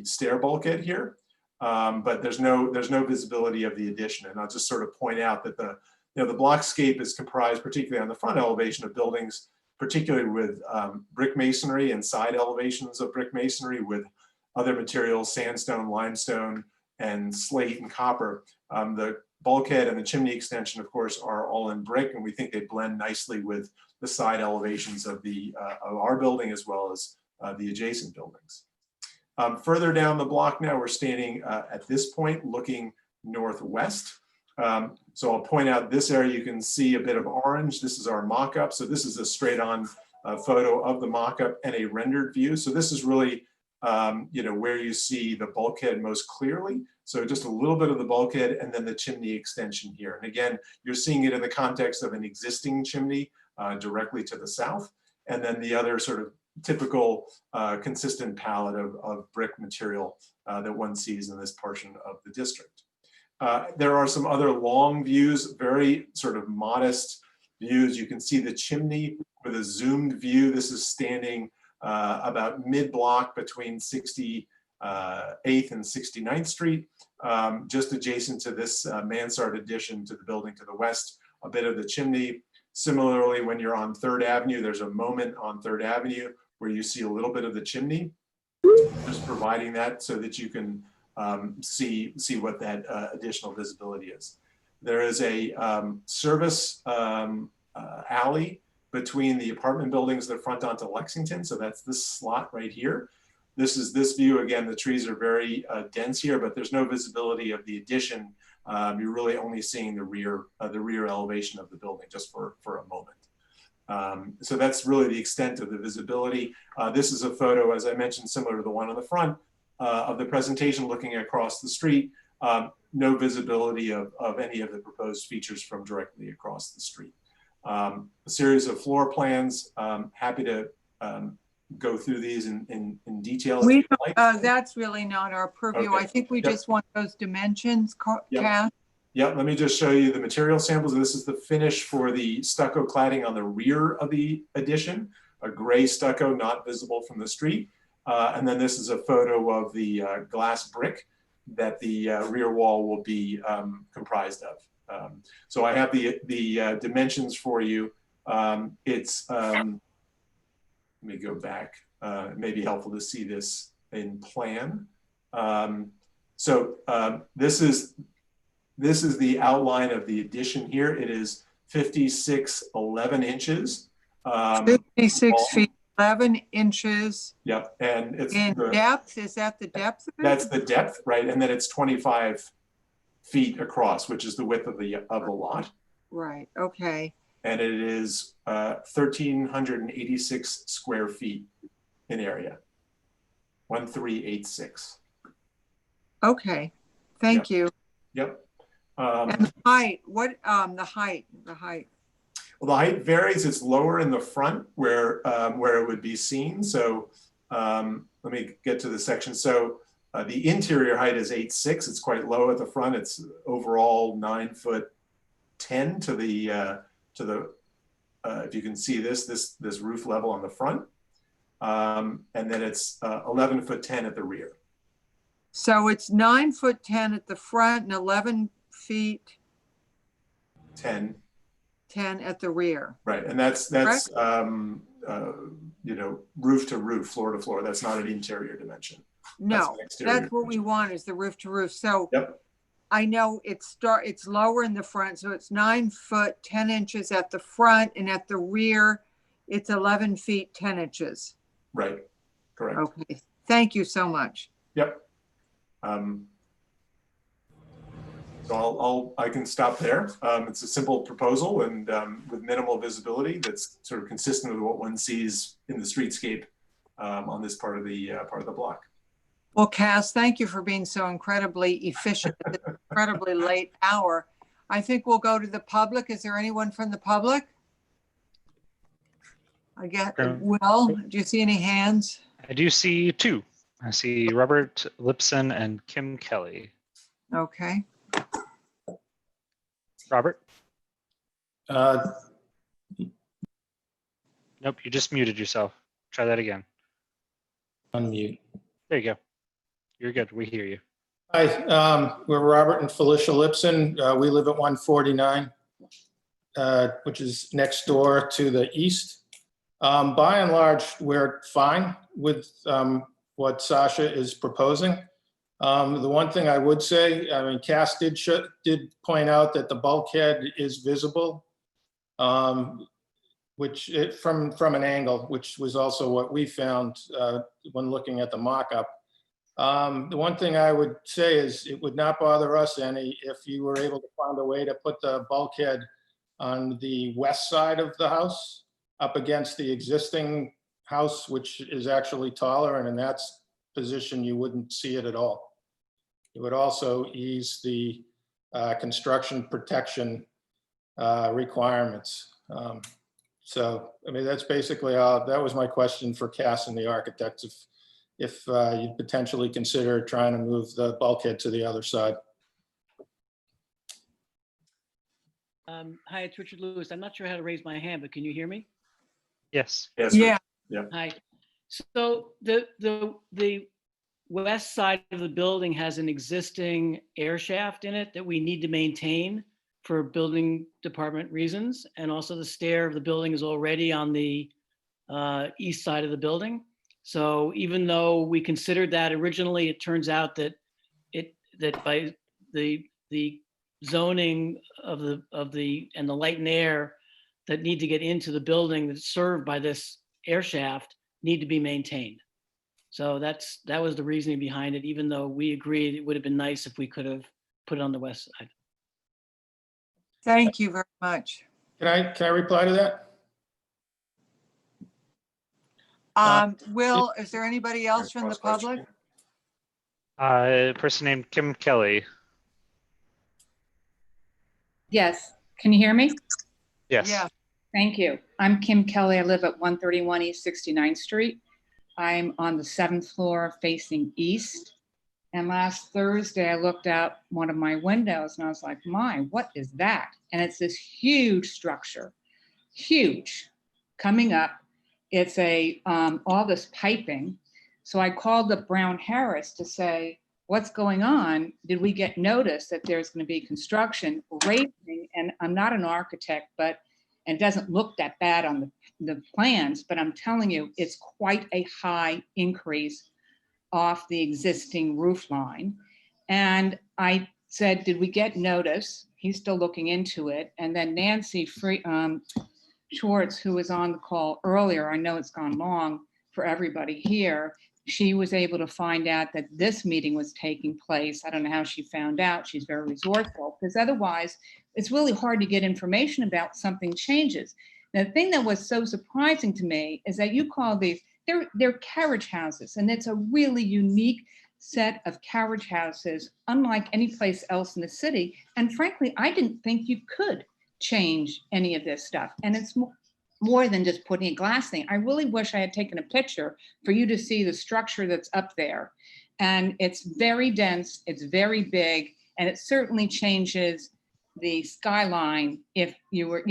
Speaker 7: stair bulkhead here, but there's no visibility of the addition. And I'll just sort of point out that the blockscape is comprised, particularly on the front elevation, of buildings, particularly with brick masonry and side elevations of brick masonry with other materials, sandstone, limestone, and slate and copper. The bulkhead and the chimney extension, of course, are all in brick, and we think they blend nicely with the side elevations of our building as well as the adjacent buildings. Further down the block now, we're standing at this point looking northwest. So I'll point out this area, you can see a bit of orange. This is our mock-up. So this is a straight-on photo of the mock-up and a rendered view. So this is really where you see the bulkhead most clearly. So just a little bit of the bulkhead and then the chimney extension here. And again, you're seeing it in the context of an existing chimney directly to the south. And then the other sort of typical consistent palette of brick material that one sees in this portion of the district. There are some other long views, very sort of modest views. You can see the chimney with a zoomed view. This is standing about mid-block between 68th and 69th Street, just adjacent to this mansard addition to the building to the west, a bit of the chimney. Similarly, when you're on 3rd Avenue, there's a moment on 3rd Avenue where you see a little bit of the chimney, just providing that so that you can see what that additional visibility is. There is a service alley between the apartment buildings that front onto Lexington. So that's this slot right here. This is this view. Again, the trees are very dense here, but there's no visibility of the addition. You're really only seeing the rear elevation of the building just for a moment. So that's really the extent of the visibility. This is a photo, as I mentioned, similar to the one on the front of the presentation, looking across the street. No visibility of any of the proposed features from directly across the street. A series of floor plans. Happy to go through these in detail.
Speaker 19: We that's really not our purview.
Speaker 7: Okay.
Speaker 19: I think we just want those dimensions, Cass.
Speaker 7: Yep, let me just show you the material samples. This is the finish for the stucco cladding on the rear of the addition, a gray stucco not visible from the street. And then this is a photo of the glass brick that the rear wall will be comprised of. So I have the dimensions for you. It's let me go back. It may be helpful to see this in plan. This is the outline of the addition here. It is 56.11 inches.
Speaker 19: 56
Speaker 7: long.
Speaker 19: feet, 11 inches.
Speaker 7: Yep, and it's
Speaker 19: in depth. Is that the depth of it?
Speaker 7: That's the depth, right? And then it's 25 feet across, which is the width of the lot.
Speaker 19: Right. Okay.
Speaker 7: And it is 1,386 square feet in area. 1,386.
Speaker 19: Okay. Thank you.
Speaker 7: Yep.
Speaker 19: And the height, what, the height?
Speaker 7: Well, the height varies. It's lower in the front where it would be seen. So let me get to the section. So the interior height is 8.6. It's quite low at the front. It's overall 9'10" to the if you can see this roof level on the front, and then it's 11'10" at the rear.
Speaker 19: So it's 9'10" at the front and 11 feet
Speaker 7: 10
Speaker 19: at the rear.
Speaker 7: Right, and that's you know, roof to roof, floor to floor. That's not an interior dimension.
Speaker 19: No, that's what we want is the roof to roof. So
Speaker 7: yep.
Speaker 19: I know it's lower in the front, so it's 9 foot 10 inches at the front, and at the rear, it's 11 feet 10 inches.
Speaker 7: Right, correct.
Speaker 19: Okay, thank you so much.
Speaker 7: Yep. So I can stop there. It's a simple proposal and with minimal visibility that's sort of consistent with what one sees in the streetscape on this part of the block.
Speaker 19: Well, Cass, thank you for being so incredibly efficient at this incredibly late hour. I think we'll go to the public. Is there anyone from the public? I get, Will, do you see any hands?
Speaker 1: I do see two. I see Robert Lipson and Kim Kelly.
Speaker 19: Okay.
Speaker 1: Robert? Nope, you just muted yourself. Try that again.
Speaker 8: Unmute.
Speaker 1: There you go. You're good. We hear you.
Speaker 8: Hi, we're Robert and Felicia Lipson. We live at 149, which is next door to the east. By and large, we're fine with what Sasha is proposing. The one thing I would say, I mean, Cass did point out that the bulkhead is visible, which from an angle, which was also what we found when looking at the mock-up. The one thing I would say is it would not bother us any if you were able to find a way to put the bulkhead on the west side of the house up against the existing house, which is actually taller, and in that position, you wouldn't see it at all. It would also ease the construction protection requirements. So, I mean, that's basically all. That was my question for Cass and the architects, if you'd potentially consider trying to move the bulkhead to the other side.
Speaker 22: Hi, it's Richard Lewis. I'm not sure how to raise my hand, but can you hear me?
Speaker 1: Yes.
Speaker 7: Yes.
Speaker 19: Yeah.
Speaker 7: Yeah.
Speaker 22: Hi. So the west side of the building has an existing air shaft in it that we need to maintain for building department reasons. And also the stair of the building is already on the east side of the building. So even though we considered that originally, it turns out that by the zoning of the and the light and air that need to get into the building that's served by this air shaft need to be maintained. So that was the reasoning behind it, even though we agreed it would have been nice if we could have put it on the west side.
Speaker 19: Thank you very much.
Speaker 8: Can I reply to that?
Speaker 19: Will, is there anybody else from the public?
Speaker 1: A person named Kim Kelly.
Speaker 23: Yes. Can you hear me?
Speaker 1: Yes.
Speaker 19: Yeah.
Speaker 23: Thank you. I'm Kim Kelly. I live at 131 East 69th Street. I'm on the 7th floor facing east. And last Thursday, I looked out one of my windows and I was like, my, what is that? And it's this huge structure, huge, coming up. It's all this piping. So I called up Brown Harris to say, what's going on? Did we get notice that there's going to be construction raising? And I'm not an architect, but And it doesn't look that bad on the plans, but I'm telling you, it's quite a high increase off the existing roof line. And I said, did we get notice? He's still looking into it. And then Nancy Schwartz, who was on the call earlier, I know it's gone long for everybody here, she was able to find out that this meeting was taking place. I don't know how she found out. She's very resourceful, because otherwise it's really hard to get information about something changes. Now, the thing that was so surprising to me is that you call these, they're carriage houses, and it's a really unique set of carriage houses, unlike any place else in the city. And frankly, I didn't think you could change any of this stuff. And it's more than just putting a glass thing. I really wish I had taken a picture for you to see the structure that's up there. And it's very dense, it's very big, and it certainly changes the skyline. If you were,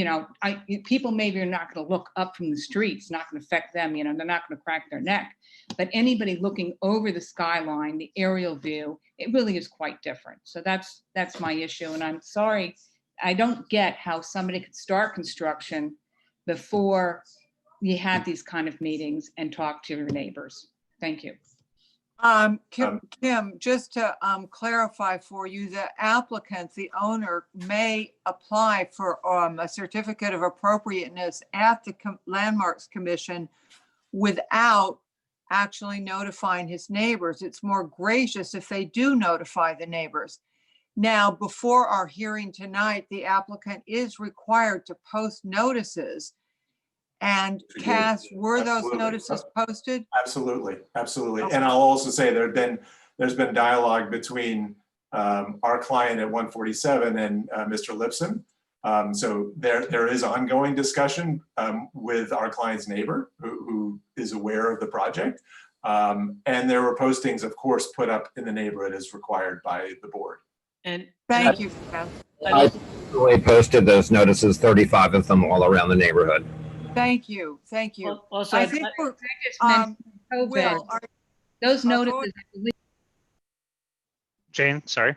Speaker 23: people maybe are not going to look up from the street. It's not going to affect them, they're not going to crack their neck. But anybody looking over the skyline, the aerial view, it really is quite different. So that's my issue. And I'm sorry, I don't get how somebody could start construction before you have these kind of meetings and talk to your neighbors. Thank you.
Speaker 19: Kim, just to clarify for you, the applicant, the owner, may apply for a certificate of appropriateness at the Landmarks Commission without actually notifying his neighbors. It's more gracious if they do notify the neighbors. Now, before our hearing tonight, the applicant is required to post notices. And Cass, were those notices posted?
Speaker 7: Absolutely, absolutely. And I'll also say there's been dialogue between our client at 147 and Mr. Lipson. So there is ongoing discussion with our client's neighbor who is aware of the project. And there were postings, of course, put up in the neighborhood as required by the board.
Speaker 22: And
Speaker 19: thank you, Cass.
Speaker 9: I posted those notices, 35 of them all around the neighborhood.
Speaker 19: Thank you. Thank you.
Speaker 22: Also,
Speaker 19: I think we're, Will,
Speaker 23: those notices, I believe.
Speaker 1: Jane, sorry.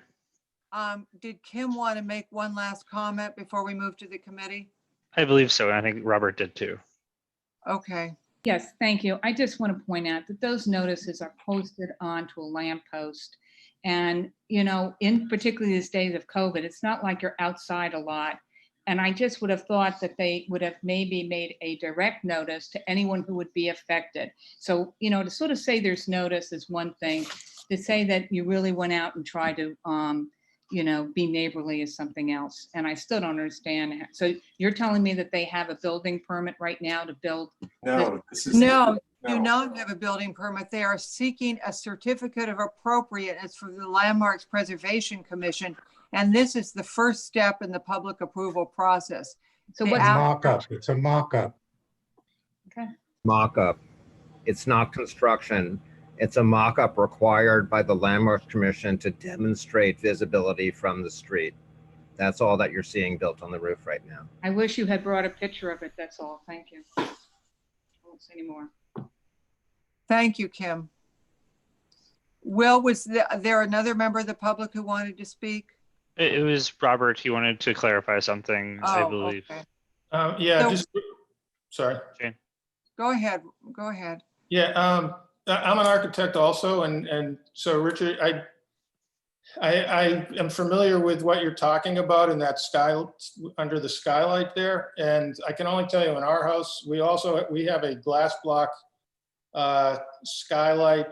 Speaker 19: Did Kim want to make one last comment before we move to the committee?
Speaker 1: I believe so. And I think Robert did too.
Speaker 19: Okay.
Speaker 23: Yes, thank you. I just want to point out that those notices are posted onto a lamppost. And, in particularly these days of COVID, it's not like you're outside a lot. And I just would have thought that they would have maybe made a direct notice to anyone who would be affected. So, to sort of say there's notice is one thing. To say that you really went out and tried to, be neighborly is something else. And I still don't understand. So you're telling me that they have a building permit right now to build?
Speaker 7: No,
Speaker 19: do not have a building permit. They are seeking a certificate of appropriateness for the Landmarks Preservation Commission. And this is the first step in the public approval process.
Speaker 23: So
Speaker 4: what's mock-up? It's a mock-up.
Speaker 23: Okay.
Speaker 9: Mock-up. It's not construction. It's a mock-up required by the Landmarks Commission to demonstrate visibility from the street. That's all that you're seeing built on the roof right now.
Speaker 23: I wish you had brought a picture of it. That's all. Thank you. I won't say any more.
Speaker 19: Thank you, Kim. Will, was there another member of the public who wanted to speak?
Speaker 1: It was Robert. He wanted to clarify something, I believe.
Speaker 19: Okay.
Speaker 8: Yeah,
Speaker 19: So-
Speaker 8: sorry.
Speaker 1: Jane.
Speaker 19: Go ahead. Go ahead.
Speaker 8: Yeah, I'm an architect also, and so Richard, I am familiar with what you're talking about in that sky under the skylight there, and I can only tell you in our house we have a glass block skylight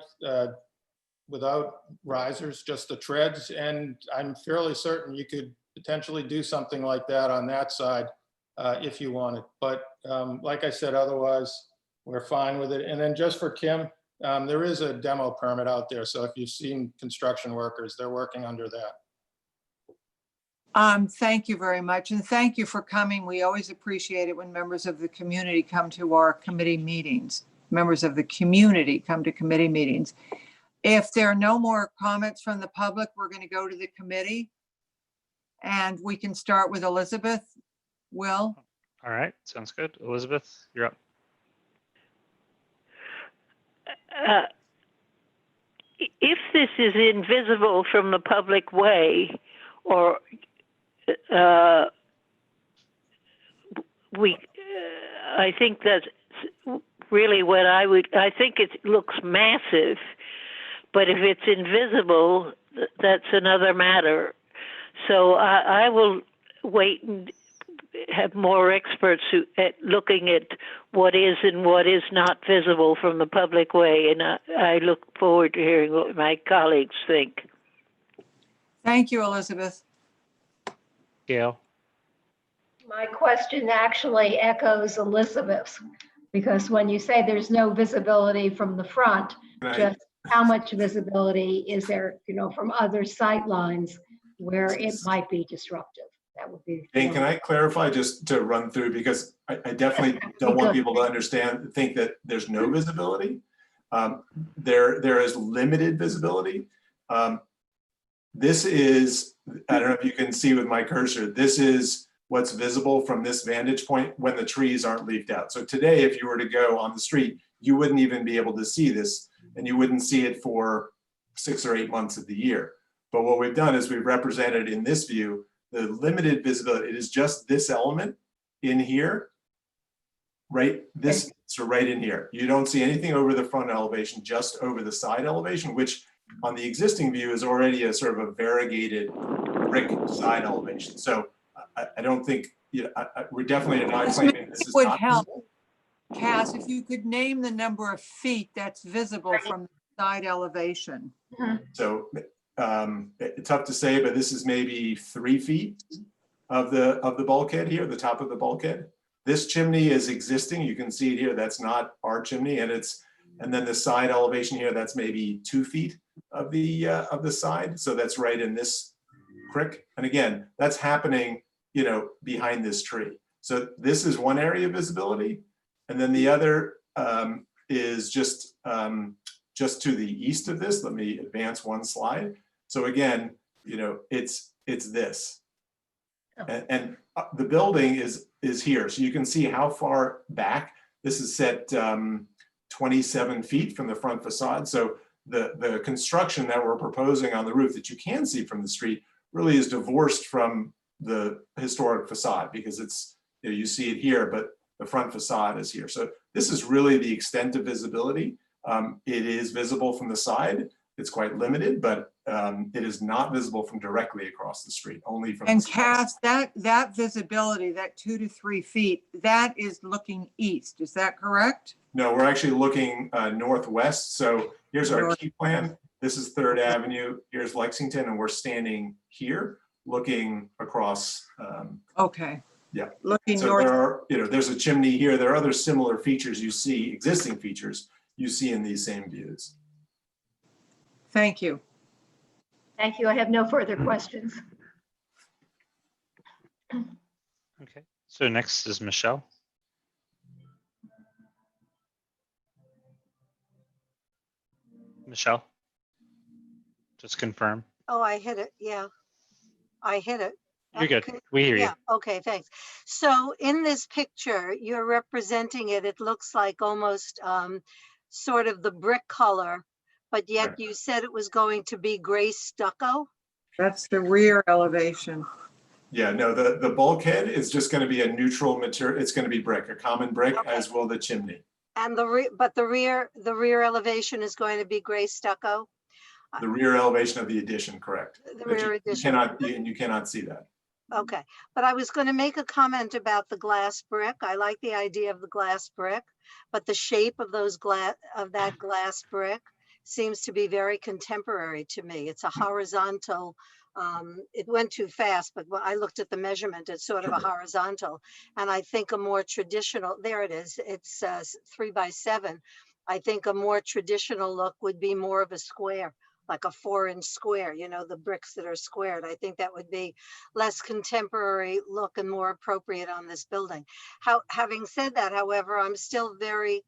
Speaker 8: without risers, just the treads, and I'm fairly certain you could potentially do something like that on that side if you wanted. But like I said, otherwise we're fine with it. And then just for Kim, there is a demo permit out there. So if you've seen construction workers, they're working under that.
Speaker 19: Thank you very much. And thank you for coming. We always appreciate it when members of the community come to our committee meetings. Members of the community come to committee meetings. If there are no more comments from the public, we're going to go to the committee. And we can start with Elizabeth. Will?
Speaker 1: All right, sounds good. Elizabeth, you're up.
Speaker 6: If this is invisible from the public way, or I think that's really what I think it looks massive, but if it's invisible, that's another matter. So I will wait and have more experts looking at what is and what is not visible from the public way, and I look forward to hearing what my colleagues think.
Speaker 19: Thank you, Elizabeth.
Speaker 1: Gail?
Speaker 12: My question actually echoes Elizabeth's, because when you say there's no visibility from the front, just how much visibility is there, from other sight lines where it might be disruptive? That would be.
Speaker 7: Jane, can I clarify just to run through, because I definitely don't want people to think that there's no visibility. There is limited visibility. This is, I don't know if you can see with my cursor, this is what's visible from this vantage point when the trees aren't leafed out. So today, if you were to go on the street, you wouldn't even be able to see this, and you wouldn't see it for 6 or 8 months of the year. But what we've done is we've represented in this view the limited visibility. It is just this element in here, right? This, so right in here. You don't see anything over the front elevation, just over the side elevation, which on the existing view is already a sort of a variegated brick side elevation. So I don't think, we're definitely not claiming this is
Speaker 19: would
Speaker 7: not
Speaker 19: help,
Speaker 7: visible.
Speaker 19: Cass, if you could name the number of feet that's visible from the side elevation.
Speaker 7: So it's tough to say, but this is maybe 3 feet of the bulkhead here, the top of the bulkhead. This chimney is existing. You can see it here. That's not our chimney, and then the side elevation here, that's maybe 2 feet of the side. So that's right in this crick. And again, that's happening, behind this tree. So this is one area of visibility, and then the other is just to the east of this. Let me advance one slide. So again, it's this, and the building is here. So you can see how far back this is set 27 feet from the front facade. So the construction that we're proposing on the roof that you can see from the street really is divorced from the historic facade, because it's, you see it here, but the front facade is here. So this is really the extent of visibility. It is visible from the side. It's quite limited, but it is not visible from directly across the street, only from.
Speaker 19: And Cass, that visibility, that 2 to 3 feet, that is looking east. Is that correct?
Speaker 7: No, we're actually looking northwest. So here's our key plan. This is 3rd Avenue. Here's Lexington, and we're standing here looking across.
Speaker 19: Okay.
Speaker 7: Yeah.
Speaker 19: Looking
Speaker 7: so
Speaker 19: north.
Speaker 7: There are, there's a chimney here. There are other similar features you see, existing features you see in these same views.
Speaker 19: Thank you.
Speaker 12: Thank you. I have no further questions.
Speaker 1: Okay, so next is Michelle. Michelle, just confirm.
Speaker 13: Oh, I hit it. Yeah, I hit it.
Speaker 1: You're good. We hear you.
Speaker 13: Yeah, okay, thanks. So in this picture, you're representing it. It looks like almost sort of the brick color, but yet you said it was going to be gray stucco.
Speaker 19: That's the rear elevation.
Speaker 7: Yeah, no, the bulkhead is just going to be a neutral material. It's going to be brick, a common brick, as will the chimney.
Speaker 13: And the rear elevation is going to be gray stucco.
Speaker 7: The rear elevation of the addition, correct?
Speaker 13: The rear addition.
Speaker 7: You cannot see that.
Speaker 13: Okay, but I was going to make a comment about the glass brick. I like the idea of the glass brick, but the shape of that glass brick seems to be very contemporary to me. It's a horizontal. It went too fast, but when I looked at the measurement, it's sort of a horizontal. And I think a more traditional, there it is, it's 3 by 7. I think a more traditional look would be more of a square, like a 4-inch square, the bricks that are squared. I think that would be less contemporary look and more appropriate on this building. Having said that, however, I'm still very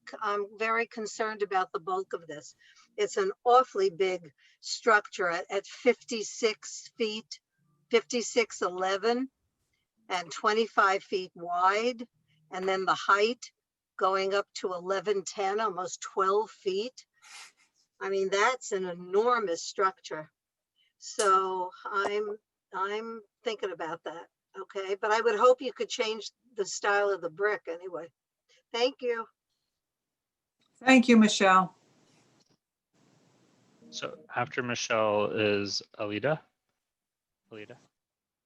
Speaker 13: concerned about the bulk of this. It's an awfully big structure at 56 feet, 56'11", and 25 feet wide. And then the height going up to 11'10", almost 12 feet. I mean, that's an enormous structure. So I'm thinking about that. Okay, but I would hope you could change the style of the brick anyway. Thank you.
Speaker 19: Thank you, Michelle.
Speaker 1: So after Michelle is Alida. Alida.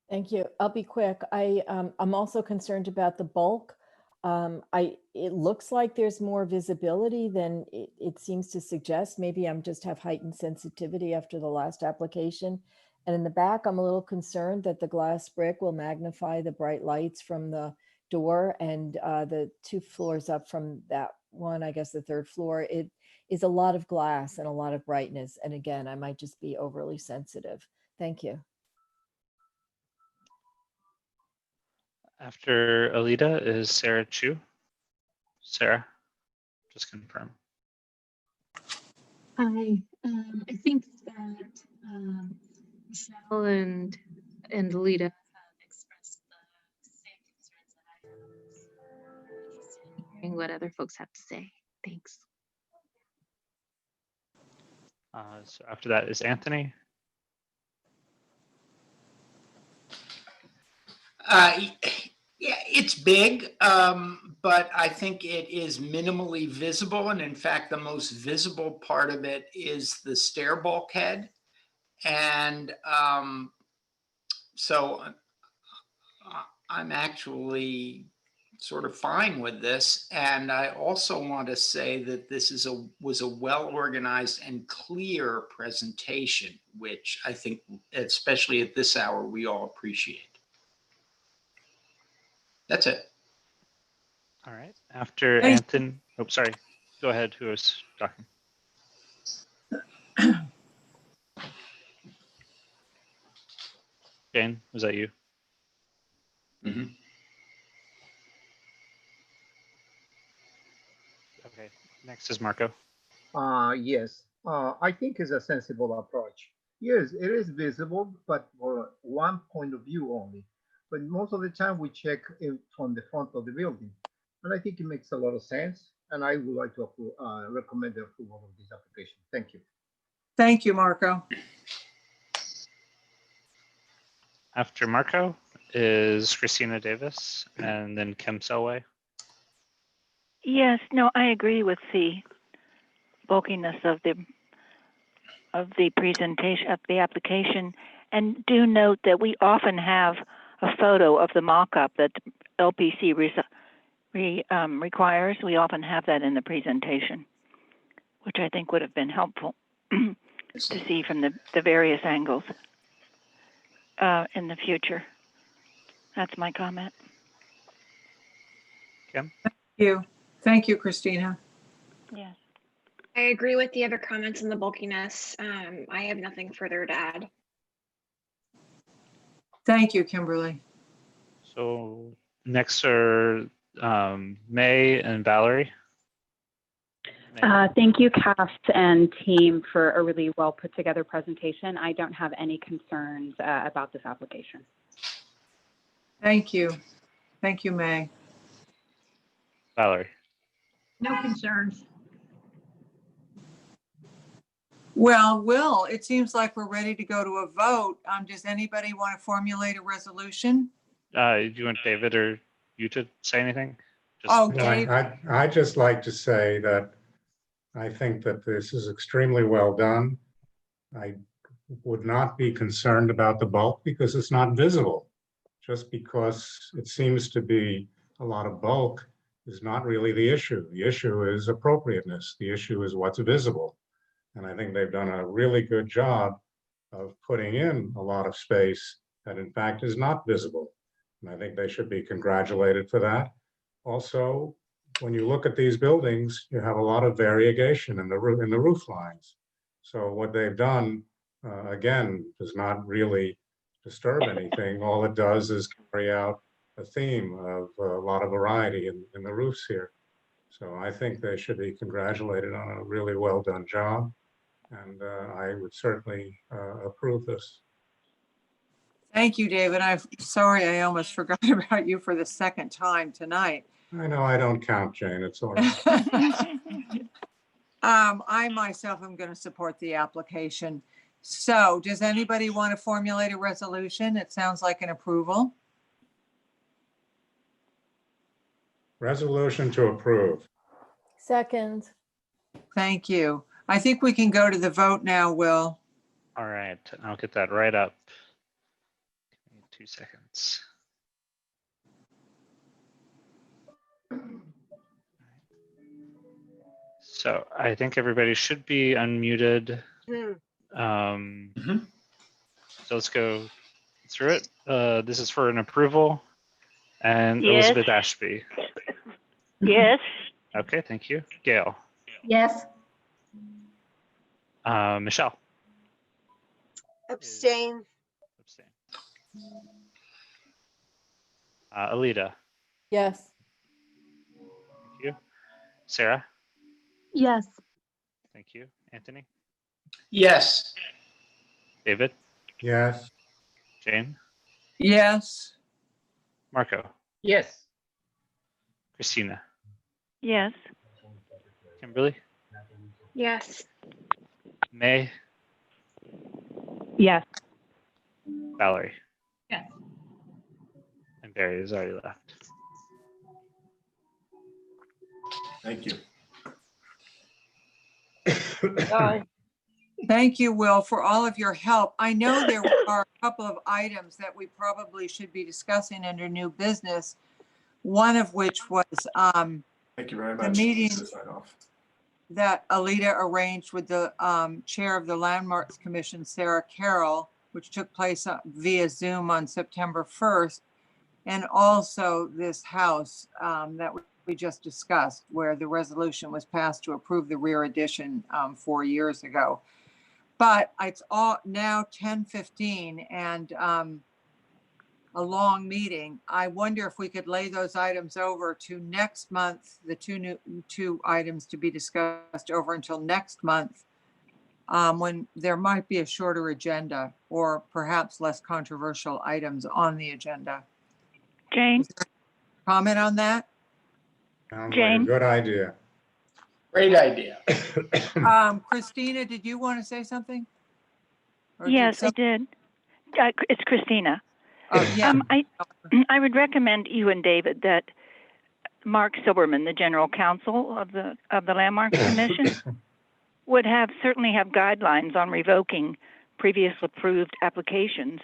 Speaker 16: Thank you. I'll be quick. I'm also concerned about the bulk. It looks like there's more visibility than it seems to suggest. Maybe I'm just have heightened sensitivity after the last application. And in the back, I'm a little concerned that the glass brick will magnify the bright lights from the door and the 2 floors up from that one, I guess the 3rd floor. It is a lot of glass and a lot of brightness. And again, I might just be overly sensitive. Thank you.
Speaker 1: After Alida is Sarah Chu. Sarah, just confirm.
Speaker 11: Hi, I think that Michelle and Alita have expressed the same concerns that I have. Interested in hearing what other folks have to say. Thanks.
Speaker 1: So after that is Anthony.
Speaker 10: Yeah, it's big, but I think it is minimally visible. And in fact, the most visible part of it is the stair bulkhead. And so I'm actually sort of fine with this. And I also want to say that this was a well-organized and clear presentation, which I think, especially at this hour, we all appreciate. That's it.
Speaker 1: All right. After Anthony, oh, sorry. Go ahead. Who was talking? Jane, was that you?
Speaker 10: Mm-hmm.
Speaker 1: Okay. Next is Marco.
Speaker 14: Yes, I think it's a sensible approach. Yes, it is visible, but for one point of view only. But most of the time we check it from the front of the building. And I think it makes a lot of sense. And I would like to recommend the approval of this application. Thank you.
Speaker 19: Thank you, Marco.
Speaker 1: After Marco is Christina Davis and then Kim Selway.
Speaker 17: Yes, no, I agree with the bulkiness of the presentation of the application, and do note that we often have a photo of the mock-up that LPC requires. We often have that in the presentation, which I think would have been helpful to see from the various angles in the future. That's my comment.
Speaker 1: Kim?
Speaker 19: Thank you, Christina.
Speaker 17: Yes.
Speaker 2: I agree with the other comments on the bulkiness. I have nothing further to add.
Speaker 19: Thank you, Kimberly.
Speaker 1: So next are May and Valerie.
Speaker 18: Thank you, Cass and team, for a really well put together presentation. I don't have any concerns about this application.
Speaker 19: Thank you. Thank you, May.
Speaker 1: Valerie.
Speaker 20: No concerns.
Speaker 19: Well, Will, it seems like we're ready to go to a vote. Does anybody want to formulate a resolution?
Speaker 1: Do you want David or you to say anything?
Speaker 19: Dave.
Speaker 4: I'd just like to say that I think that this is extremely well done. I would not be concerned about the bulk because it's not visible. Just because it seems to be a lot of bulk is not really the issue. The issue is appropriateness. The issue is what's visible. And I think they've done a really good job of putting in a lot of space that in fact is not visible. And I think they should be congratulated for that. Also, when you look at these buildings, you have a lot of variegation in the roof lines. So what they've done, again, does not really disturb anything. All it does is carry out a theme of a lot of variety in the roofs here. So I think they should be congratulated on a really well done job. And I would certainly approve this.
Speaker 19: Thank you, David. I'm sorry I almost forgot about you for the second time tonight.
Speaker 4: I know I don't count, Jane. It's all right.
Speaker 19: I myself am going to support the application. So does anybody want to formulate a resolution? It sounds like an approval.
Speaker 4: Resolution to approve.
Speaker 16: Second.
Speaker 19: Thank you. I think we can go to the vote now, Will.
Speaker 1: All right, I'll get that right up. Give me 2 seconds. So I think everybody should be unmuted. So let's go through it. This is for an approval. And
Speaker 6: Yes.
Speaker 1: Elizabeth Ashby.
Speaker 6: Yes.
Speaker 1: Okay, thank you. Gail.
Speaker 12: Yes.
Speaker 1: Michelle.
Speaker 13: Abstain.
Speaker 1: Abstain. Alita.
Speaker 16: Yes.
Speaker 1: Thank you. Sarah.
Speaker 11: Yes.
Speaker 1: Thank you. Anthony.
Speaker 10: Yes.
Speaker 1: David.
Speaker 4: Yes.
Speaker 1: Jane.
Speaker 19: Yes.
Speaker 1: Marco.
Speaker 5: Yes.
Speaker 1: Christina.
Speaker 17: Yes.
Speaker 1: Kimberly.
Speaker 2: Yes.
Speaker 1: May.
Speaker 18: Yes.
Speaker 1: Valerie.
Speaker 20: Yes.
Speaker 1: And Barry has already left.
Speaker 7: Thank you.
Speaker 19: Thank you, Will, for all of your help. I know there are a couple of items that we probably should be discussing under new business. One of which was
Speaker 7: Thank you very
Speaker 19: the
Speaker 7: much.
Speaker 19: meeting
Speaker 7: Sign off.
Speaker 19: that Alita arranged with the chair of the Landmarks Commission, Sarah Carroll, which took place via Zoom on September 1st. And also this house that we just discussed, where the resolution was passed to approve the rear addition 4 years ago. But it's all now 10:15 and a long meeting. I wonder if we could lay those items over to next month, the two items to be discussed over until next month, when there might be a shorter agenda or perhaps less controversial items on the agenda.
Speaker 17: Jane.
Speaker 19: Comment on that?
Speaker 4: Sounds like a good idea.
Speaker 10: Great idea.
Speaker 19: Christina, did you want to say something? Or
Speaker 17: Yes, I did. It's Christina.
Speaker 19: Oh, yeah.
Speaker 17: I would recommend you and David that Mark Silberman, the general counsel of the Landmarks Commission, would certainly have guidelines on revoking previous approved applications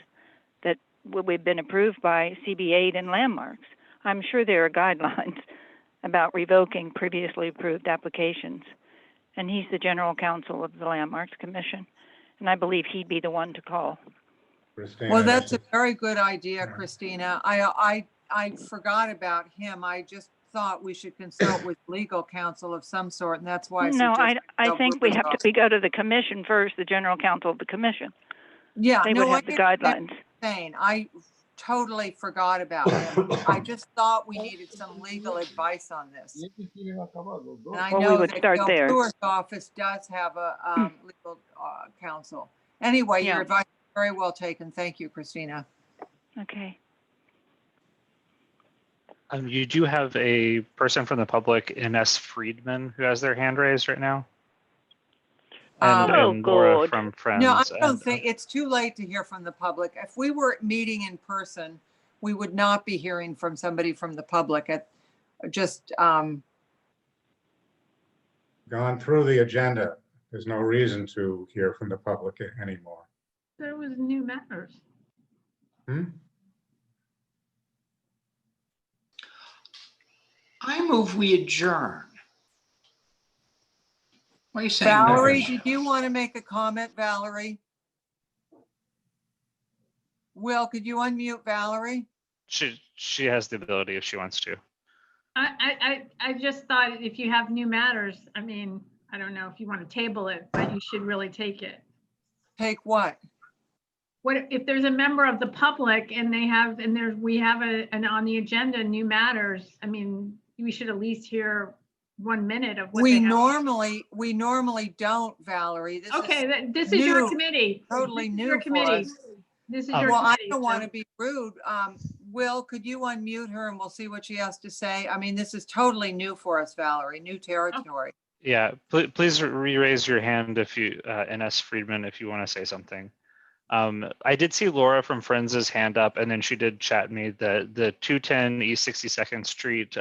Speaker 17: that would been approved by CB8 and Landmarks. I'm sure there are guidelines about revoking previously approved applications. And he's the general counsel of the Landmarks Commission. And I believe he'd be the one to call.
Speaker 4: Christina,
Speaker 19: Well, that's a very good idea, Christina. I forgot about him. I just thought we should consult with legal counsel of some sort, and that's why I
Speaker 17: No,
Speaker 19: suggested
Speaker 17: I think we have to go to the commission first, the general counsel of the commission.
Speaker 19: Yeah,
Speaker 17: They
Speaker 19: no,
Speaker 17: would have the guidelines.
Speaker 19: I totally forgot about him. I just thought we needed some legal advice on this. And I know
Speaker 17: would
Speaker 19: that
Speaker 17: start
Speaker 19: Bill
Speaker 17: there.
Speaker 19: Brewer's office does have a legal counsel. Anyway,
Speaker 17: Yeah.
Speaker 19: your advice is very well taken. Thank you, Christina.
Speaker 17: Okay.
Speaker 1: You do have a person from the public, Ines Friedman, who has their hand raised right now. And Laura from Friends.
Speaker 19: No, I don't think it's too late to hear from the public. If we were meeting in person, we would not be hearing from somebody from the public at just
Speaker 4: Gone through the agenda. There's no reason to hear from the public anymore.
Speaker 20: There was new matters.
Speaker 10: I move we adjourn. What are you saying?
Speaker 19: Valerie,
Speaker 10: Mary?
Speaker 19: did you want to make a comment, Valerie? Will, could you unmute Valerie?
Speaker 1: She has the ability if she wants to.
Speaker 20: I just thought if you have new matters, I mean, I don't know if you want to table it, but you should really take it.
Speaker 19: Take what?
Speaker 20: What if there's a member of the public and we have an on the agenda new matters? I mean, we should at least hear 1 minute of what
Speaker 19: We
Speaker 20: they have.
Speaker 19: normally don't, Valerie.
Speaker 20: This is your committee.
Speaker 19: Totally
Speaker 20: This is
Speaker 19: new
Speaker 20: your
Speaker 19: for
Speaker 20: committee.
Speaker 19: us.
Speaker 20: This is your
Speaker 19: Well, I
Speaker 20: committee,
Speaker 19: don't want
Speaker 20: so-
Speaker 19: to be rude. Will, could you unmute her and we'll see what she has to say? I mean, this is totally new for us, Valerie, new territory.
Speaker 1: Yeah, please re-raise your hand if you, Ines Friedman, if you want to say something. I did see Laura from Friends' hand up, and then she did chat me that the 210 East 62nd Street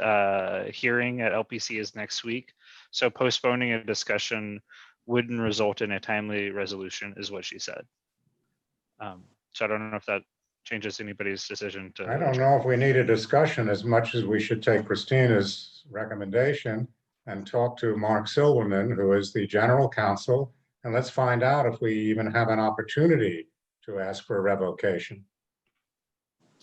Speaker 1: hearing at LPC is next week. So postponing a discussion wouldn't result in a timely resolution, is what she said. So I don't know if that changes anybody's decision to.
Speaker 4: I don't know if we need a discussion as much as we should take Christina's recommendation and talk to Mark Silverman, who is the general counsel, and let's find out if we even have an opportunity to ask for a revocation.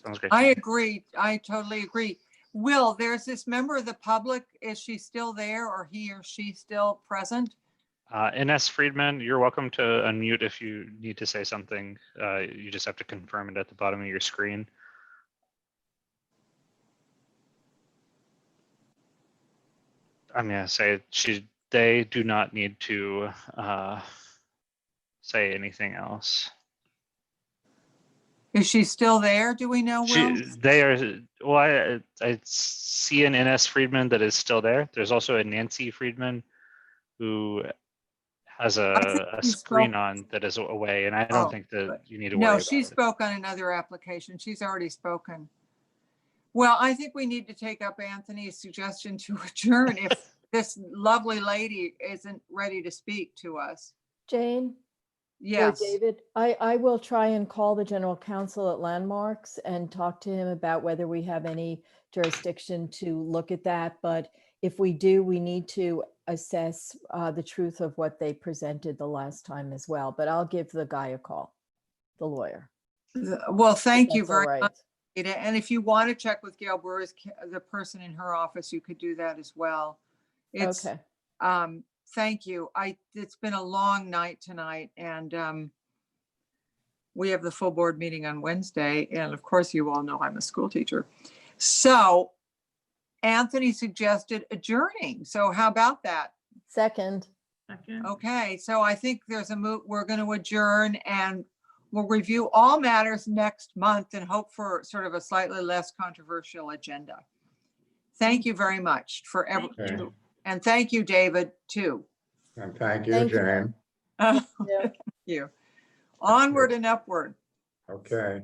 Speaker 1: Sounds great.
Speaker 19: I agree. I totally agree. Will, there's this member of the public. Is she still there, or he or she still present?
Speaker 1: Ines Friedman, you're welcome to unmute if you need to say something. You just have to confirm it at the bottom of your screen. I'm gonna say they do not need to say anything else.
Speaker 19: Is she still there? Do we know, Will?
Speaker 1: They are, well, I see an Ines Friedman that is still there. There's also a Nancy Friedman who has a screen on that is away, and I don't think that you need to worry
Speaker 19: No,
Speaker 1: about
Speaker 19: she
Speaker 1: it.
Speaker 19: spoke on another application. She's already spoken. Well, I think we need to take up Anthony's suggestion to adjourn if this lovely lady isn't ready to speak to us.
Speaker 16: Jane? Or
Speaker 19: Yes.
Speaker 16: David, I will try and call the general counsel at Landmarks and talk to him about whether we have any jurisdiction to look at that. But if we do, we need to assess the truth of what they presented the last time as well. But I'll give the guy a call, the lawyer.
Speaker 19: Well, thank you
Speaker 16: That's all
Speaker 19: very
Speaker 16: right.
Speaker 19: much, Rita. And if you want to check with Gail Brewer, the person in her office, you could do that as well. It's,
Speaker 16: Okay.
Speaker 19: thank you. It's been a long night tonight, and we have the full board meeting on Wednesday. And of course, you all know I'm a school teacher. So Anthony suggested adjourning. So how about that?
Speaker 16: Second.
Speaker 19: Okay, so I think there's a move. We're going to adjourn, and we'll review all matters next month and hope for sort of a slightly less controversial agenda. Thank you very much for
Speaker 4: Okay.
Speaker 19: and thank you, David, too.
Speaker 4: And thank you,
Speaker 16: Thank you.
Speaker 4: Jane.
Speaker 19: Thank you. Onward and upward.
Speaker 4: Okay.